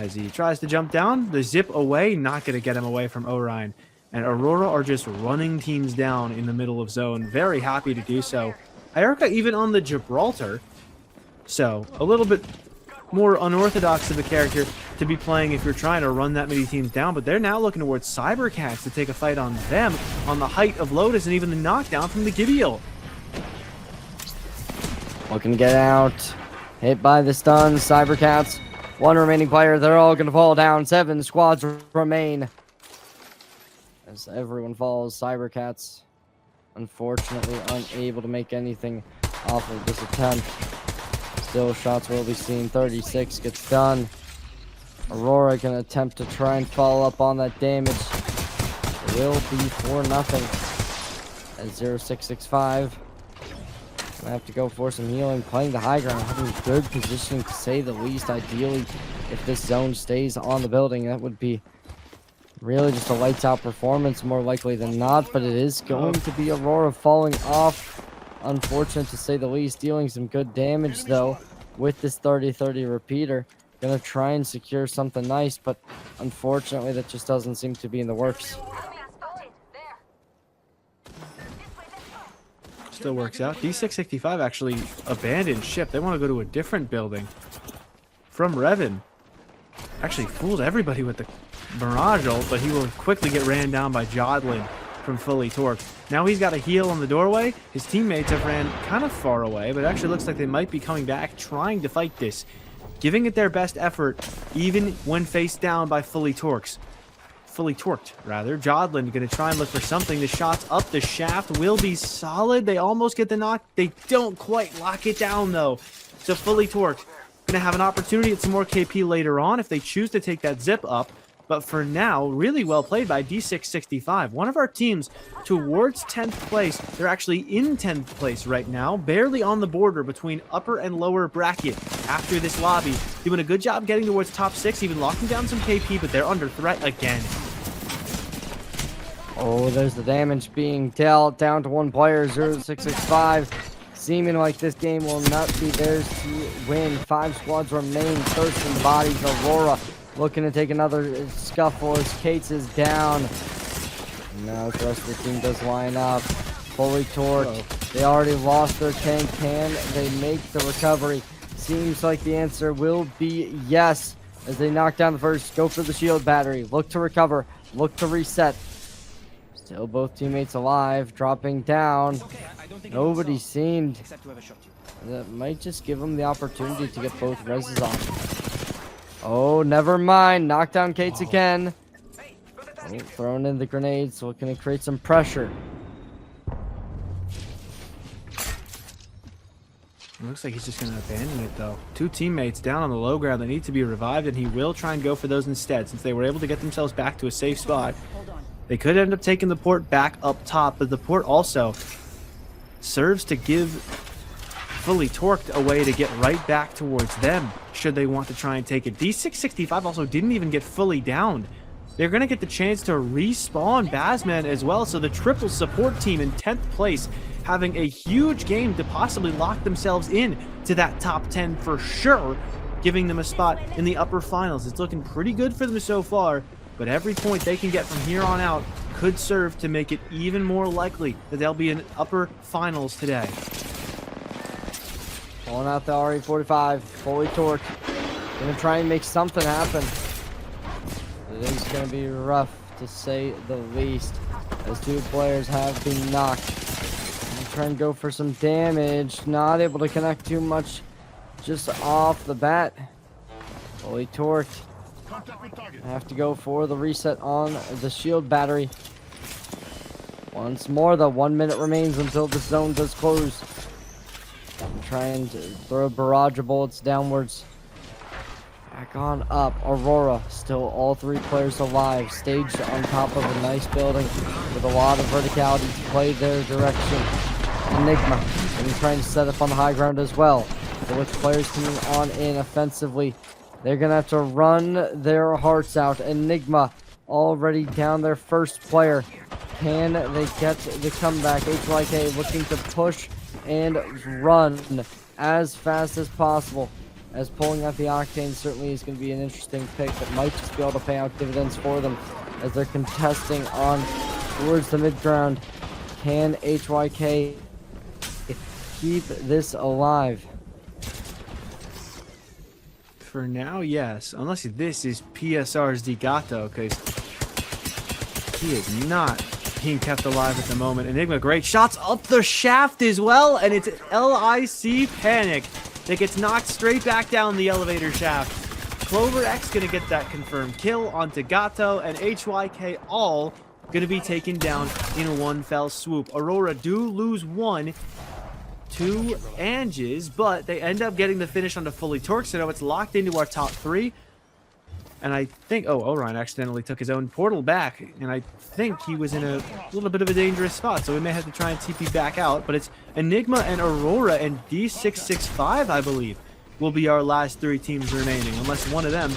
As he tries to jump down, the zip away, not going to get him away from Orion. And Aurora are just running teams down in the middle of zone. Very happy to do so. Iorca even on the Gibraltar. So, a little bit more unorthodox of a character to be playing if you're trying to run that many teams down. But they're now looking towards Cybercats to take a fight on them on the height of Lotus and even the knockdown from the Gibeal. Looking to get out. Hit by the stun. Cybercats. One remaining player. They're all going to fall down. 7 squads remain. As everyone falls, Cybercats unfortunately unable to make anything off of this attempt. Still, shots will be seen. 36 gets done. Aurora can attempt to try and follow up on that damage. It will be 4-0 at 0665. Gonna have to go for some healing, playing the high ground, having good positioning to say the least. Ideally, if this zone stays on the building, that would be really just a lights out performance more likely than not, but it is going to be Aurora falling off. Unfortunate to say the least, dealing some good damage though with this 30-30 repeater. Gonna try and secure something nice, but unfortunately that just doesn't seem to be in the works. Still works out. D665 actually abandoned ship. They want to go to a different building. From Revan. Actually fooled everybody with the Mirage ult, but he will quickly get ran down by Jodlin from Fully Torqued. Now he's got a heal on the doorway. His teammates have ran kind of far away, but it actually looks like they might be coming back, trying to fight this. Giving it their best effort, even when faced down by Fully Torqued, rather. Jodlin going to try and look for something. The shots up the shaft will be solid. They almost get the knock. They don't quite lock it down, though. So Fully Torqued going to have an opportunity at some more KP later on if they choose to take that zip up. But for now, really well played by D665. One of our teams towards 10th place. They're actually in 10th place right now. Barely on the border between upper and lower bracket after this lobby. Doing a good job getting towards top 6, even locking down some KP, but they're under threat again. Oh, there's the damage being dealt down to one player, 0665. Seeming like this game will not be theirs to win. 5 squads remain. Thirsting bodies. Aurora looking to take another scuffle as Cates is down. Now the rest of the team does line up. Fully torqued. They already lost their tank. Can they make the recovery? Seems like the answer will be yes. As they knock down the first, go for the shield battery. Look to recover. Look to reset. Still both teammates alive. Dropping down. Nobody seen. That might just give them the opportunity to get both reses off. Oh, never mind. Knock down Cates again. Oh, throwing in the grenades, looking to create some pressure. Looks like he's just going to abandon it, though. Two teammates down on the low ground that need to be revived, and he will try and go for those instead, since they were able to get themselves back to a safe spot. They could end up taking the port back up top, but the port also serves to give Fully Torqued a way to get right back towards them, should they want to try and take it. D665 also didn't even get fully downed. They're going to get the chance to respawn Bazman as well, so the triple support team in 10th place having a huge game to possibly lock themselves in to that top 10 for sure, giving them a spot in the upper finals. It's looking pretty good for them so far, but every point they can get from here on out could serve to make it even more likely that they'll be in upper finals today. Pulling out the RE45, fully torqued. Gonna try and make something happen. It is gonna be rough, to say the least, as two players have been knocked. Try and go for some damage. Not able to connect too much just off the bat. Fully torqued. Have to go for the reset on the shield battery. Once more, the 1 minute remains until the zone does close. Try and throw a barrage of bullets downwards. Back on up. Aurora, still all three players alive. Staged on top of a nice building with a lot of verticality to play their direction. Enigma, and trying to set up on the high ground as well. So with players coming on in offensively, they're going to have to run their hearts out. Enigma already down their first player. Can they get the comeback? HYK looking to push and run as fast as possible, as pulling out the Octane certainly is going to be an interesting pick that might just be able to pay out dividends for them as they're contesting on towards the mid-ground. Can HYK keep this alive? For now, yes. Unless this is PSR's Digato, because he is not being kept alive at the moment. Enigma, great shots up the shaft as well, and it's LIC Panic that gets knocked straight back down the elevator shaft. Clover X gonna get that confirmed kill onto Gato, and HYK all gonna be taken down in one fell swoop. Aurora do lose one to Anges, but they end up getting the finish onto Fully Torqued, so now it's locked into our top three. And I think, oh, Orion accidentally took his own portal back, and I think he was in a little bit of a dangerous spot, so we may have to try and TP back out. But it's Enigma and Aurora and D665, I believe, will be our last three teams remaining, unless one of them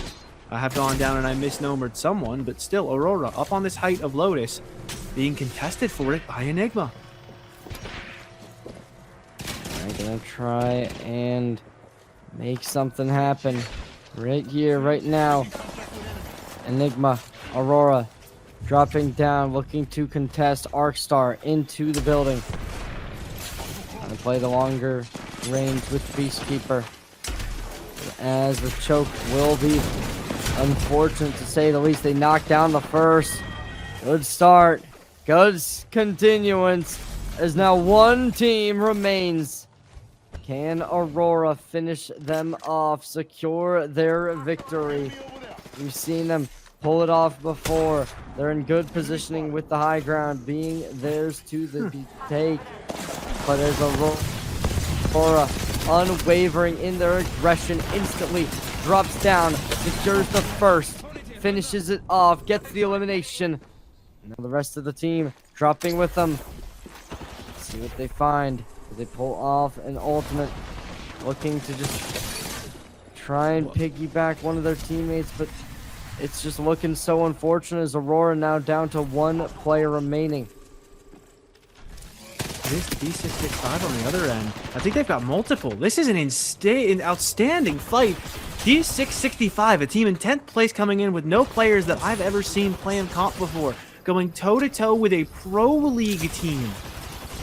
have gone down and I misnomered someone. But still, Aurora up on this height of Lotus, being contested for it by Enigma. I'm gonna try and make something happen right here, right now. Enigma, Aurora, dropping down, looking to contest Arcstar into the building. Trying to play the longer range with Beastkeeper, as the choke will be unfortunate to say the least. They knock down the first. Good start, good continuance, as now one team remains. Can Aurora finish them off, secure their victory? We've seen them pull it off before. They're in good positioning with the high ground being theirs to the take. But as Aurora, unwavering in their aggression, instantly drops down, secures the first, finishes it off, gets the elimination. Now the rest of the team dropping with them. Let's see what they find. They pull off an ultimate, looking to just try and piggyback one of their teammates, but it's just looking so unfortunate as Aurora now down to one player remaining. This D665 on the other end, I think they've got multiple. This is an outstanding fight. D665, a team in 10th place, coming in with no players that I've ever seen play in comp before, going toe-to-toe with a Pro League team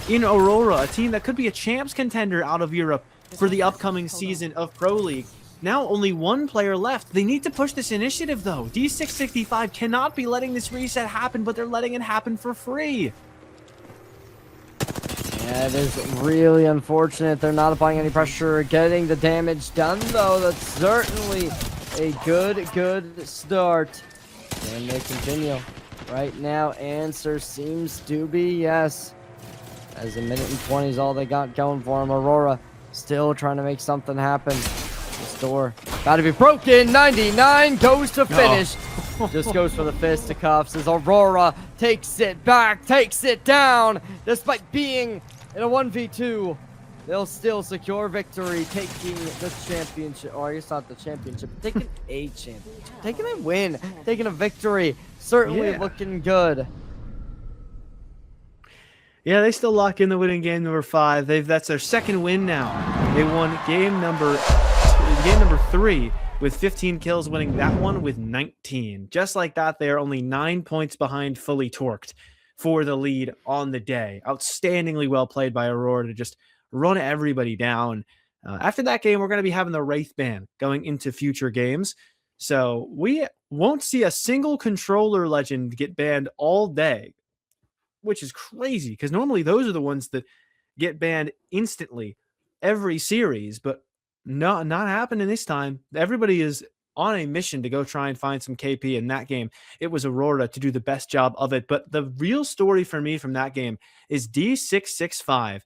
in Aurora, a team that could be a champs contender out of Europe for the upcoming season of Pro League. Now only one player left. They need to push this initiative, though. D665 cannot be letting this reset happen, but they're letting it happen for free. Yeah, it is really unfortunate. They're not applying any pressure, getting the damage done, though. That's certainly a good start. And they continue. Right now, answer seems to be yes. As a minute and 20 is all they got going for them. Aurora Still trying to make something happen. This door about to be broken. 99 goes to finish. Just goes for the fisticuffs as Aurora takes it back, takes it down. Despite being in a 1v2, they'll still secure victory, taking the championship. Or I guess not the championship, taking a championship, taking a win, taking a victory. Certainly looking good. Yeah, they still lock in the win in game number 5. That's their second win now. They won game number 3 with 15 kills, winning that one with 19. Just like that, they are only 9 points behind Fully Torqued for the lead on the day. Outstandingly well played by Aurora to just run everybody down. After that game, we're going to be having the Wraith ban going into future games. So we won't see a single controller legend get banned all day, which is crazy because normally those are the ones that get banned instantly every series, but not happening this time. Everybody is on a mission to go try and find some KP. In that game, it was Aurora to do the best job of it. But the real story for me from that game is D665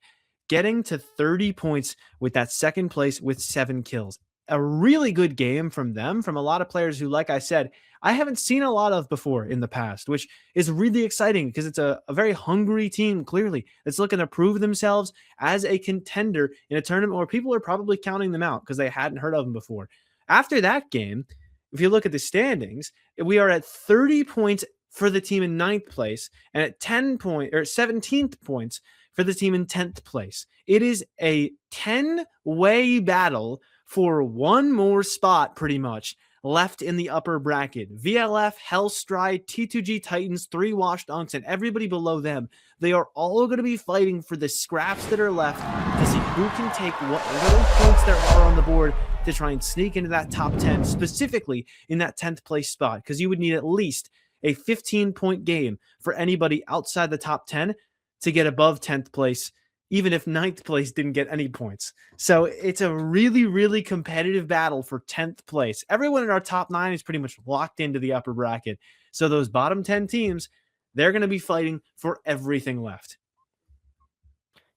getting to 30 points with that second place with 7 kills. A really good game from them, from a lot of players who, like I said, I haven't seen a lot of before in the past, which is really exciting because it's a very hungry team, clearly, that's looking to prove themselves as a contender in a tournament where people are probably counting them out because they hadn't heard of them before. After that game, if you look at the standings, we are at 30 points for the team in 9th place and at 17th points for the team in 10th place. It is a 10-way battle for one more spot, pretty much, left in the upper bracket. VLF, Hellstride, T2G Titans, 3 Washed Unks, and everybody below them. They are all going to be fighting for the scraps that are left to see who can take what little points there are on the board to try and sneak into that top 10, specifically in that 10th place spot, because you would need at least a 15-point game for anybody outside the top 10 to get above 10th place, even if 9th place didn't get any points. So it's a really, really competitive battle for 10th place. Everyone in our top 9 is pretty much locked into the upper bracket. So those bottom 10 teams, they're going to be fighting for everything left.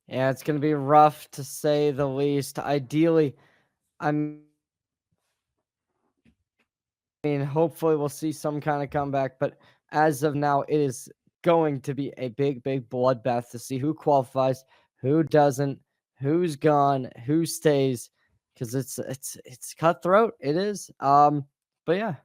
Yeah, it's going to be rough to say the least. Ideally, I mean, hopefully we'll see some kind of comeback, but as of now, it is going to be a big, big bloodbath to see who qualifies, who doesn't, who's gone, who stays, because it's cutthroat. It is. But yeah.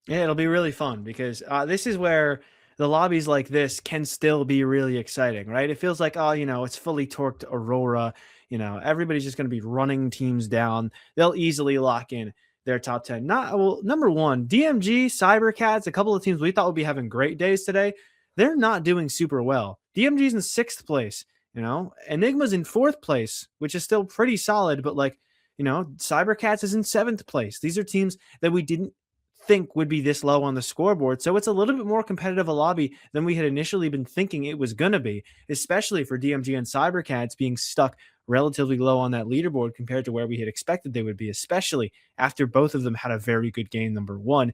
Yeah, it'll be really fun because this is where the lobbies like this can still be really exciting, right? It feels like, oh, it's fully torqued Aurora. Everybody's just going to be running teams down. They'll easily lock in their top 10. Number 1, DMG, Cybercats, a couple of teams we thought would be having great days today. They're not doing super well. DMG's in 6th place, Enigma's in 4th place, which is still pretty solid, but Cybercats is in 7th place. These are teams that we didn't think would be this low on the scoreboard. So it's a little bit more competitive a lobby than we had initially been thinking it was going to be, especially for DMG and Cybercats being stuck relatively low on that leaderboard compared to where we had expected they would be, especially after both of them had a very good game number 1.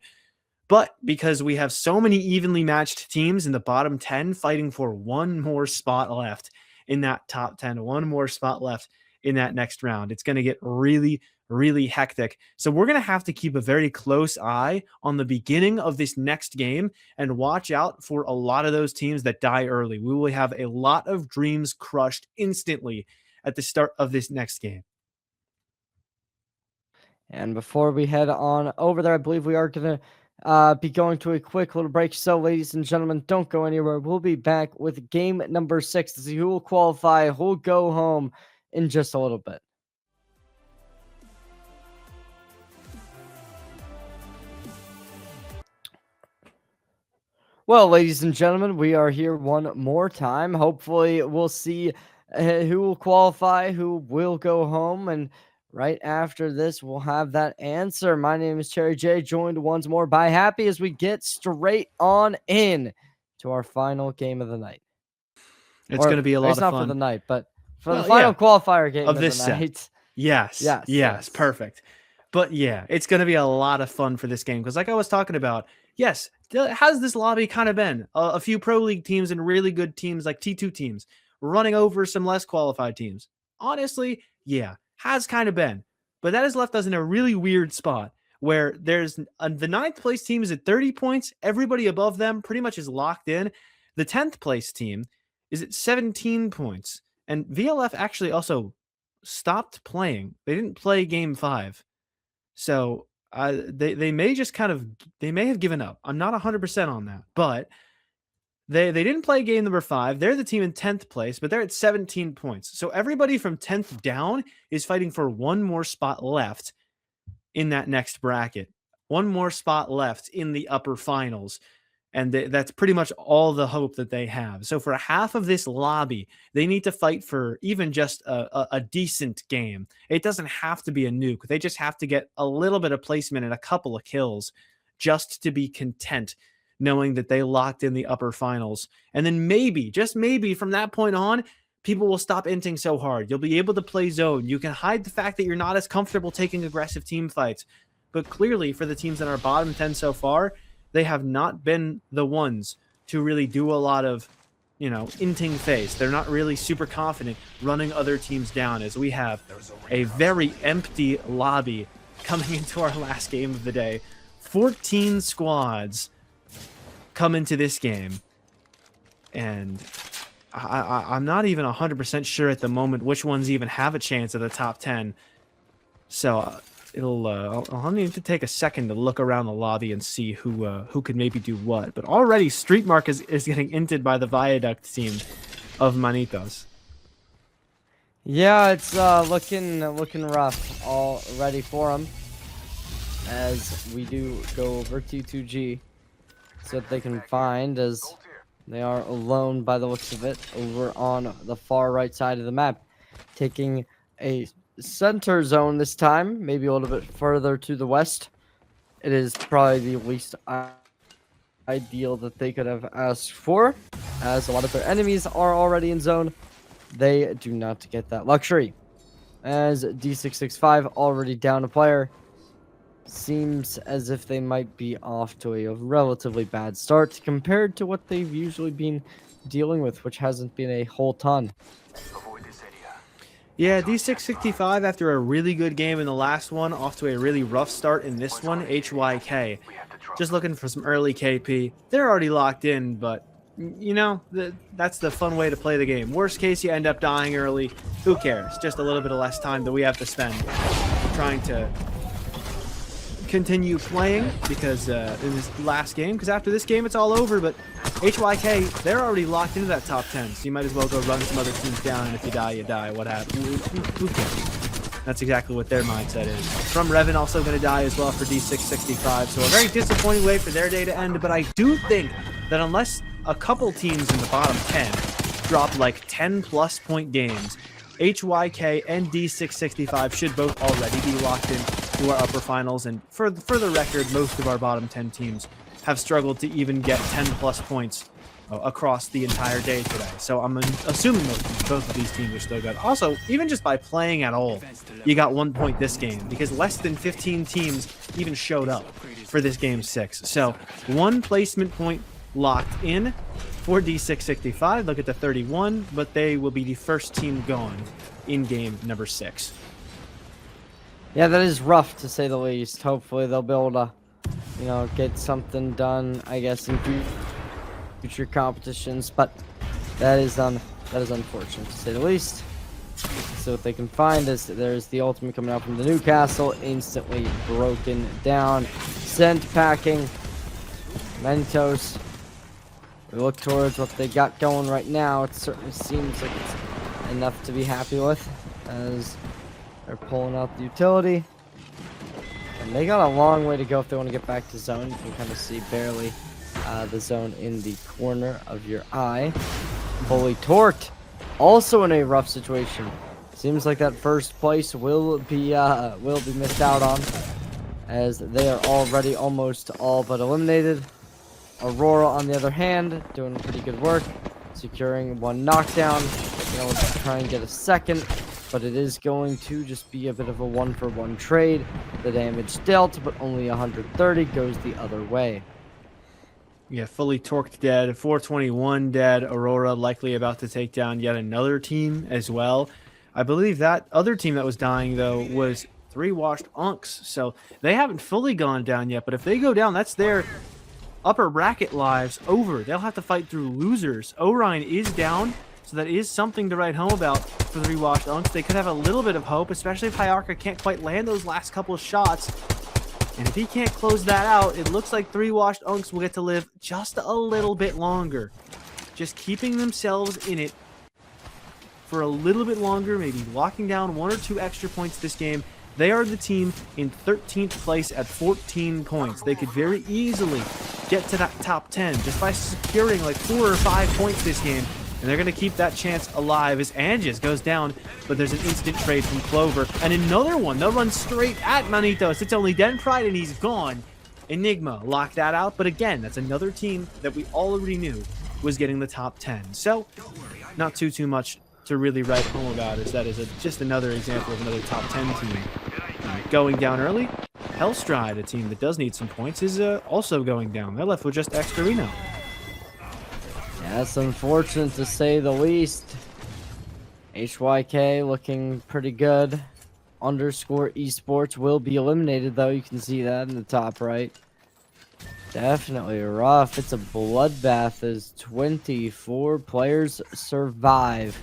But because we have so many evenly matched teams in the bottom 10 fighting for one more spot left in that top 10, one more spot left in that next round, it's going to get really, really hectic. So we're going to have to keep a very close eye on the beginning of this next game and watch out for a lot of those teams that die early. We will have a lot of dreams crushed instantly at the start of this next game. And before we head on over there, I believe we are going to be going to a quick little break. So, ladies and gentlemen, don't go anywhere. We'll be back with game number 6 to see who will qualify, who will go home in just a little bit. Well, ladies and gentlemen, we are here one more time. Hopefully, we'll see who will qualify, who will go home, and right after this, we'll have that answer. My name is Cherry J, joined once more by Happy as we get straight on in to our final game of the night. It's going to be a lot of fun. Not for the night, but for the final qualifier game of this the night. Set. Yes, perfect. But yeah, it's going to be a lot of fun for this game because like I was talking about, yes, how's this lobby kind of been? A few Pro League teams and really good teams like T2 teams running over some less qualified teams. Honestly, yeah, has kind of been. But that has left us in a really weird spot where there's the 9th place team is at 30 points. Everybody above them pretty much is locked in. The 10th place team is at 17 points. And VLF actually also stopped playing. They didn't play game 5. So they may just they may have given up. I'm not 100% on that. But they didn't play game number 5. They're the team in 10th place, but they're at 17 points. So everybody from 10th down is fighting for one more spot left in that next bracket. One more spot left in the upper finals. And that's pretty much all the hope that they have. So for half of this lobby, they need to fight for even just a decent game. It doesn't have to be a nuke. They just have to get a little bit of placement and a couple of kills just to be content, knowing that they locked in the upper finals. And then maybe, just maybe from that point on, people will stop inting so hard. You'll be able to play zone. You can hide the fact that you're not as comfortable taking aggressive team fights. But clearly for the teams that are bottom 10 so far, they have not been the ones to really do a lot of, inting phase. They're not really super confident running other teams down, as we have a very empty lobby coming into our last game of the day. 14 squads come into this game, and I'm not even 100% sure at the moment which ones even have a chance at the top 10. So I'll need to take a second to look around the lobby and see who could maybe do what. But already Street Mark is getting inted by the Viaduct team of Manitos. Yeah, it's looking rough already for them, as we do go over T2G, so that they can find, as they are alone by the looks of it, over on the far right side of the map, taking a center zone this time, maybe a little bit further to the west. It is probably the least ideal that they could have asked for, as a lot of their enemies are already in zone. They do not get that luxury, as D665 already down a player. Seems as if they might be off to a relatively bad start compared to what they've usually been dealing with, which hasn't been a whole ton. Yeah, D665, after a really good game in the last one, off to a really rough start in this one. HYK, just looking for some early KP. They're already locked in, but, that's the fun way to play the game. Worst case, you end up dying early. Who cares? Just a little bit of less time that we have to spend trying to continue playing, because in this last game, because after this game, it's all over. But HYK, they're already locked into that top 10, so you might as well go run some other teams down, and if you die, you die. What happened? Who cares? That's exactly what their mindset is. From Revan also going to die as well for D665, so a very disappointing way for their day to end. But I do think that unless a couple teams in the bottom 10 drop like 10+ point games, HYK and D665 should both already be locked in to our upper finals. And for the record, most of our bottom 10 teams have struggled to even get 10+ points across the entire day today. So I'm assuming both of these teams are still good. Also, even just by playing at all, you got 1 point this game, because less than 15 teams even showed up for this game 6. So 1 placement point locked in for D665. Look at the 31, but they will be the first team gone in game number 6. Yeah, that is rough to say the least. Hopefully they'll be able to, get something done, I guess, in future competitions. But that is unfortunate to say the least. So what they can find is there's the ultimate coming out from the Newcastle, instantly broken down, sent packing. Mentos. We look towards what they got going right now. It certainly seems like it's enough to be happy with, as they're pulling out the utility. And they got a long way to go if they want to get back to zone. You can kind of see barely the zone in the corner of your eye. Fully torqued. Also in a rough situation. Seems like that first place will be missed out on, as they are already almost all but eliminated. Aurora, on the other hand, doing pretty good work, securing 1 knockdown. To try and get a second, but it is going to just be a bit of a 1-for-1 trade. The damage dealt, but only 130 goes the other way. Yeah, fully torqued dead, 421 dead. Aurora likely about to take down yet another team as well. I believe that other team that was dying, though, was 3 washed Unks. So they haven't fully gone down yet, but if they go down, that's their upper bracket lives over. They'll have to fight through losers. Orion is down, so that is something to write home about for 3 washed Unks. They could have a little bit of hope, especially if Hierarcha can't quite land those last couple of shots. And if he can't close that out, it looks like 3 washed Unks will get to live just a little bit longer. Just keeping themselves in it for a little bit longer, maybe locking down 1 or 2 extra points this game. They are the team in 13th place at 14 points. They could very easily get to that top 10 just by securing like 4 or 5 points this game. And they're going to keep that chance alive as Anges goes down, but there's an instant trade from Clover. And another one, they'll run straight at Manitos. It's only Den Pride and he's gone. Enigma locked that out, but again, that's another team that we already knew was getting the top 10. So, not too much to really write home about, as that is just another example of another top 10 team. Going down early, Hellstride, a team that does need some points, is also going down. They're left with just Exterino. Yeah, that's unfortunate to say the least. HYK looking pretty good. Underscore esports will be eliminated, though. You can see that in the top right. Definitely rough. It's a bloodbath as 24 players survive.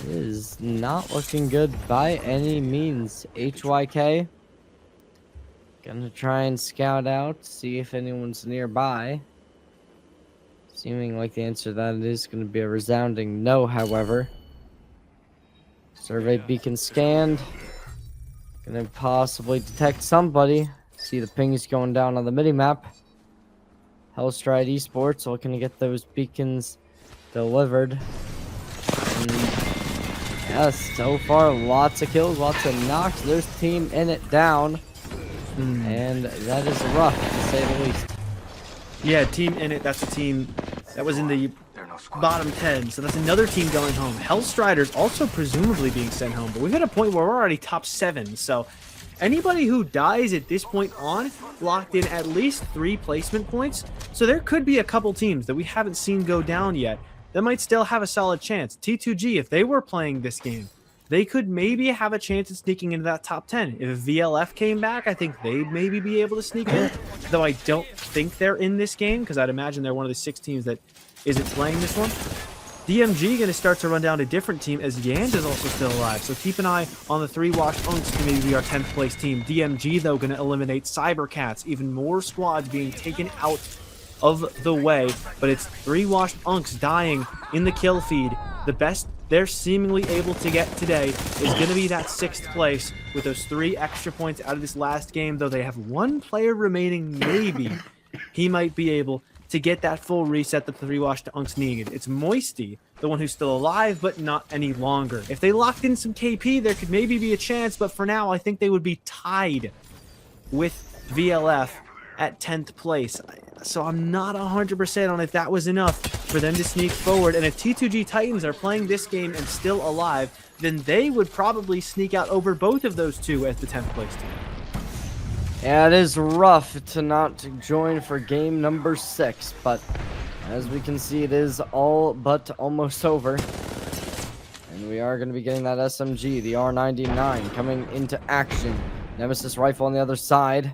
It is not looking good by any means. HYK gonna try and scout out, see if anyone's nearby. Seeming like the answer to that is going to be a resounding no, however. Survey beacon scanned. Going to possibly detect somebody. See the pings going down on the mini-map. Hellstride Esports looking to get those beacons delivered. And yes, so far, lots of kills, lots of knocks. There's Team In It down. And that is rough, to say the least. Yeah, Team In It, that's a team that was in the bottom 10, so that's another team going home. Hellstriders also presumably being sent home, but we've hit a point where we're already top 7, so anybody who dies at this point on locked in at least 3 placement points, so there could be a couple teams that we haven't seen go down yet that might still have a solid chance. T2G, if they were playing this game, they could maybe have a chance at sneaking into that top 10. If VLF came back, I think they'd maybe be able to sneak in, though I don't think they're in this game, because I'd imagine they're one of the 6 teams that isn't playing this one. DMG going to start to run down a different team, as Yand is also still alive, so keep an eye on the 3 washed Unks to maybe be our 10th place team. DMG, though, going to eliminate Cybercats, even more squads being taken out of the way, but it's 3 washed Unks dying in the kill feed. The best they're seemingly able to get today is going to be that 6th place with those 3 extra points out of this last game, though they have 1 player remaining. Maybe he might be able to get that full reset that the 3 washed Unks needed. It's Moisty, the one who's still alive, but not any longer. If they locked in some KP, there could maybe be a chance, but for now, I think they would be tied with VLF at 10th place. So I'm not 100% on if that was enough for them to sneak forward. And if T2G Titans are playing this game and still alive, then they would probably sneak out over both of those 2 as the 10th place team. Yeah, it is rough to not join for game number 6, but as we can see, it is all but almost over. And we are going to be getting that SMG, the R99, coming into action. Nemesis rifle on the other side.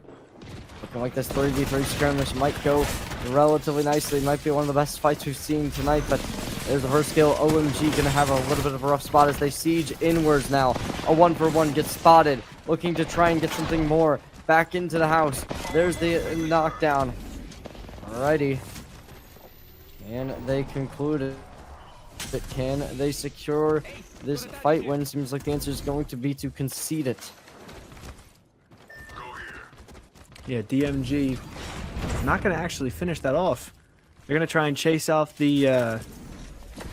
Looking like this 3v3 skirmish might go relatively nicely. Might be one of the best fights we've seen tonight, but there's the first kill. OMG going to have a little bit of a rough spot as they siege inwards now. A 1-for-1 gets spotted, looking to try and get something more back into the house. There's the knockdown. Alrighty. And they concluded. But can they secure this fight win? Seems like the answer is going to be to concede it. Yeah, DMG not going to actually finish that off. They're going to try and chase off the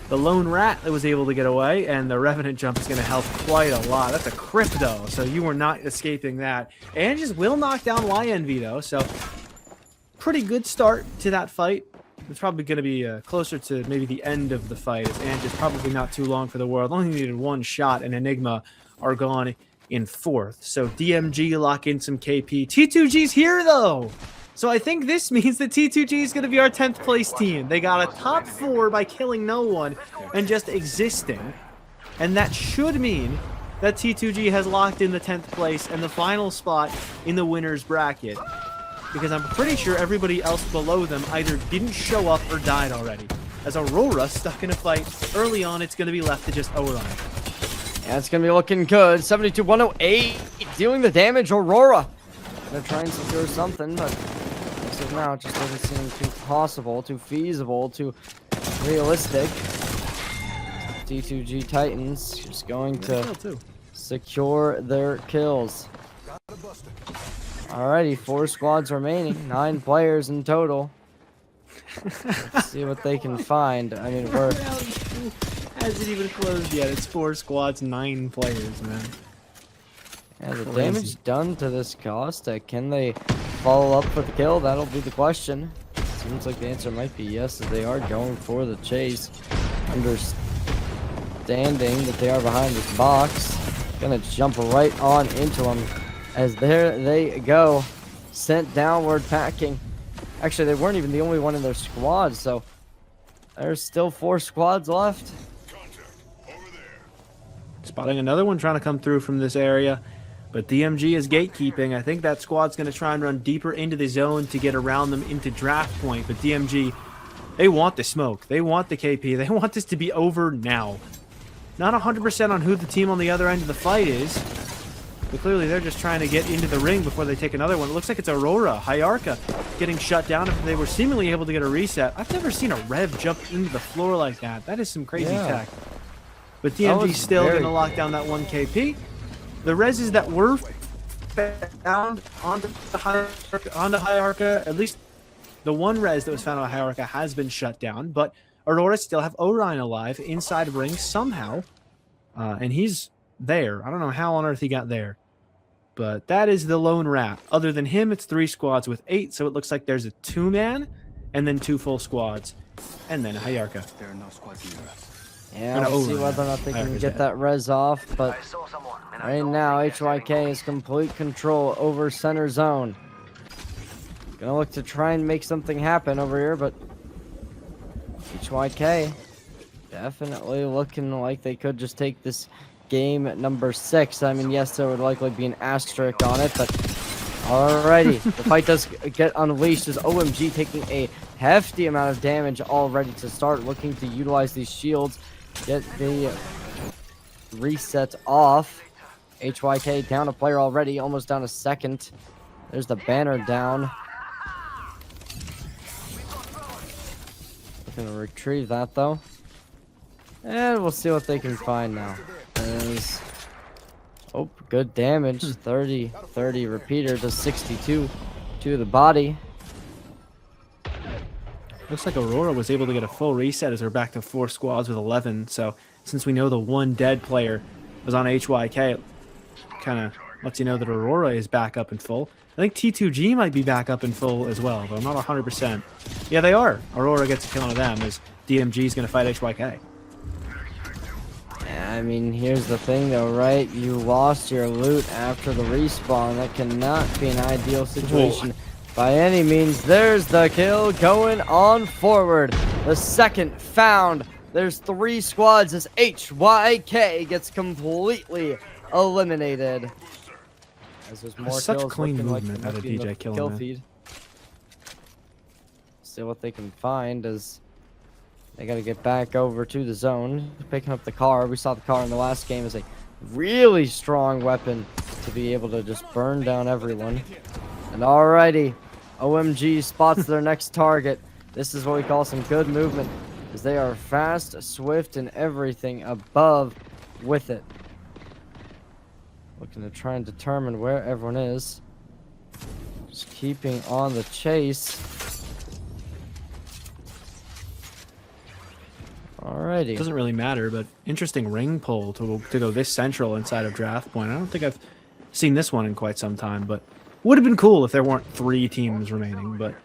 lone rat that was able to get away, and the Revenant jump is going to help quite a lot. That's a crypto, so you were not escaping that. Anges will knock down YNV, though, so pretty good start to that fight. It's probably going to be closer to maybe the end of the fight, as Anges probably not too long for the world. Only needed 1 shot, and Enigma are gone in 4th. So DMG lock in some KP. T2G's here, though! So I think this means that T2G is going to be our 10th place team. They got a top 4 by killing no one and just existing. And that should mean that T2G has locked in the 10th place and the final spot in the winner's bracket. Because I'm pretty sure everybody else below them either didn't show up or died already. As Aurora stuck in a fight early on, it's going to be left to just Orion. Yeah, it's going to be looking good. 72-108, dealing the damage. Aurora. They're trying to secure something, but as of now, it just doesn't seem too possible, too feasible, too realistic. D2G Titans just going to secure their kills. Alrighty, 4 squads remaining, 9 players in total. Let's see what they can find. I mean, we're... Hasn't even closed yet. It's 4 squads, 9 players, man. Yeah, the damage done to this Costa, can they follow up for the kill? That'll be the question. Seems like the answer might be yes, as they are going for the chase. Understanding that they are behind this box. Gonna jump right on into them. As there they go. Sent downward packing. Actually, they weren't even the only one in their squad, so there's still 4 squads left. Spotting another one trying to come through from this area. But DMG is gatekeeping. I think that squad's going to try and run deeper into the zone to get around them into draft point. But DMG, they want the smoke. They want the KP. They want this to be over now. Not 100% on who the team on the other end of the fight is. But clearly they're just trying to get into the ring before they take another one. It looks like it's Aurora, Hyarka, getting shut down if they were seemingly able to get a reset. I've never seen a Rev jump into the floor like that. That is some crazy tech. But DMG's still going to lock down that 1 KP. The reses that were found onto Hyarka, at least the one res that was found on Hyarka has been shut down, but Aurora still have Orion alive inside ring somehow, and he's there. I don't know how on earth he got there, but that is the lone rat. Other than him, it's 3 squads with 8, so it looks like there's a 2-man and then 2 full squads, and then Hyarka. There are no squads near us. Yeah, we'll see whether or not they can get that res off, but right now HYK has complete control over center zone. Gonna look to try and make something happen over here, but HYK definitely looking like they could just take this game at number 6. I mean, yes, there would likely be an asterisk on it, but alrighty. The fight does get unleashed as OMG taking a hefty amount of damage already to start, looking to utilize these shields. Get the reset off. HYK down a player already, almost down a second. There's the banner down. Looking to retrieve that though. And we'll see what they can find now. There's, oh, good damage. 30 repeater to 62 to the body. Looks like Aurora was able to get a full reset as they're back to 4 squads with 11. So since we know the one dead player was on HYK, it kind of lets you know that Aurora is back up in full. I think T2G might be back up in full as well, but I'm not 100%. Yeah, they are. Aurora gets a kill on them as DMG is going to fight HYK. Yeah, I mean, here's the thing though, right? You lost your loot after the respawn. That cannot be an ideal situation. By any means. There's the kill going on forward. The second found. There's 3 squads as HYK gets completely eliminated. As there's more such kills clean looking movement like out of in DJ the killing kill that. feed. See what they can find as they got to get back over to the zone. Picking up the car. We saw the car in the last game as a really strong weapon to be able to just burn down everyone. And alrighty, OMG spots their next target. This is what we call some good movement, as they are fast, swift, and everything above with it. Looking to try and determine where everyone is. Just keeping on the chase. Alrighty. Doesn't really matter, but interesting ring pull to go this central inside of draft point. I don't think I've seen this one in quite some time, but would have been cool if there weren't 3 teams remaining. But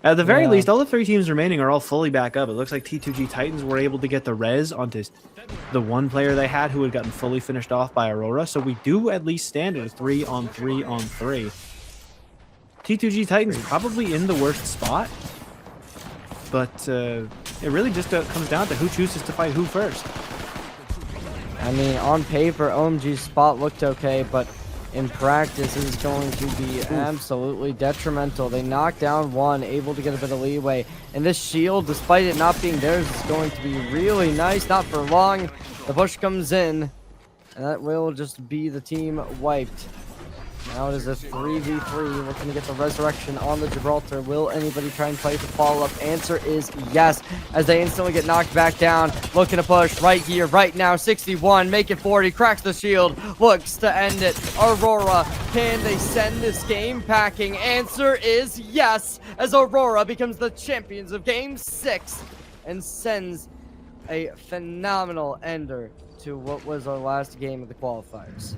at the very least, all the 3 teams remaining are all fully back up. It looks like T2G Titans were able to get the res onto the one player they had who had gotten fully finished off by Aurora. So we do at least stand at a 3-on-3-on-3. T2G Titans probably in the worst spot, but it really just comes down to who chooses to fight who first. I mean, on paper, OMG's spot looked okay, but in practice, this is going to be absolutely detrimental. They knocked down one, able to get a bit of leeway. And this shield, despite it not being theirs, is going to be really nice. Not for long. The push comes in, and that will just be the team wiped. Now it is a 3v3, looking to get the resurrection on the Gibraltar. Will anybody try and play for follow-up? Answer is yes, as they instantly get knocked back down. Looking to push right here, right now. 61, make it 40, cracks the shield, looks to end it. Aurora, can they send this game packing? Answer is yes, as Aurora becomes the champions of Game 6 and sends a phenomenal ender to what was our last game of the qualifiers.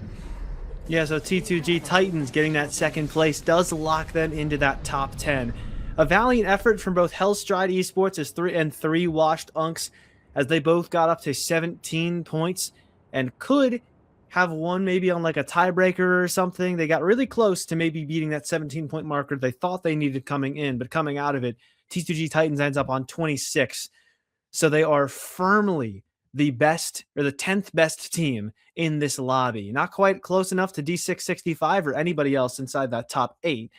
Yeah, so T2G Titans getting that second place does lock them into that top 10. A valiant effort from both Hellstride Esports as 3 Washed Unks, as they both got up to 17 points and could have won maybe on like a tiebreaker or something. They got really close to maybe beating that 17-point marker they thought they needed coming in, but coming out of it, T2G Titans ends up on 26. So they are firmly the best, or the 10th best team in this lobby. Not quite close enough to D665 or anybody else inside that top 8.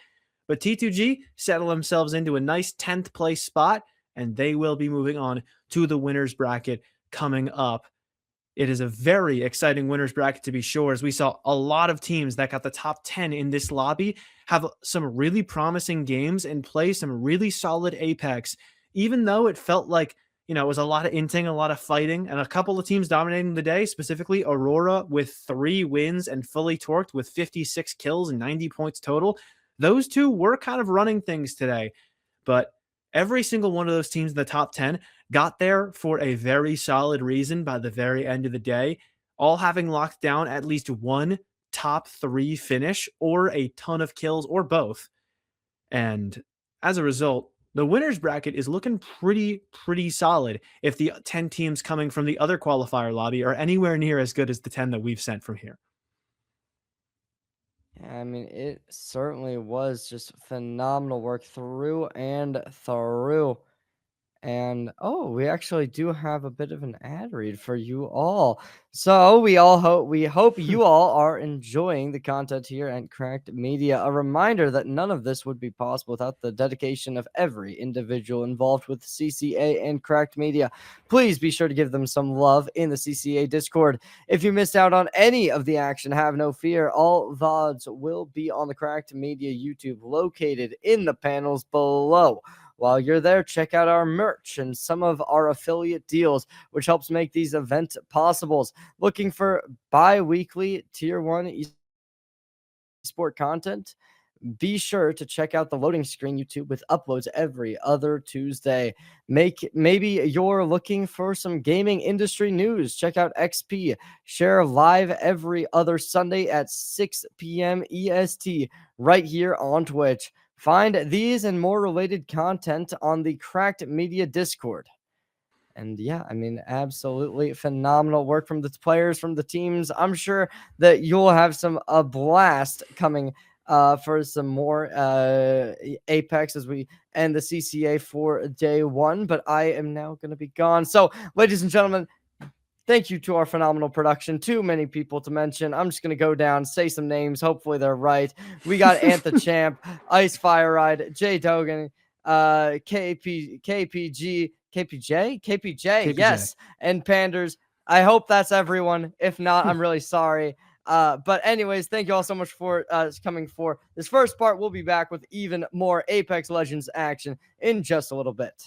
But T2G settle themselves into a nice 10th place spot, and they will be moving on to the winners bracket coming up. It is a very exciting winners bracket to be sure, as we saw a lot of teams that got the top 10 in this lobby have some really promising games and play some really solid Apex, even though it felt like, you know, it was a lot of inting, a lot of fighting, and a couple of teams dominating the day, specifically Aurora with 3 wins and Fully Torqued with 56 kills and 90 points total. Those two were kind of running things today, but every single one of those teams in the top 10 got there for a very solid reason by the very end of the day, all having locked down at least one top 3 finish or a ton of kills or both. And as a result, the winners bracket is looking pretty solid if the 10 teams coming from the other qualifier lobby are anywhere near as good as the 10 that we've sent from here. I mean, it certainly was just phenomenal work through and through. And oh, we actually do have a bit of an ad read for you all. So we hope you all are enjoying the content here at Cracked Media. A reminder that none of this would be possible without the dedication of every individual involved with CCA and Cracked Media. Please be sure to give them some love in the CCA Discord. If you missed out on any of the action, have no fear. All VODs will be on the Cracked Media YouTube, located in the panels below. While you're there, check out our merch and some of our affiliate deals, which helps make these events possible. Looking for bi-weekly Tier 1 esport content? Be sure to check out the Loading Screen YouTube with uploads every other Tuesday. Maybe you're looking for some gaming industry news. Check out XP. Share live every other Sunday at 6 p.m. EST right here on Twitch. Find these and more related content on the Cracked Media Discord. And yeah, I mean, absolutely phenomenal work from the players, from the teams. I'm sure that you'll have a blast coming for some more Apex as we end the CCA for day 1. But I am now going to be gone. So, ladies and gentlemen, thank you to our phenomenal production. Too many people to mention. I'm just going to go down, say some names. Hopefully they're right. We got Antha Champ, Ice Fire Ride, Jay Dogan, KPJ, yes, and Panders. I hope that's everyone. If not, I'm really sorry. But anyways, thank you all so much for coming for this first part. We'll be back with even more Apex Legends action in just a little bit.